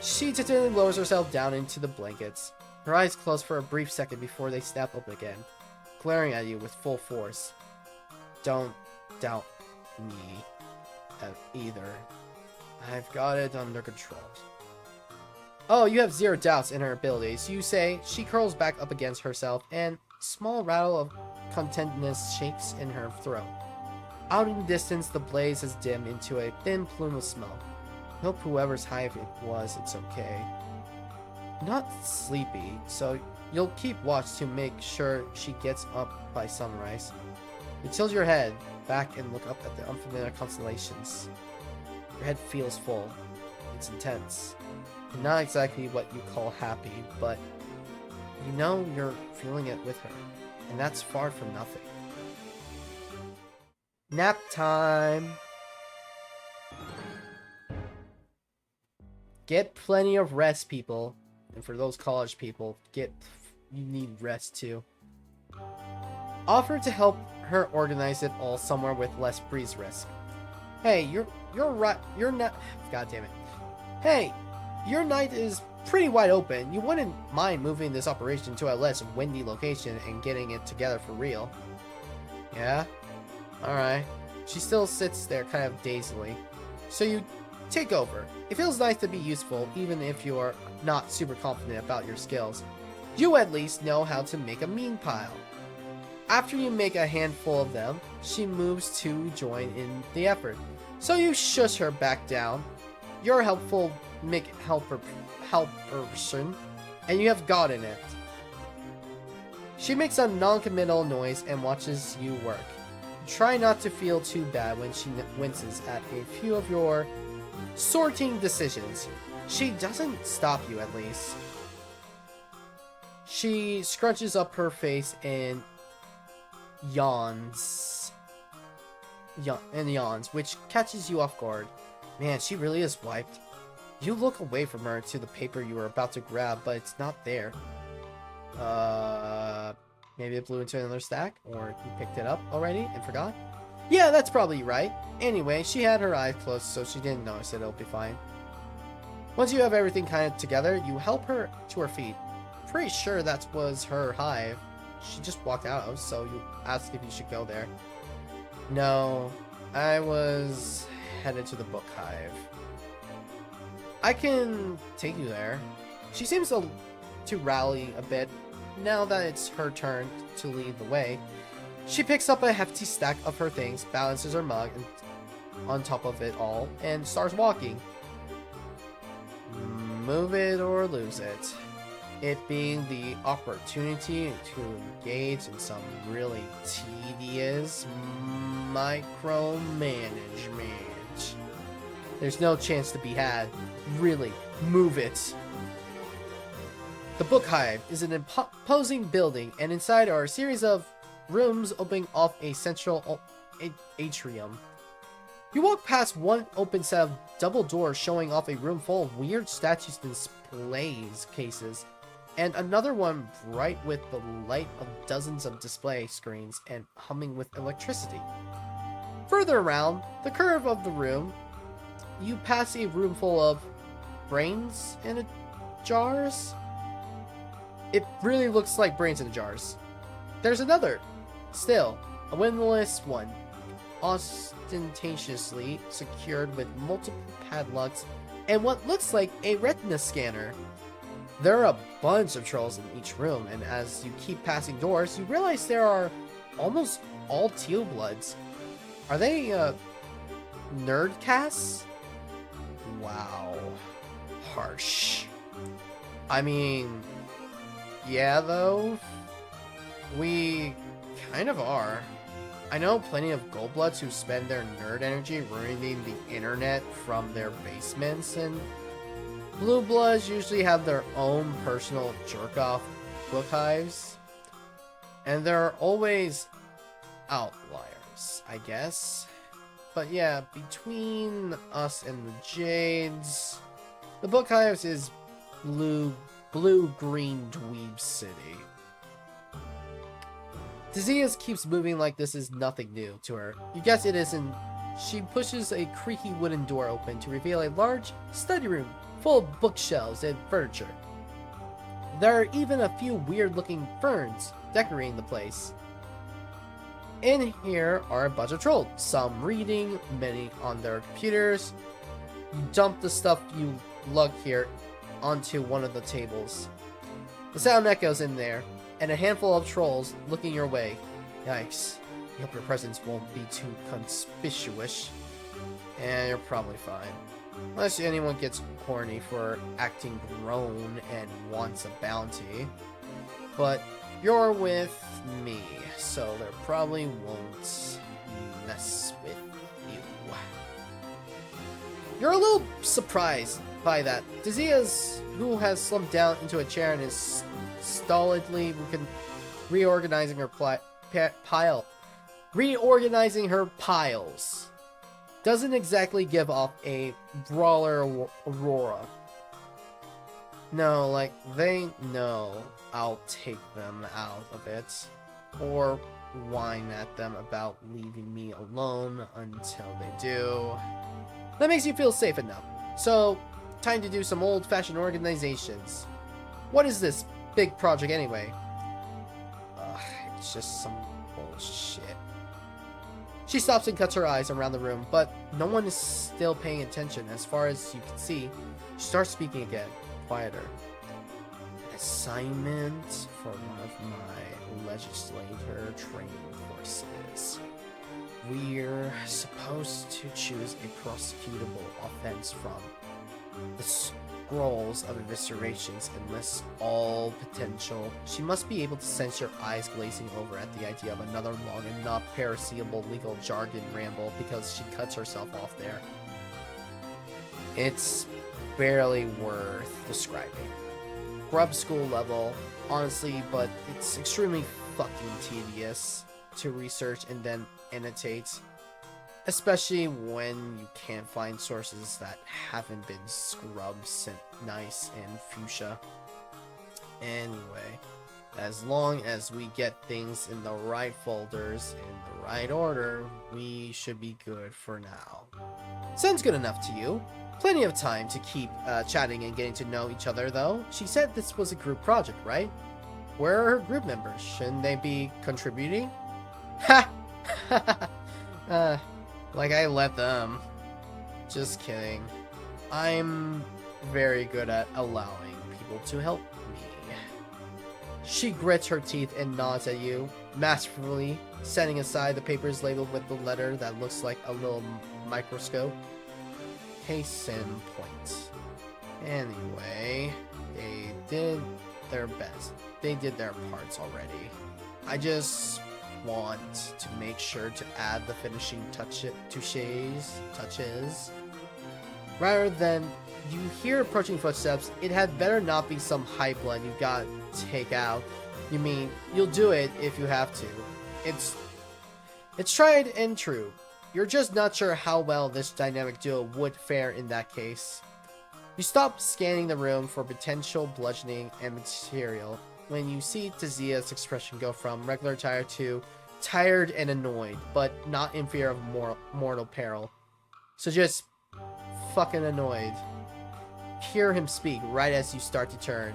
She tentatively lowers herself down into the blankets. Her eyes close for a brief second before they snap open again, glaring at you with full force. Don't doubt me either. I've got it under control. Oh, you have zero doubts in her abilities, you say. She curls back up against herself, and small rattle of contentedness shakes in her throat. Out in the distance, the blaze has dimmed into a thin plume of smoke. Hope whoever's hive it was, it's okay. Not sleepy, so you'll keep watch to make sure she gets up by sunrise. You tilt your head back and look up at the unfamiliar constellations. Your head feels full. It's intense. And not exactly what you call happy, but you know you're feeling it with her. And that's far from nothing. Nap time! Get plenty of rest, people. And for those college people, you need rest too. Offer to help her organize it all somewhere with less breeze risk. Hey, you're not. God damn it. Hey, your night is pretty wide open. You wouldn't mind moving this operation to a less windy location and getting it together for real. Yeah? Alright. She still sits there kind of dazedly. So you take over. It feels nice to be useful, even if you're not super confident about your skills. You at least know how to make a mean pile. After you make a handful of them, she moves to join in the effort. So you shush her back down. You're a helpful helperson, and you have God in it. She makes a non-committal noise and watches you work. Try not to feel too bad when she winces at a few of your sorting decisions. She doesn't stop you, at least. She scrunches up her face and yawns, which catches you off guard. Man, she really is wiped. You look away from her to the paper you were about to grab, but it's not there. Maybe it blew into another stack, or you picked it up already and forgot? Yeah, that's probably right. Anyway, she had her eyes closed, so she didn't notice it. It'll be fine. Once you have everything kind of together, you help her to her feet. Pretty sure that was her hive. She just walked out, so you asked if you should go there. No, I was headed to the book hive. I can take you there. She seems to rally a bit now that it's her turn to lead the way. She picks up a hefty stack of her things, balances her mug on top of it all, and starts walking. Move it or lose it. It being the opportunity to engage in some really tedious micromanagement. There's no chance to be had. Really, move it. The Book Hive is an imposing building, and inside are a series of rooms opening off a central atrium. You walk past one open set of double doors showing off a room full of weird statues and displays cases, and another one bright with the light of dozens of display screens and humming with electricity. Further around the curve of the room, you pass a room full of brains in jars. It really looks like brains in jars. There's another, still, a windowless one, ostentatiously secured with multiple padlocks and what looks like a retina scanner. There are a bunch of trolls in each room, and as you keep passing doors, you realize there are almost all teal bloods. Are they, nerd casts? Wow. Harsh. I mean, yeah, though. We kind of are. I know plenty of Goldbloods who spend their nerd energy ruining the internet from their basements, and Blue Bloods usually have their own personal jerk-off book hives. And there are always outliers, I guess. But yeah, between us and the Jades, the book hives is blue-green dweeb city. Dizias keeps moving like this is nothing new to her. You guess it isn't. She pushes a creaky wooden door open to reveal a large study room full of bookshelves and furniture. There are even a few weird-looking ferns decorating the place. In here are a bunch of trolls, some reading, many on their computers. You dump the stuff you lug here onto one of the tables. The sound echoes in there, and a handful of trolls looking your way. Yikes. I hope your presence won't be too conspicuous. And you're probably fine. Unless anyone gets horny for acting grown and wants a bounty. But you're with me, so there probably won't mess with you. You're a little surprised by that. Desia's, who has slumped down into a chair and is stolidly reorganizing her piles, doesn't exactly give off a brawler aurora. No, like, they know I'll take them out of it, or whine at them about leaving me alone until they do. That makes you feel safe enough. So, time to do some old-fashioned organizations. What is this big project anyway? It's just some bullshit. She stops and cuts her eyes around the room, but no one is still paying attention. As far as you can see, she starts speaking again, quieter. An assignment for one of my legislator training courses. We're supposed to choose a prosecutable offense from the scrolls of eviscerations and list all potential. She must be able to sense your eyes glazing over at the idea of another long and not paraseeable legal jargon ramble because she cuts herself off there. It's barely worth describing. Grub school level, honestly, but it's extremely fucking tedious to research and then annotate, especially when you can't find sources that haven't been scrubbed nice and fuchsia. Anyway, as long as we get things in the right folders in the right order, we should be good for now. Sounds good enough to you. Plenty of time to keep chatting and getting to know each other, though. She said this was a group project, right? Where are her group members? Shouldn't they be contributing? Ha! Like I let them. Just kidding. I'm very good at allowing people to help me. She grits her teeth and nods at you, masterfully, setting aside the papers labeled with the letter that looks like a little microscope. Case in point. Anyway, they did their best. They did their parts already. I just want to make sure to add the finishing touches. Rather than you hear approaching footsteps, it had better not be some hype blood you got to take out. You mean, you'll do it if you have to. It's tried and true. You're just not sure how well this dynamic duo would fare in that case. You stop scanning the room for potential bludgeoning and material when you see Tazia's expression go from regular tired to tired and annoyed, but not in fear of mortal peril. So just fucking annoyed. Hear him speak right as you start to turn.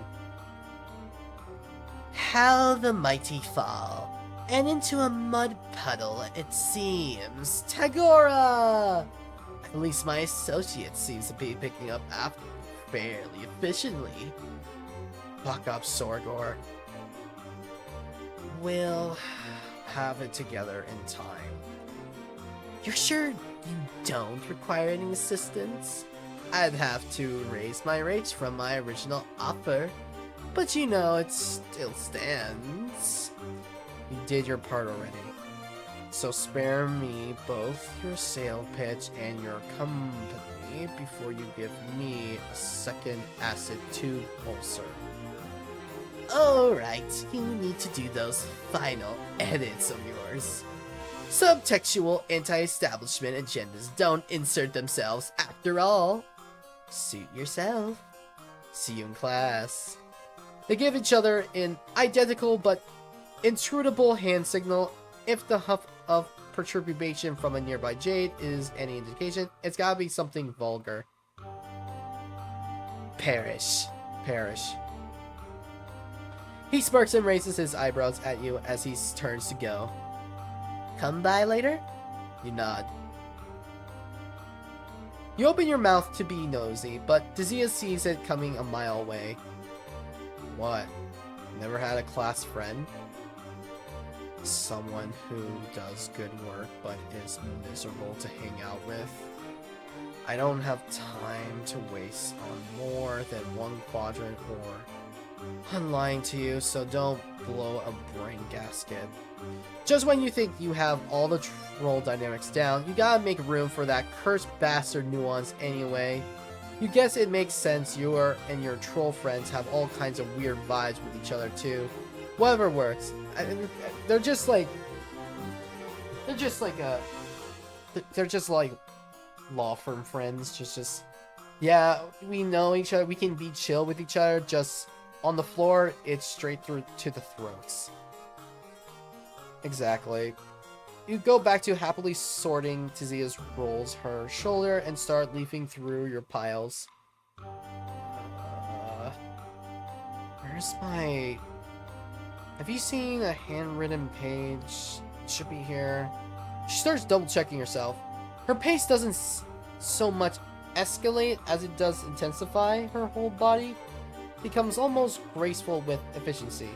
How the mighty fall, and into a mud puddle it seems. Tagora! At least my associate seems to be picking up after fairly efficiently. Fuck up, Sorgor. We'll have it together in time. You're sure you don't require any assistance? I'd have to raise my rates from my original offer, but you know it still stands. You did your part already, so spare me both your sale pitch and your company before you give me a second acid tube ulcer. Alright, you need to do those final edits of yours. Subtextual anti-establishment agendas don't insert themselves after all. Suit yourself. See you in class. They give each other an identical but inscrutable hand signal. If the huff of perturbation from a nearby jade is any indication, it's gotta be something vulgar. Perish. Perish. He smirks and raises his eyebrows at you as he turns to go. Come by later? You nod. You open your mouth to be nosy, but Dazia sees it coming a mile away. What? Never had a class friend? Someone who does good work but is miserable to hang out with? I don't have time to waste on more than one quadrant or I'm lying to you, so don't blow a brain gasket. Just when you think you have all the troll dynamics down, you gotta make room for that cursed bastard nuance anyway. You guess it makes sense you and your troll friends have all kinds of weird vibes with each other too. Whatever works. They're just like law firm friends. Just yeah, we know each other. We can be chill with each other. Just on the floor, it's straight through to the throats. Exactly. You go back to happily sorting. Tizia's rolls her shoulder and start leafing through your piles. Where's my... Have you seen a handwritten page? It should be here. She starts double checking herself. Her pace doesn't so much escalate as it does intensify. Her whole body becomes almost graceful with efficiency.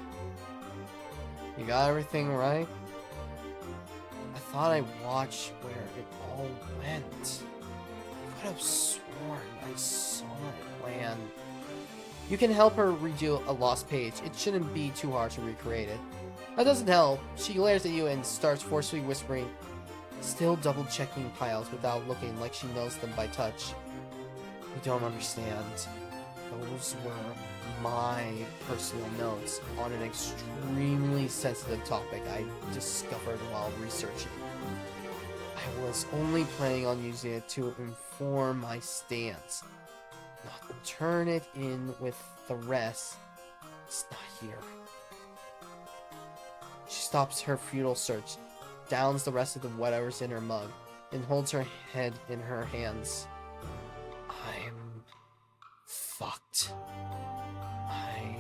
You got everything right? I thought I watched where it all went. I could have sworn I saw it land. You can help her redo a lost page. It shouldn't be too hard to recreate it. That doesn't help. She glares at you and starts forcefully whispering, still double checking piles without looking like she knows them by touch. You don't understand. Those were my personal notes on an extremely sensitive topic I discovered while researching. I was only planning on using it to inform my stance, not turn it in with the rest. It's not here. She stops her futile search, downs the rest of the whatever's in her mug, and holds her head in her hands. I'm fucked. I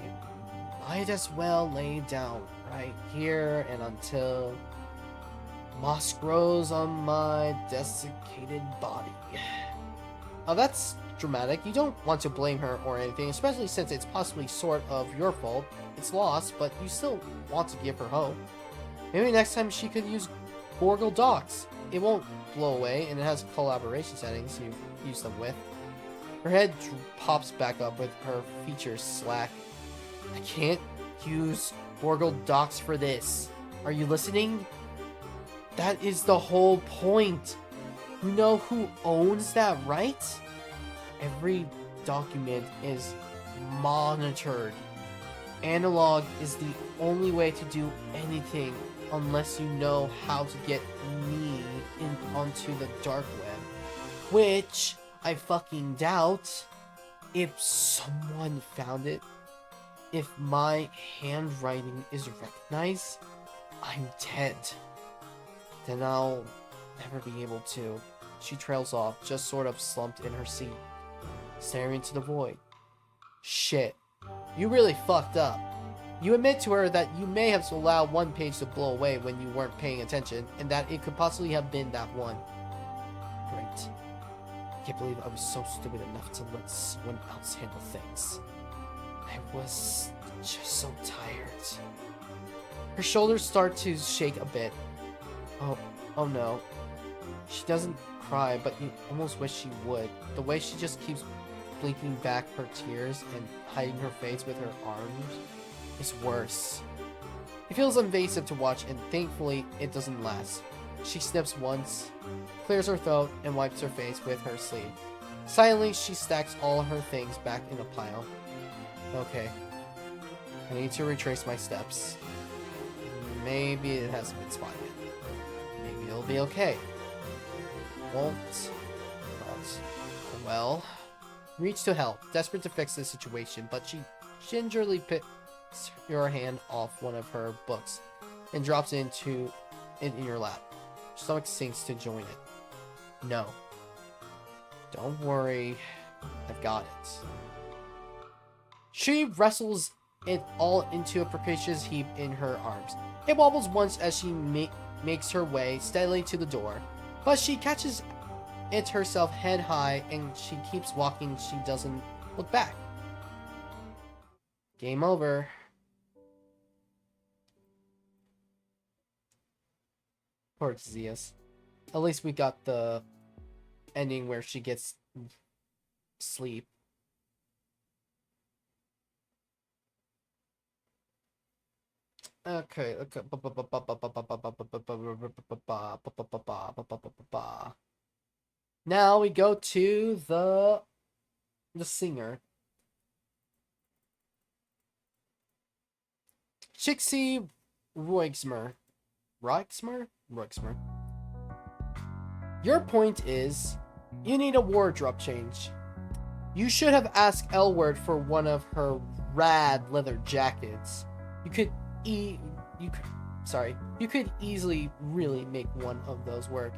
might as well lay down right here and until moss grows on my desiccated body. Oh, that's dramatic. You don't want to blame her or anything, especially since it's possibly sort of your fault. It's lost, but you still want to give her hope. Maybe next time she could use Gorgle Docs. It won't blow away, and it has collaboration settings you've used them with. Her head pops back up with her features slack. I can't use Gorgle Docs for this. Are you listening? That is the whole point. You know who owns that right? Every document is monitored. Analog is the only way to do anything unless you know how to get me onto the dark web. Which I fucking doubt. If someone found it, if my handwriting is recognized, I'm dead. Then I'll never be able to. She trails off, just sort of slumped in her seat, staring into the void. Shit. You really fucked up. You admit to her that you may have allowed one page to blow away when you weren't paying attention, and that it could possibly have been that one. Great. I can't believe I was so stupid enough to let someone else handle things. I was just so tired. Her shoulders start to shake a bit. Oh no. She doesn't cry, but you almost wish she would. The way she just keeps blinking back her tears and hiding her face with her arms is worse. It feels invasive to watch, and thankfully it doesn't last. She sniffs once, clears her throat, and wipes her face with her sleeve. Silently, she stacks all her things back in a pile. Okay. I need to retrace my steps. Maybe it hasn't been spotted. Maybe it'll be okay. Won't. But, well. Reach to help, desperate to fix the situation, but she gingerly picks your hand off one of her books and drops it in your lap. Your stomach sinks to join it. No. Don't worry. I've got it. She wrestles it all into a precocious heap in her arms. It wobbles once as she makes her way steadily to the door, but she catches it herself head high and she keeps walking. She doesn't look back. Game over. Poor Zeus. At least we got the ending where she gets sleep. Okay, okay. Now we go to the singer. Chixie Roixmer. Roixmer. Your point is, you need a wardrobe change. You should have asked Elward for one of her rad leather jackets. You could easily really make one of those work.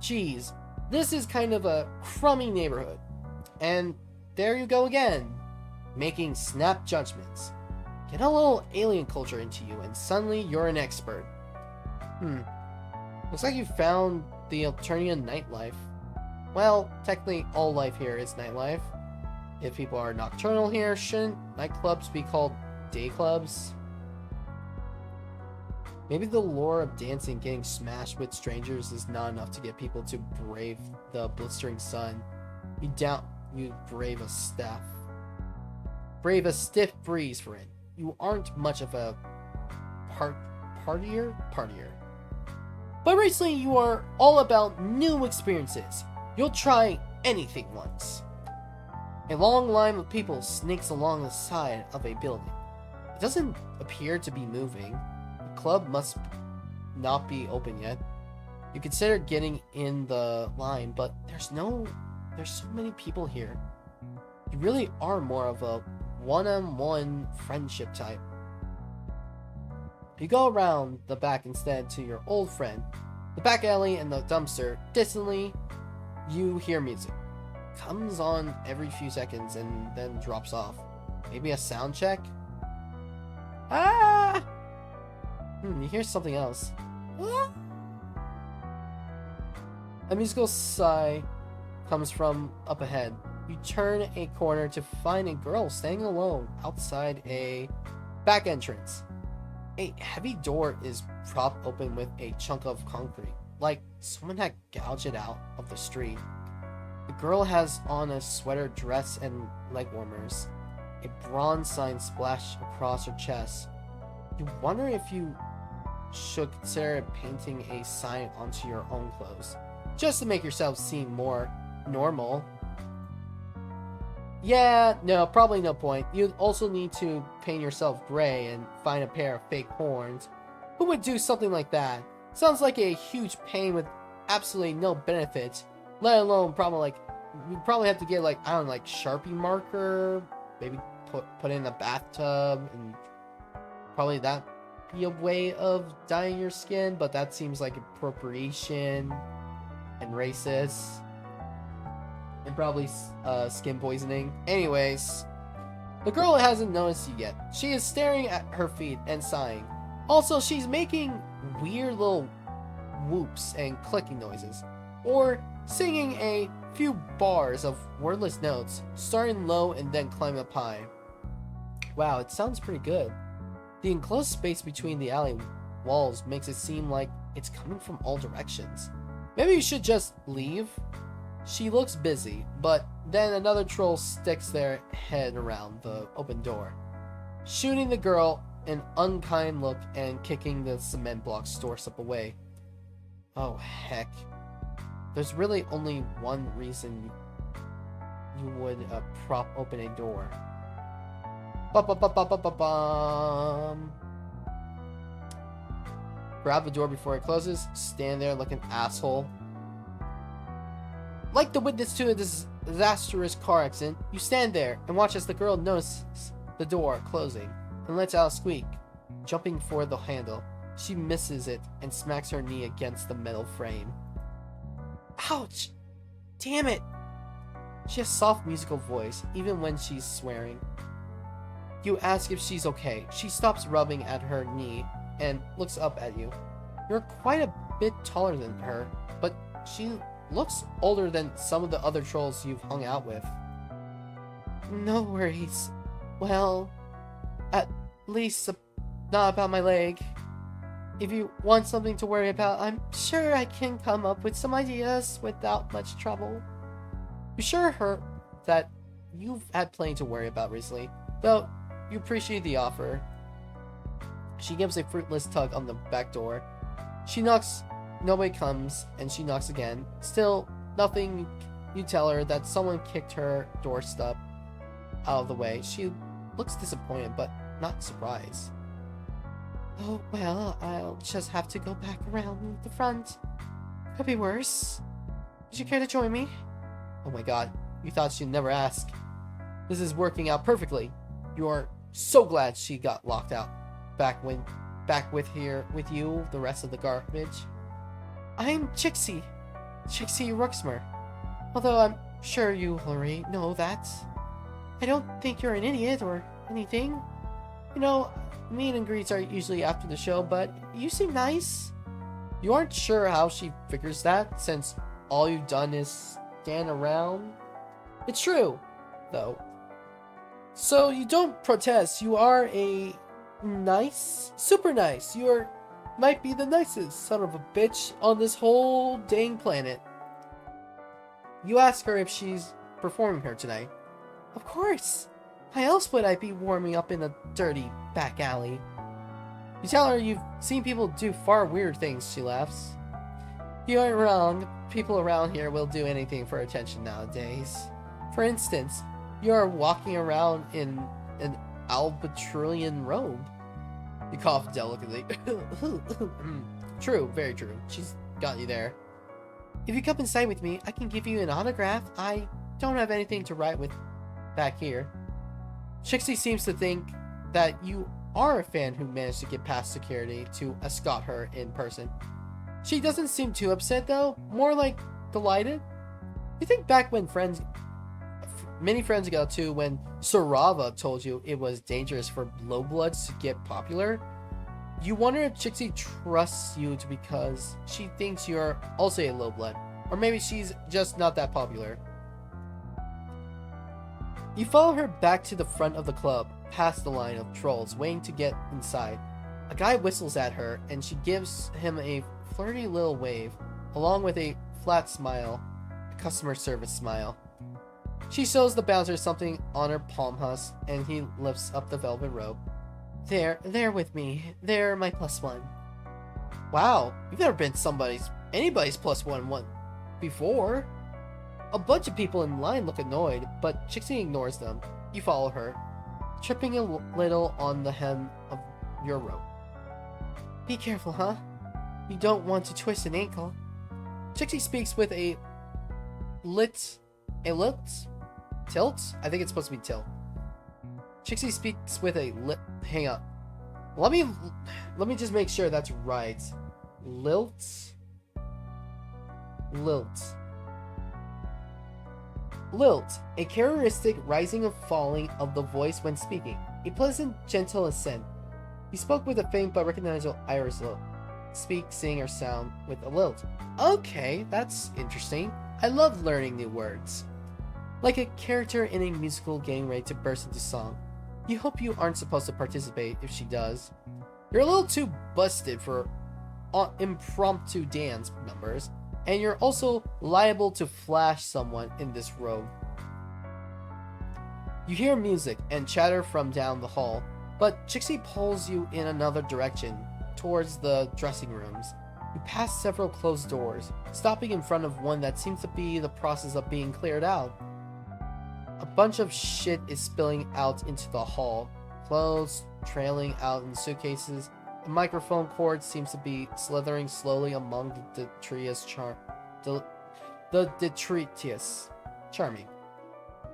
Geez, this is kind of a crummy neighborhood. And there you go again, making snap judgments. Get a little alien culture into you and suddenly you're an expert. Looks like you found the Alternian nightlife. Well, technically all life here is nightlife. If people are nocturnal here, shouldn't nightclubs be called day clubs? Maybe the lure of dancing getting smashed with strangers is not enough to get people to brave the blistering sun. You brave a stiff breeze for it. You aren't much of a partier. But recently you are all about new experiences. You'll try anything once. A long line of people snakes along the side of a building. It doesn't appear to be moving. The club must not be open yet. You consider getting in the line, but there's so many people here. You really are more of a one-on-one friendship type. You go around the back instead to your old friend. The back alley and the dumpster. Distantly, you hear music. Comes on every few seconds and then drops off. Maybe a sound check? Ah! You hear something else. Ah! A musical sigh comes from up ahead. You turn a corner to find a girl standing alone outside a back entrance. A heavy door is propped open with a chunk of concrete, like someone had gouged it out of the street. The girl has on a sweater, dress, and leg warmers. A bronze sign splashed across her chest. You wonder if you should consider painting a sign onto your own clothes, just to make yourself seem more normal. Yeah, no, probably no point. You'd also need to paint yourself gray and find a pair of fake horns. Who would do something like that? Sounds like a huge pain with absolutely no benefits, let alone you probably have to get I don't know, Sharpie marker, maybe put in a bathtub, and probably that be a way of dyeing your skin, but that seems like appropriation and racist. And probably skin poisoning. Anyways, the girl hasn't noticed you yet. She is staring at her feet and sighing. Also, she's making weird little whoops and clicking noises, or singing a few bars of wordless notes, starting low and then climbing up high. Wow, it sounds pretty good. The enclosed space between the alley walls makes it seem like it's coming from all directions. Maybe you should just leave? She looks busy, but then another troll sticks their head around the open door, shooting the girl an unkind look and kicking the cement block's doorstep away. Oh heck. There's really only one reason you would prop open a door. Grab the door before it closes, stand there like an asshole. Like the witness to a disastrous car accident, you stand there and watch as the girl notices the door closing and lets out a squeak. Jumping for the handle, she misses it and smacks her knee against the metal frame. Ouch! Damn it! She has a soft musical voice, even when she's swearing. You ask if she's okay. She stops rubbing at her knee and looks up at you. You're quite a bit taller than her, but she looks older than some of the other trolls you've hung out with. No worries. Well, at least not about my leg. If you want something to worry about, I'm sure I can come up with some ideas without much trouble. You sure her that you've had plenty to worry about recently, though you appreciate the offer. She gives a fruitless tug on the back door. She knocks, nobody comes, and she knocks again. Still, nothing. You tell her that someone kicked her doorstep out of the way. She looks disappointed, but not surprised. Oh, well, I'll just have to go back around the front. Could be worse. Would you care to join me? Oh my god, you thought she'd never ask. This is working out perfectly. You are so glad she got locked out. Back with you, the rest of the garbage. I'm Chixie Ruxmer. Although I'm sure you already know that. I don't think you're an idiot or anything. You know, meet and greets are usually after the show, but you seem nice. You aren't sure how she figures that, since all you've done is stand around. It's true, though. So you don't protest. You are a nice, super nice. Might be the nicest son of a bitch on this whole dang planet. You ask her if she's performing here tonight. Of course. Why else would I be warming up in a dirty back alley? You tell her you've seen people do far weirder things, she laughs. You aren't wrong. People around here will do anything for attention nowadays. For instance, you are walking around in an albatrossian robe. You cough delicately. True, very true. She's got you there. If you come inside with me, I can give you an autograph. I don't have anything to write with back here. Chixie seems to think that you are a fan who managed to get past security to escort her in person. She doesn't seem too upset though, more like delighted. You think back when many friends ago too, when Sarava told you it was dangerous for lowbloods to get popular, you wonder if Chixie trusts you because she thinks you're also a lowblood, or maybe she's just not that popular. You follow her back to the front of the club, past the line of trolls waiting to get inside. A guy whistles at her, and she gives him a flirty little wave, along with a flat smile, a customer service smile. She shows the bouncer something on her palm husk, and he lifts up the velvet robe. There with me. They're my +1. Wow, you've never been anybody's +1 before. A bunch of people in line look annoyed, but Chixie ignores them. You follow her, tripping a little on the hem of your rope. Be careful, huh? You don't want to twist an ankle. Chixie speaks with a tilt? I think it's supposed to be tilt. Chixie speaks with a hang on. Let me just make sure that's right. Lilt, a characteristic rising and falling of the voice when speaking. A pleasant, gentle accent. He spoke with a faint but recognizable Irish lilt. Speak, sing, or sound with a lilt. Okay, that's interesting. I love learning new words. Like a character in a musical getting ready to burst into song. You hope you aren't supposed to participate if she does. You're a little too busted for impromptu dance numbers, and you're also liable to flash someone in this robe. You hear music and chatter from down the hall, but Chixie pulls you in another direction, towards the dressing rooms. You pass several closed doors, stopping in front of one that seems to be the process of being cleared out. A bunch of shit is spilling out into the hall, clothes trailing out in suitcases. A microphone cord seems to be slithering slowly among the detritus. Charming.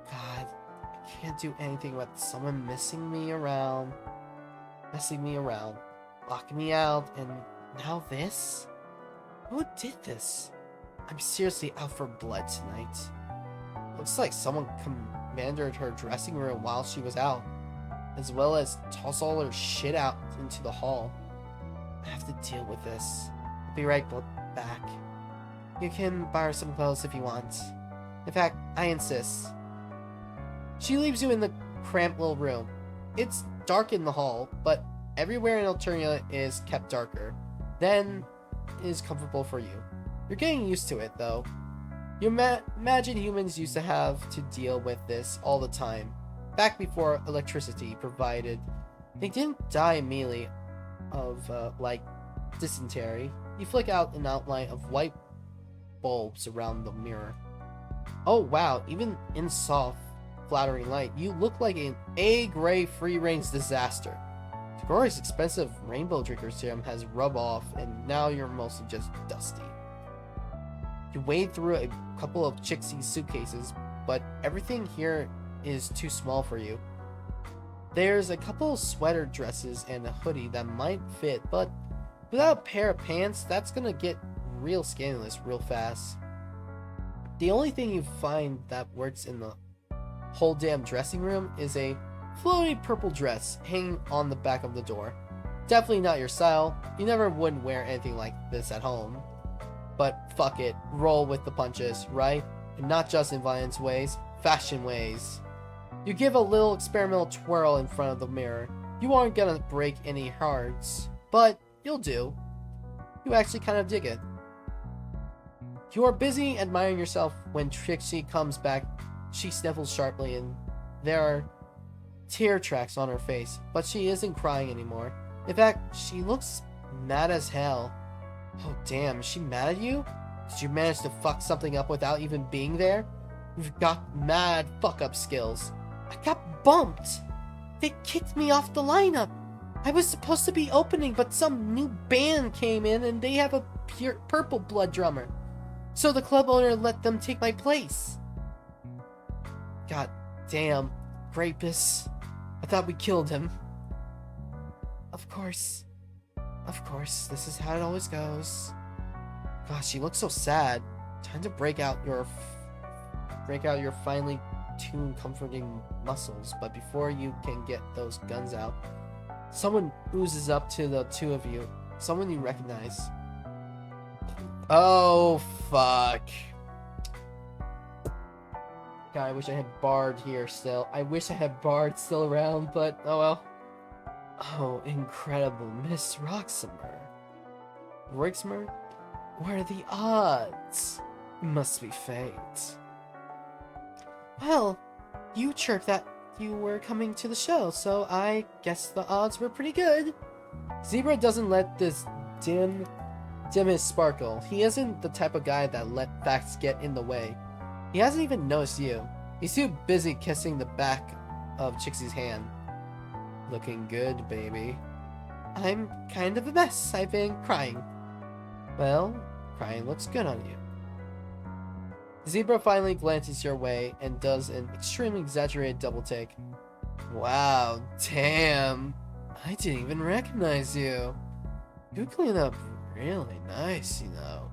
God, I can't do anything with someone messing me around, locking me out, and now this? Who did this? I'm seriously out for blood tonight. Looks like someone commanded her dressing room while she was out, as well as toss all her shit out into the hall. I have to deal with this. I'll be right back. You can borrow some clothes if you want. In fact, I insist. She leaves you in the cramped little room. It's dark in the hall, but everywhere in Alternia is kept darker. Then it is comfortable for you. You're getting used to it, though. You imagine humans used to have to deal with this all the time. Back before electricity provided, they didn't die immediately of, like, dysentery. You flick out an outline of white bulbs around the mirror. Oh wow, even in soft, flattering light, you look like an A-grade free-range disaster. Tagori's expensive rainbow drinker serum has rubbed off, and now you're mostly just dusty. You wade through a couple of Chixie's suitcases, but everything here is too small for you. There's a couple of sweater dresses and a hoodie that might fit, but without a pair of pants, that's gonna get real scandalous real fast. The only thing you find that works in the whole damn dressing room is a floaty purple dress hanging on the back of the door. Definitely not your style. You never would wear anything like this at home. But fuck it, roll with the punches, right? And not just in violence ways, fashion ways. You give a little experimental twirl in front of the mirror. You aren't gonna break any hearts, but you'll do. You actually kind of dig it. You are busy admiring yourself when Trixie comes back. She sniffles sharply and there are tear tracks on her face, but she isn't crying anymore. In fact, she looks mad as hell. Oh damn, is she mad at you? Did you manage to fuck something up without even being there? You've got mad fuck-up skills. I got bumped. They kicked me off the lineup. I was supposed to be opening, but some new band came in and they have a pure purple blood drummer. So the club owner let them take my place. God damn, rapist. I thought we killed him. Of course, this is how it always goes. Gosh, she looks so sad. Time to break out your finely tuned, comforting muscles. But before you can get those guns out, someone oozes up to the two of you. Someone you recognize. Oh fuck! God, I wish I had Bard here still. I wish I had Bard still around, but oh well. Oh, incredible, Miss Roxamer. Roxamer? What are the odds? Must be fate. Well, you chirped that you were coming to the show, so I guess the odds were pretty good. Zebra doesn't let this dim his sparkle. He isn't the type of guy that let facts get in the way. He hasn't even noticed you. He's too busy kissing the back of Chixie's hand. Looking good, baby. I'm kind of a mess. I've been crying. Well, crying looks good on you. Zebra finally glances your way and does an extremely exaggerated double take. Wow, damn. I didn't even recognize you. You clean up really nice, you know.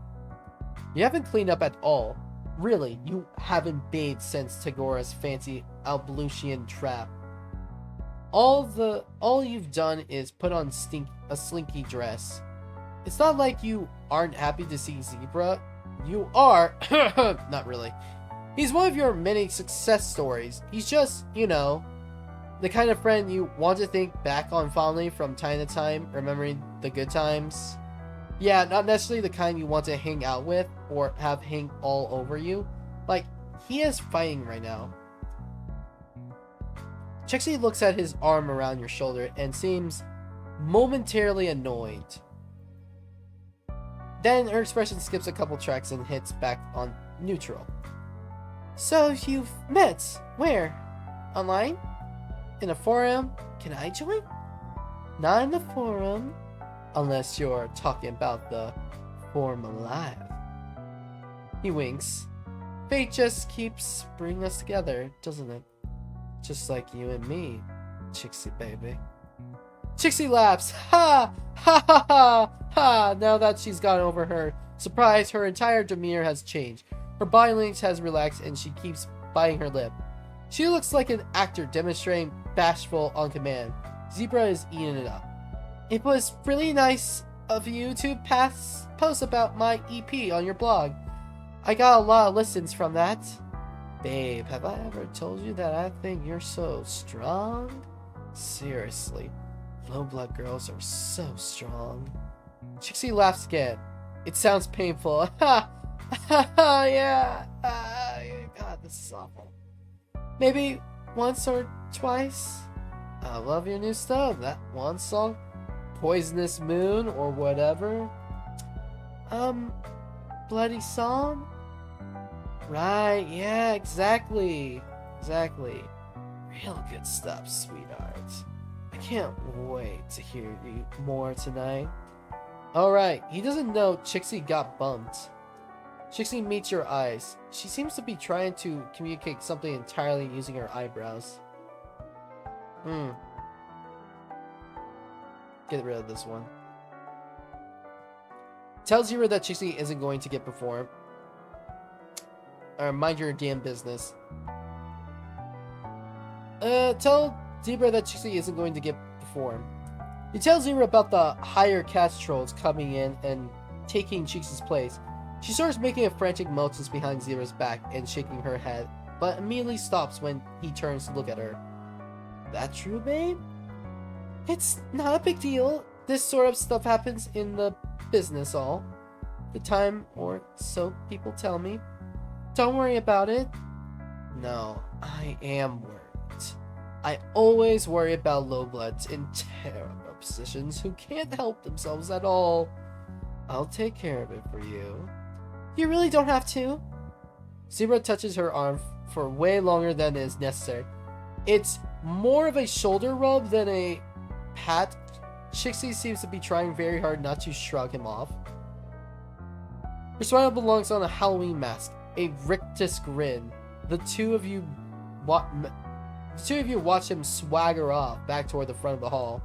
You haven't cleaned up at all. Really, you haven't bathed since Tagora's fancy Alblucian trap. All you've done is put on a slinky dress. It's not like you aren't happy to see Zebra. You are. Not really. He's one of your many success stories. He's just, you know, the kind of friend you want to think back on fondly from time to time, remembering the good times. Yeah, not necessarily the kind you want to hang out with or have hang all over you. Like, he is fighting right now. Chixie looks at his arm around your shoulder and seems momentarily annoyed. Then her expression skips a couple tracks and hits back on neutral. So you've met. Where? Online? In a forum? Can I join? Not in the forum. Unless you're talking about the forum alive. He winks. Fate just keeps bringing us together, doesn't it? Just like you and me, Chixie baby. Chixie laughs. Ha! Ha ha ha! Ha! Now that she's gotten over her surprise, her entire demeanor has changed. Her body language has relaxed and she keeps biting her lip. She looks like an actor demonstrating bashful on command. Zebra is eating it up. It was really nice of you to post about my EP on your blog. I got a lot of listens from that. Babe, have I ever told you that I think you're so strong? Seriously, low blood girls are so strong. Chixie laughs again. It sounds painful. Ha! Yeah. God, this is awful. Maybe once or twice. I love your new stuff. That one song, Poisonous Moon or whatever. Bloody Song? Right, yeah, exactly. Exactly. Real good stuff, sweetheart. I can't wait to hear you more tonight. Alright, he doesn't know Chixie got bumped. Chixie meets your eyes. She seems to be trying to communicate something entirely using her eyebrows. Get rid of this one. Tell Zero that Chixie isn't going to get performed. Mind your damn business. Tell Zebra that Chixie isn't going to get performed. You tell Zebra about the higher cast trolls coming in and taking Chixie's place. She starts making a frantic motions behind Zebra's back and shaking her head, but immediately stops when he turns to look at her. That true, babe? It's not a big deal. This sort of stuff happens in the business all the time, or so people tell me. Don't worry about it. No, I am worried. I always worry about lowbloods in terrible positions who can't help themselves at all. I'll take care of it for you. You really don't have to. Zebra touches her arm for way longer than is necessary. It's more of a shoulder rub than a pat. Chixie seems to be trying very hard not to shrug him off. Her smile belongs on a Halloween mask, a rictus grin. The two of you watch him swagger off back toward the front of the hall.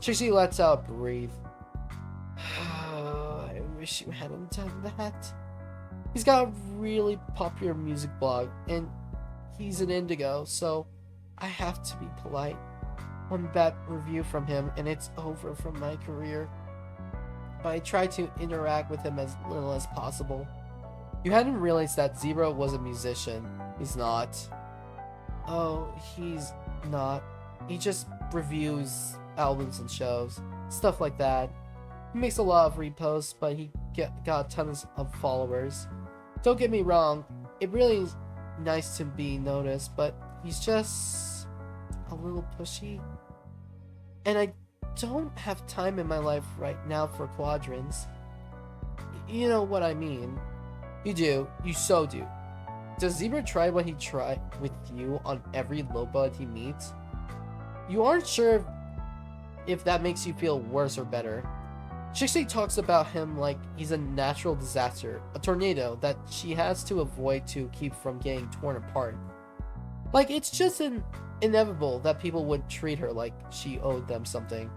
Chixie lets out a breathe. I wish you hadn't done that. He's got a really popular music blog, and he's an indigo, so I have to be polite. One bad review from him, and it's over from my career. But I try to interact with him as little as possible. You hadn't realized that Zebra was a musician. He's not. Oh, he's not. He just reviews albums and shows. Stuff like that. He makes a lot of reposts, but he got tons of followers. Don't get me wrong, it really is nice to be noticed, but he's just a little pushy. And I don't have time in my life right now for quadrants. You know what I mean. You do. You so do. Does Zebra try what he tried with you on every lowbud he meets? You aren't sure if that makes you feel worse or better. Chixie talks about him like he's a natural disaster, a tornado that she has to avoid to keep from getting torn apart. Like it's just inevitable that people would treat her like she owed them something.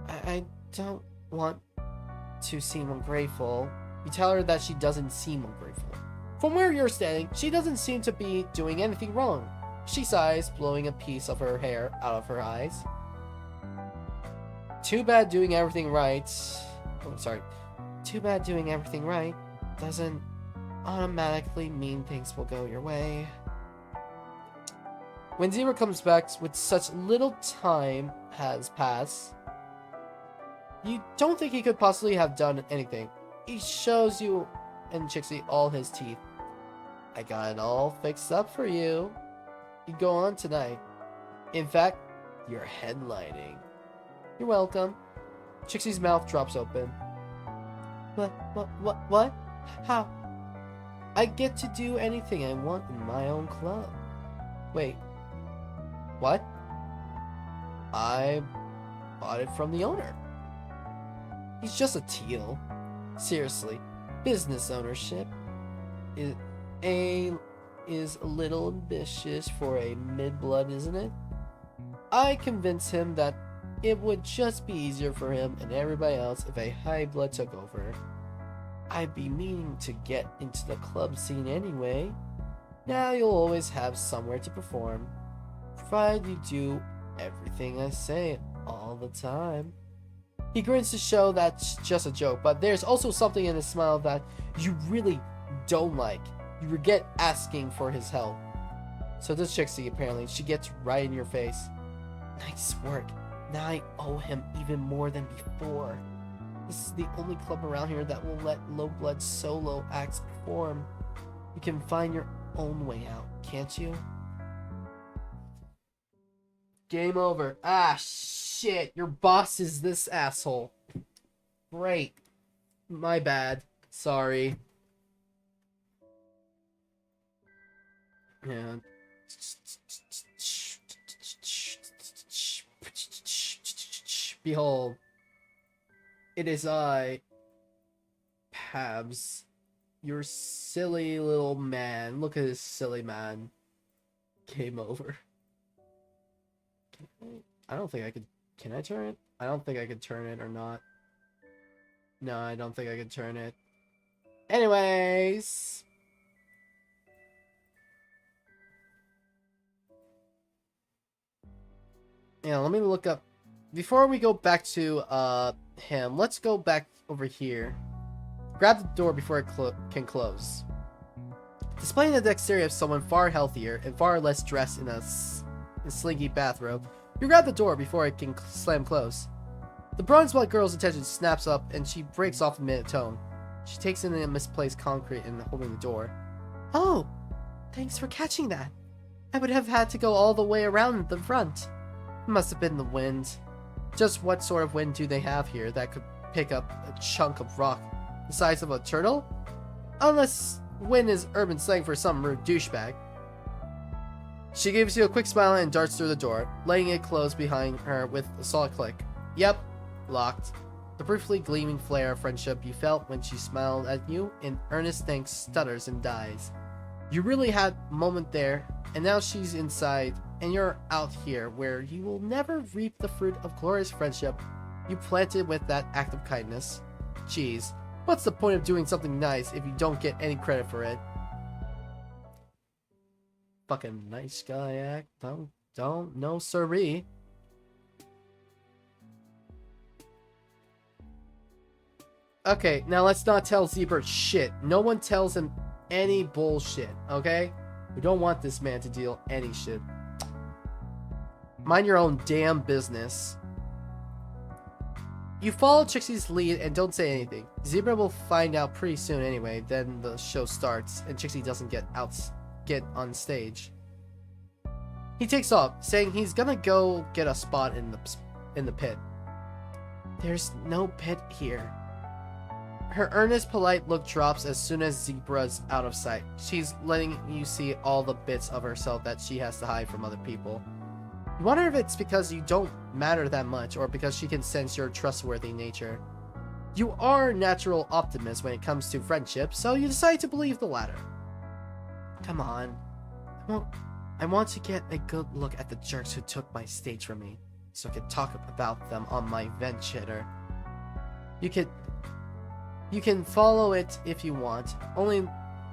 I don't want to seem ungrateful. You tell her that she doesn't seem ungrateful. From where you're standing, she doesn't seem to be doing anything wrong. She sighs, blowing a piece of her hair out of her eyes. Too bad doing everything right... Too bad doing everything right doesn't automatically mean things will go your way. When Zebra comes back with such little time has passed, you don't think he could possibly have done anything. He shows you and Chixie all his teeth. I got it all fixed up for you. You go on tonight. In fact, you're headlining. You're welcome. Chixie's mouth drops open. What? How? I get to do anything I want in my own club. Wait. What? I bought it from the owner. He's just a teal. Seriously, business ownership is a little ambitious for a mid-blood, isn't it? I convinced him that it would just be easier for him and everybody else if a high blood took over. I'd be meaning to get into the club scene anyway. Now you'll always have somewhere to perform, provided you do everything I say all the time. He grins to show that's just a joke, but there's also something in his smile that you really don't like. You regret asking for his help. So does Chixie, apparently. She gets right in your face. Nice work. Now I owe him even more than before. This is the only club around here that will let low-blood solo acts perform. You can find your own way out, can't you? Game over. Ah, shit. Your boss is this asshole. Great. My bad. Sorry. Yeah. Behold. It is I, Pabs. Your silly little man. Look at this silly man. Game over. I don't think I could... Can I turn it? I don't think I could turn it or not. No, I don't think I could turn it. Anyways. Yeah, let me look up. Before we go back to him, let's go back over here. Grab the door before it can close. Displaying the dexterity of someone far healthier and far less dressed in a slinky bathrobe, you grab the door before it can slam close. The bronze-white girl's attention snaps up and she breaks off mid-tone. She takes in a misplaced concrete and holding the door. Oh, thanks for catching that. I would have had to go all the way around the front. It must have been the wind. Just what sort of wind do they have here that could pick up a chunk of rock the size of a turtle? Unless wind is urban slang for some rude douchebag. She gives you a quick smile and darts through the door, letting it close behind her with a solid click. Yep, locked. The briefly gleaming flare of friendship you felt when she smiled at you in earnest thanks stutters and dies. You really had a moment there, and now she's inside, and you're out here where you will never reap the fruit of glorious friendship you planted with that act of kindness. Jeez, what's the point of doing something nice if you don't get any credit for it? Fucking nice guy act. Don't, no siree. Okay, now let's not tell Zebra shit. No one tells him any bullshit, okay? We don't want this man to deal any shit. Mind your own damn business. You follow Trixie's lead and don't say anything. Zebra will find out pretty soon anyway, then the show starts and Trixie doesn't get on stage. He takes off, saying he's gonna go get a spot in the pit. There's no pit here. Her earnest, polite look drops as soon as Zebra's out of sight. She's letting you see all the bits of herself that she has to hide from other people. You wonder if it's because you don't matter that much or because she can sense your trustworthy nature. You are a natural optimist when it comes to friendship, so you decide to believe the latter. Come on. I want to get a good look at the jerks who took my stage from me, so I can talk about them on my vent shitter. You can follow it if you want. Only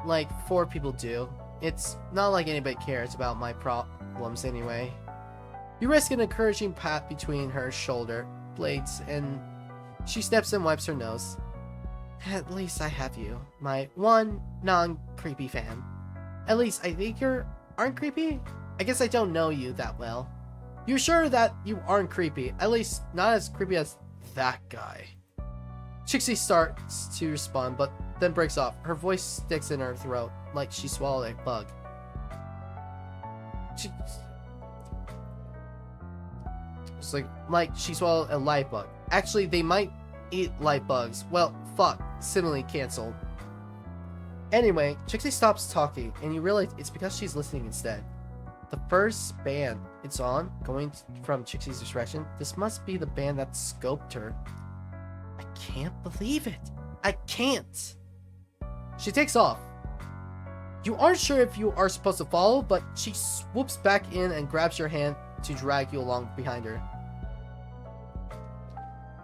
like 4 people do. It's not like anybody cares about my problems anyway. You risk an encouraging pat between her shoulder blades and she steps and wipes her nose. At least I have you, my one non-creepy fan. At least I think you aren't creepy? I guess I don't know you that well. You're sure that you aren't creepy, at least not as creepy as that guy. Trixie starts to respond, but then breaks off. Her voice sticks in her throat, like she swallowed a bug. It's like she swallowed a light bug. Actually, they might eat light bugs. Well, fuck. Simile cancelled. Anyway, Trixie stops talking, and you realize it's because she's listening instead. The first band it's on, going from Trixie's direction, this must be the band that scoped her. I can't believe it. I can't. She takes off. You aren't sure if you are supposed to follow, but she swoops back in and grabs your hand to drag you along behind her.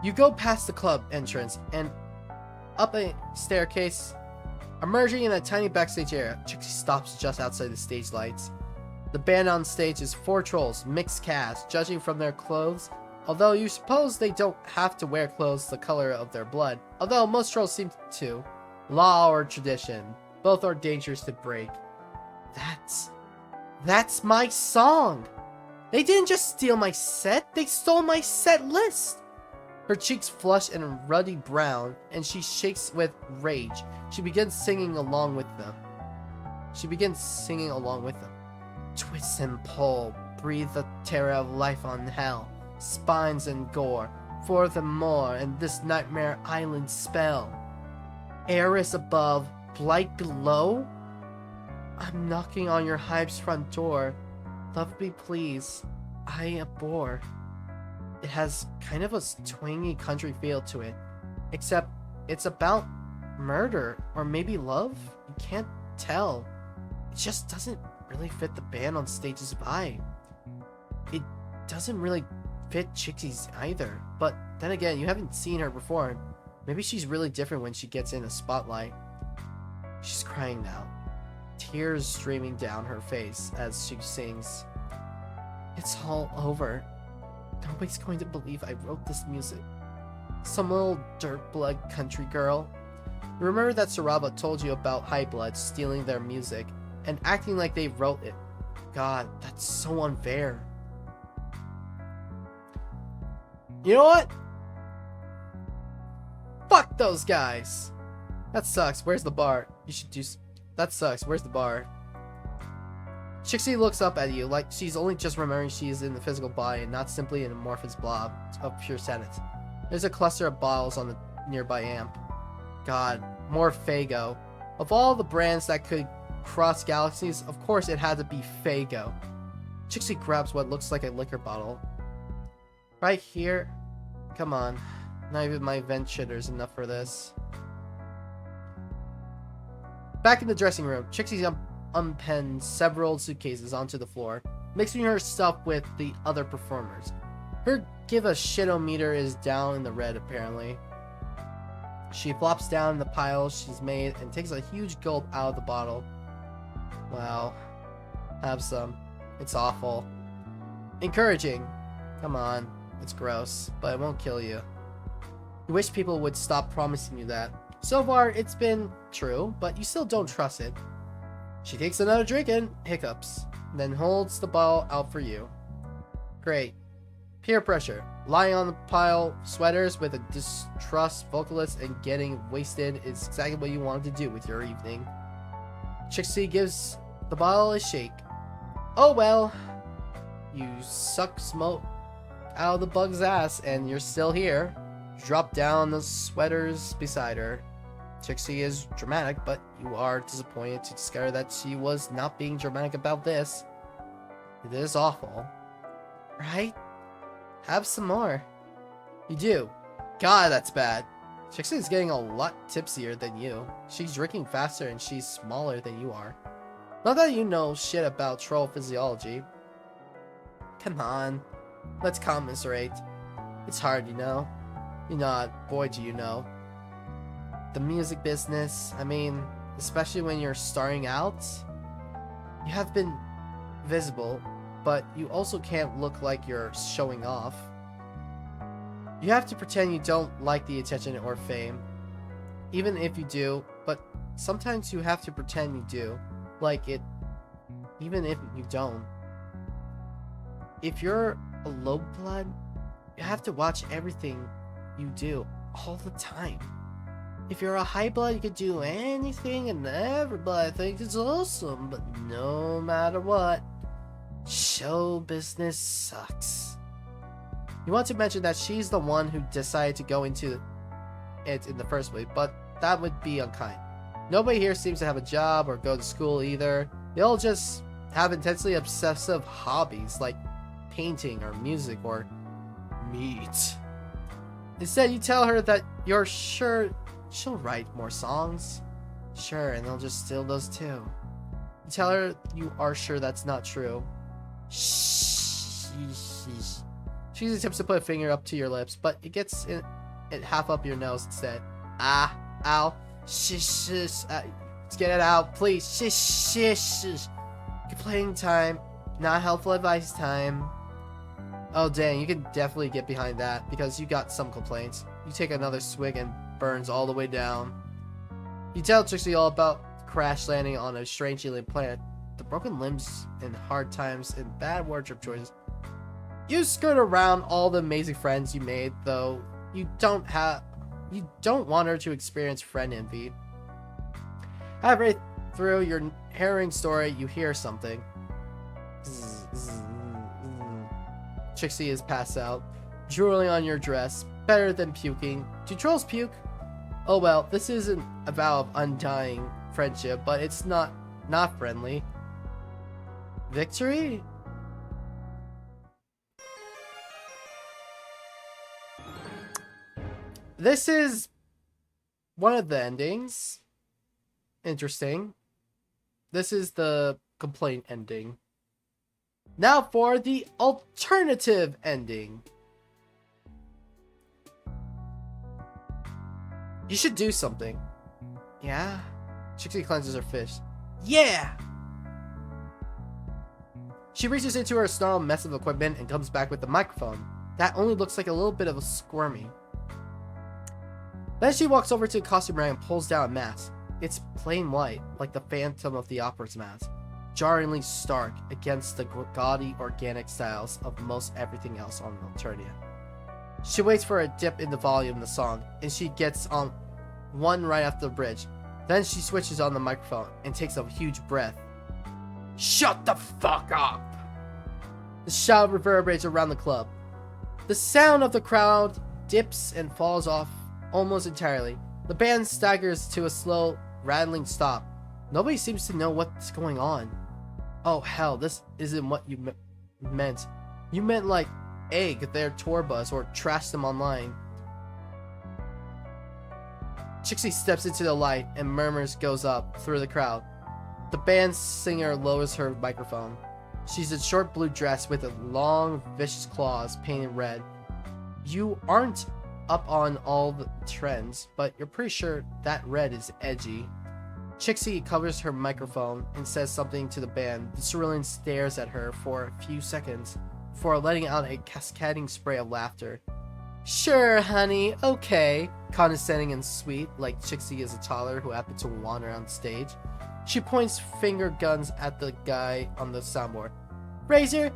You go past the club entrance and up a staircase. Emerging in a tiny backstage area, Trixie stops just outside the stage lights. The band on stage is 4 trolls, mixed cast, judging from their clothes. Although you suppose they don't have to wear clothes the color of their blood, although most trolls seem to. Law or tradition, both are dangerous to break. That's my song! They didn't just steal my set, they stole my set list! Her cheeks flush and ruddy brown, and she shakes with rage. She begins singing along with them. Twist and pull, breathe the terror of life on hell, spines and gore, forth and more, and this nightmare island spell. Air is above, blight below? I'm knocking on your hive's front door. Love me please, I abhor. It has kind of a twangy country feel to it, except it's about murder, or maybe love? You can't tell. It just doesn't really fit the band on stage's vibe. It doesn't really fit Chixie's either, but then again, you haven't seen her before. Maybe she's really different when she gets in a spotlight. She's crying now, tears streaming down her face as she sings. It's all over. Nobody's going to believe I wrote this music. Some little dirt blood country girl. Remember that Saraba told you about high bloods stealing their music and acting like they wrote it. God, that's so unfair. You know what? Fuck those guys. That sucks. Where's the bar? You should do. That sucks. Where's the bar? Trixie looks up at you like she's only just remembering she is in the physical body and not simply an amorphous blob of pure sentence. There's a cluster of bottles on the nearby amp. God, more Faygo. Of all the brands that could cross galaxies, of course it had to be Faygo. Trixie grabs what looks like a liquor bottle. Right here? Come on. Not even my vent shitter's enough for this. Back in the dressing room, Trixie unpens several suitcases onto the floor, mixing her stuff with the other performers. Her give-a-shit-o-meter is down in the red, apparently. She flops down in the pile she's made and takes a huge gulp out of the bottle. Wow. Have some. It's awful. Encouraging. Come on. It's gross, but it won't kill you. You wish people would stop promising you that. So far, it's been true, but you still don't trust it. She takes another drink and hiccups, then holds the bottle out for you. Great. Peer pressure. Lying on the pile, sweaters with a distrust vocalist and getting wasted is exactly what you wanted to do with your evening. Trixie gives the bottle a shake. Oh well. You suck smoke out of the bug's ass and you're still here. Drop down the sweaters beside her. Trixie is dramatic, but you are disappointed to discover that she was not being dramatic about this. It is awful. Right? Have some more. You do. God, that's bad. Trixie is getting a lot tipsier than you. She's drinking faster and she's smaller than you are. Not that you know shit about troll physiology. Come on. Let's commiserate. It's hard, you know. You're not, boy do you know. The music business, I mean, especially when you're starting out, you have been visible, but you also can't look like you're showing off. You have to pretend you don't like the attention or fame, even if you do, but sometimes you have to pretend you do, like it, even if you don't. If you're a low blood, you have to watch everything you do all the time. If you're a high blood, you can do anything and everybody thinks it's awesome, but no matter what, show business sucks. You want to mention that she's the one who decided to go into it in the first place, but that would be unkind. Nobody here seems to have a job or go to school either. They all just have intensely obsessive hobbies like painting or music or meat. Instead, you tell her that you're sure she'll write more songs. Sure, and they'll just steal those too. You tell her you are sure that's not true. Shh. She attempts to put a finger up to your lips, but it gets it half up your nose instead. Ah, ow. Shish, shish. Let's get it out, please. Shish, shish, shish. Complaining time, not helpful advice time. Oh dang, you can definitely get behind that because you got some complaints. You take another swig and burns all the way down. You tell Trixie all about crash landing on a strange alien planet, the broken limbs and hard times and bad wardrobe choices. You skirt around all the amazing friends you made, though you don't want her to experience friend envy. Halfway through your harrowing story, you hear something. Trixie is passed out, drooling on your dress. Better than puking. Do trolls puke? Oh well, this isn't a vow of undying friendship, but it's not friendly. Victory? This is one of the endings. Interesting. This is the complaint ending. Now for the alternative ending. You should do something. Yeah? Trixie cleanses her fist. Yeah! She reaches into her snarled mess of equipment and comes back with the microphone. That only looks like a little bit of a squirmy. Then she walks over to the costume rack and pulls down a mask. It's plain white, like the Phantom of the Opera's mask. Jarringly stark against the gaudy organic styles of most everything else on Alternia. She waits for a dip in the volume of the song, and she gets on one right after the bridge. Then she switches on the microphone and takes a huge breath. Shut the fuck up! The shout reverberates around the club. The sound of the crowd dips and falls off almost entirely. The band staggers to a slow, rattling stop. Nobody seems to know what's going on. Oh hell, this isn't what you meant. You meant like egg their tour bus or trash them online. Trixie steps into the light and murmurs goes up through the crowd. The band singer lowers her microphone. She's in short blue dress with long vicious claws painted red. You aren't up on all the trends, but you're pretty sure that red is edgy. Trixie covers her microphone and says something to the band. The cerulean stares at her for a few seconds before letting out a cascading spray of laughter. Sure, honey, okay. Condescending and sweet, like Trixie is a toddler who happened to wander on stage. She points finger guns at the guy on the soundboard. Razor,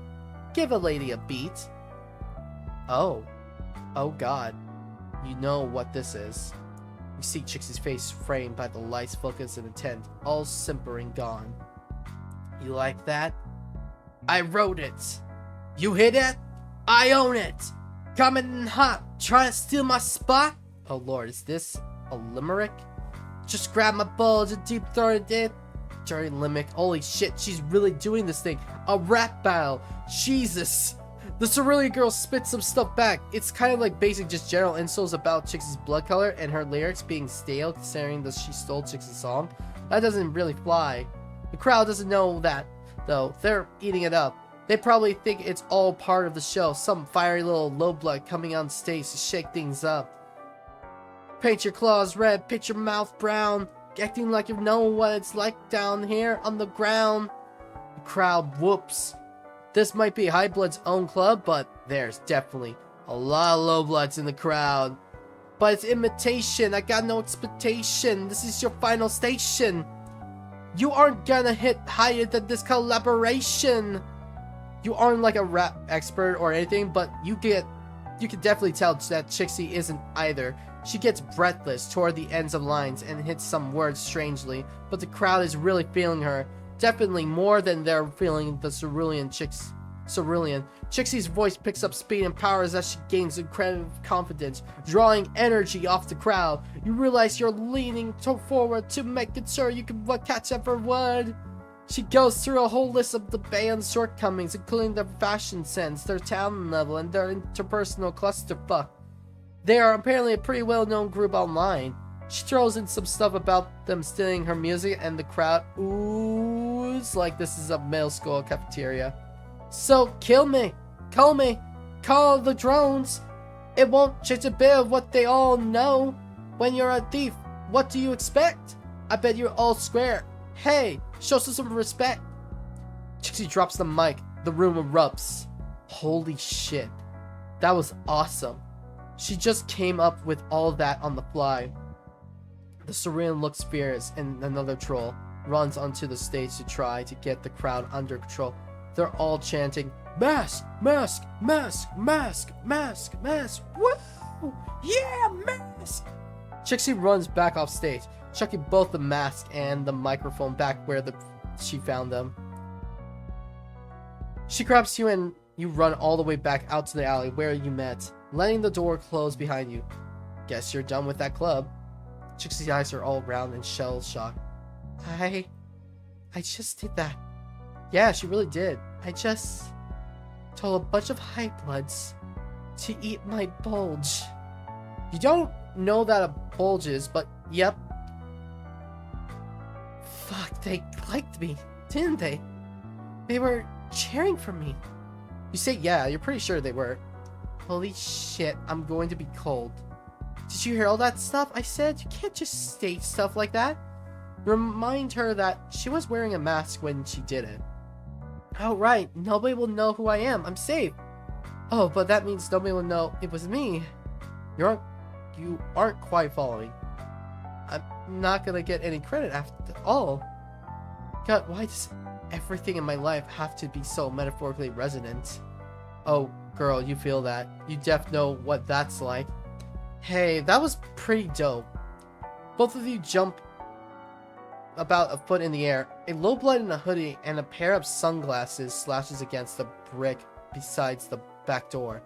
give a lady a beat. Oh god. You know what this is. You see Trixie's face framed by the lights, focus, and intent, all simpering gone. You like that? I wrote it. You hit it? I own it. Coming in hot, trying to steal my spot? Oh lord, is this a limerick? Just grab my bulge and deep throated it. Dirty limerick, holy shit, she's really doing this thing. A rap battle, Jesus. The Cerulean girl spits some stuff back. It's kind of like basic, just general insults about Trixie's blood color and her lyrics being stale considering that she stole Trixie's song. That doesn't really fly. The crowd doesn't know that, though. They're eating it up. They probably think it's all part of the show, some fiery little low blood coming on stage to shake things up. Paint your claws red, paint your mouth brown, acting like you know what it's like down here on the ground. The crowd whoops. This might be High Blood's own club, but there's definitely a lot of low bloods in the crowd. But it's imitation, I got no expectation, this is your final station. You aren't gonna hit higher than this collaboration. You aren't like a rap expert or anything, but you can definitely tell that Trixie isn't either. She gets breathless toward the ends of lines and hits some words strangely, but the crowd is really feeling her. Definitely more than they're feeling the Cerulean. Trixie's voice picks up speed and power as she gains incredible confidence, drawing energy off the crowd. You realize you're leaning forward to make sure you can catch every word. She goes through a whole list of the band's shortcomings, including their fashion sense, their talent level, and their interpersonal clusterfuck. They are apparently a pretty well-known group online. She throws in some stuff about them stealing her music, and the crowd oohs like this is a middle school cafeteria. So kill me, call the drones. It won't change a bit of what they all know. When you're a thief, what do you expect? I bet you're all square. Hey, show some respect. Trixie drops the mic. The room erupts. Holy shit. That was awesome. She just came up with all that on the fly. The Cerulean looks fierce, and another troll runs onto the stage to try to get the crowd under control. They're all chanting, Mask, mask, mask, mask, mask, mask, woo! Woo! Yeah, mask! Trixie runs back off stage, chucking both the mask and the microphone back where she found them. She grabs you and you run all the way back out to the alley where you met, letting the door close behind you. Guess you're done with that club. Trixie's eyes are all round and shell shocked. I just did that. Yeah, she really did. I just told a bunch of high-bloods to eat my bulge. You don't know that a bulge is, but yep. Fuck, they liked me, didn't they? They were cheering for me. You say yeah, you're pretty sure they were. Holy shit, I'm going to be cold. Did you hear all that stuff I said? You can't just state stuff like that. Remind her that she was wearing a mask when she did it. Oh right, nobody will know who I am. I'm safe. Oh, but that means nobody will know it was me. You aren't quite following. I'm not gonna get any credit after all. God, why does everything in my life have to be so metaphorically resonant? Oh, girl, you feel that. You def know what that's like. Hey, that was pretty dope. Both of you jump about a foot in the air. A low blood in a hoodie and a pair of sunglasses slashes against the brick besides the back door.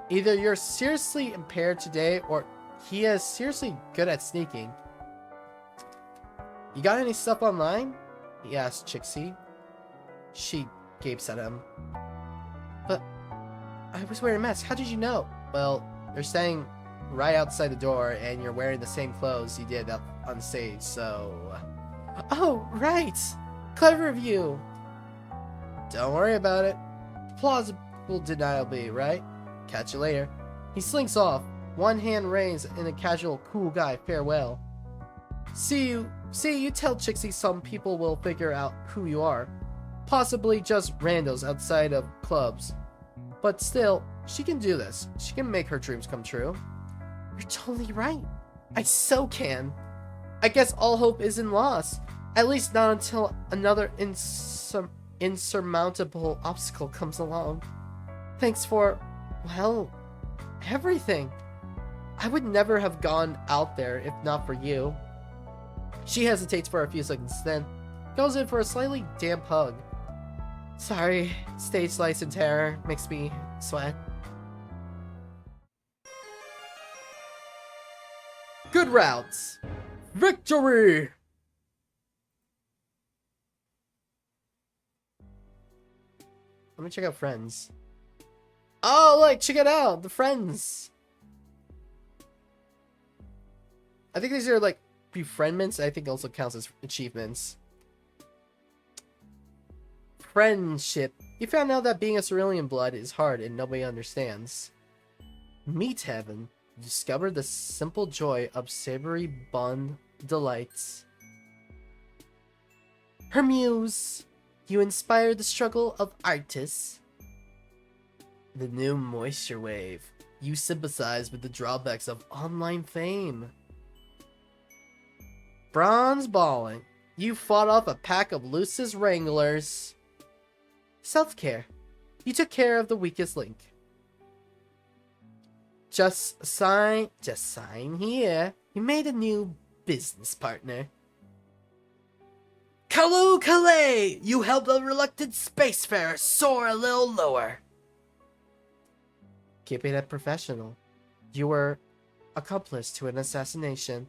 Either you're seriously impaired today or he is seriously good at sneaking. You got any stuff online? He asked Trixie. She gapes at him. But I was wearing a mask. How did you know? Well, you're standing right outside the door and you're wearing the same clothes you did up on stage, so... Oh, right! Clever of you! Don't worry about it. Plausible deniability, right? Catch you later. He slinks off, one hand raised in a casual, cool guy farewell. See, you tell Trixie some people will figure out who you are. Possibly just randos outside of clubs. But still, she can do this. She can make her dreams come true. You're totally right. I so can. I guess all hope isn't lost. At least not until another insurmountable obstacle comes along. Thanks for, well, everything. I would never have gone out there if not for you. She hesitates for a few seconds, then goes in for a slightly damp hug. Sorry, stage lights and terror makes me sweat. Good routes. Victory! Let me check out Friends. Oh, look, check it out. The Friends. I think these are like befriendments. I think also counts as achievements. Friendship. You found out that being a cerulean blood is hard and nobody understands. Meat heaven. Discover the simple joy of savory bun delights. Her muse. You inspire the struggle of artists. The new moisture wave. You sympathize with the drawbacks of online fame. Bronze balling. You fought off a pack of Lusus Wranglers. Self-care. You took care of the weakest link. Just sign here. You made a new business partner. Kalu Kalay! You helped a reluctant spacefarer soar a little lower. Keeping it professional. You were accomplice to an assassination.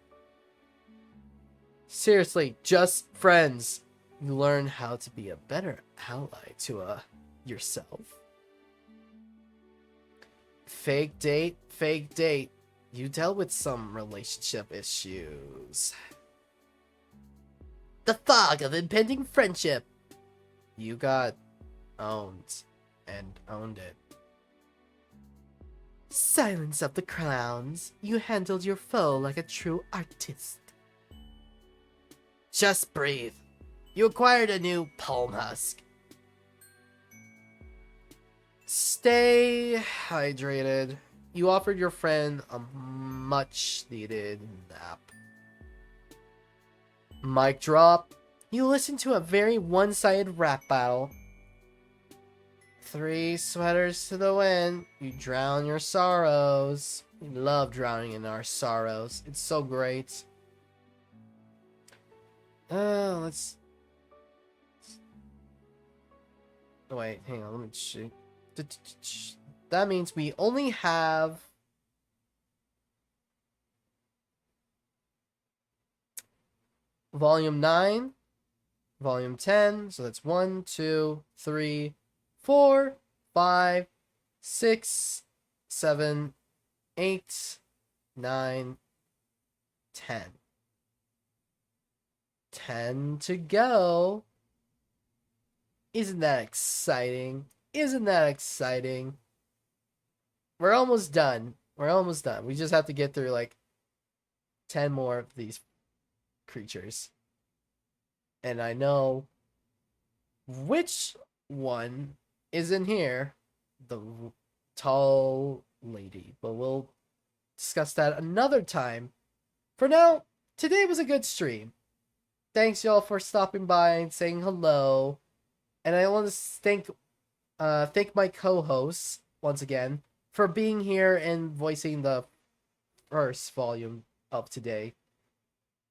Seriously, just friends. You learn how to be a better ally to yourself. Fake date. You dealt with some relationship issues. The fog of impending friendship. You got owned and owned it. Silence of the clowns. You handled your foe like a true artist. Just breathe. You acquired a new palm husk. Stay hydrated. You offered your friend a much needed nap. Mic drop. You listened to a very one-sided rap battle. 3 sweaters to the wind. You drown your sorrows. We love drowning in our sorrows. It's so great. Let's... Oh, wait, hang on, let me shoot. That means we only have... Volume 9, Volume 10, so that's 1, 2, 3, 4, 5, 6, 7, 8, 9, 10. 10 to go. Isn't that exciting? Isn't that exciting? We're almost done. We're almost done. We just have to get through like 10 more of these creatures. And I know which one is in here. The tall lady. But we'll discuss that another time. For now, today was a good stream. Thanks y'all for stopping by and saying hello. And I want to thank my co-hosts once again for being here and voicing the first volume of today.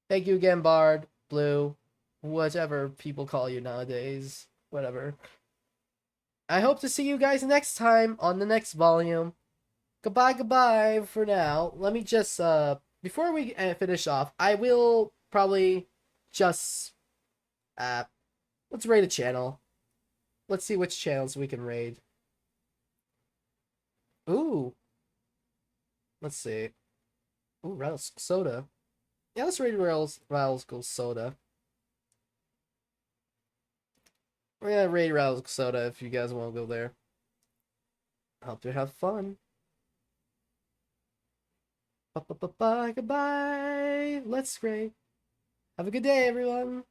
Thank you again, Bard, Blue, whatever people call you nowadays, whatever. I hope to see you guys next time on the next volume. Goodbye for now. Let me just before we finish off, I will probably just let's raid a channel. Let's see which channels we can raid. Ooh. Let's see. Ooh, Rattles Soda. Yeah, let's raid Rattles Soda. We're gonna raid Rattles Soda if you guys want to go there. Hope you have fun. Bye, goodbye. Let's raid. Have a good day, everyone.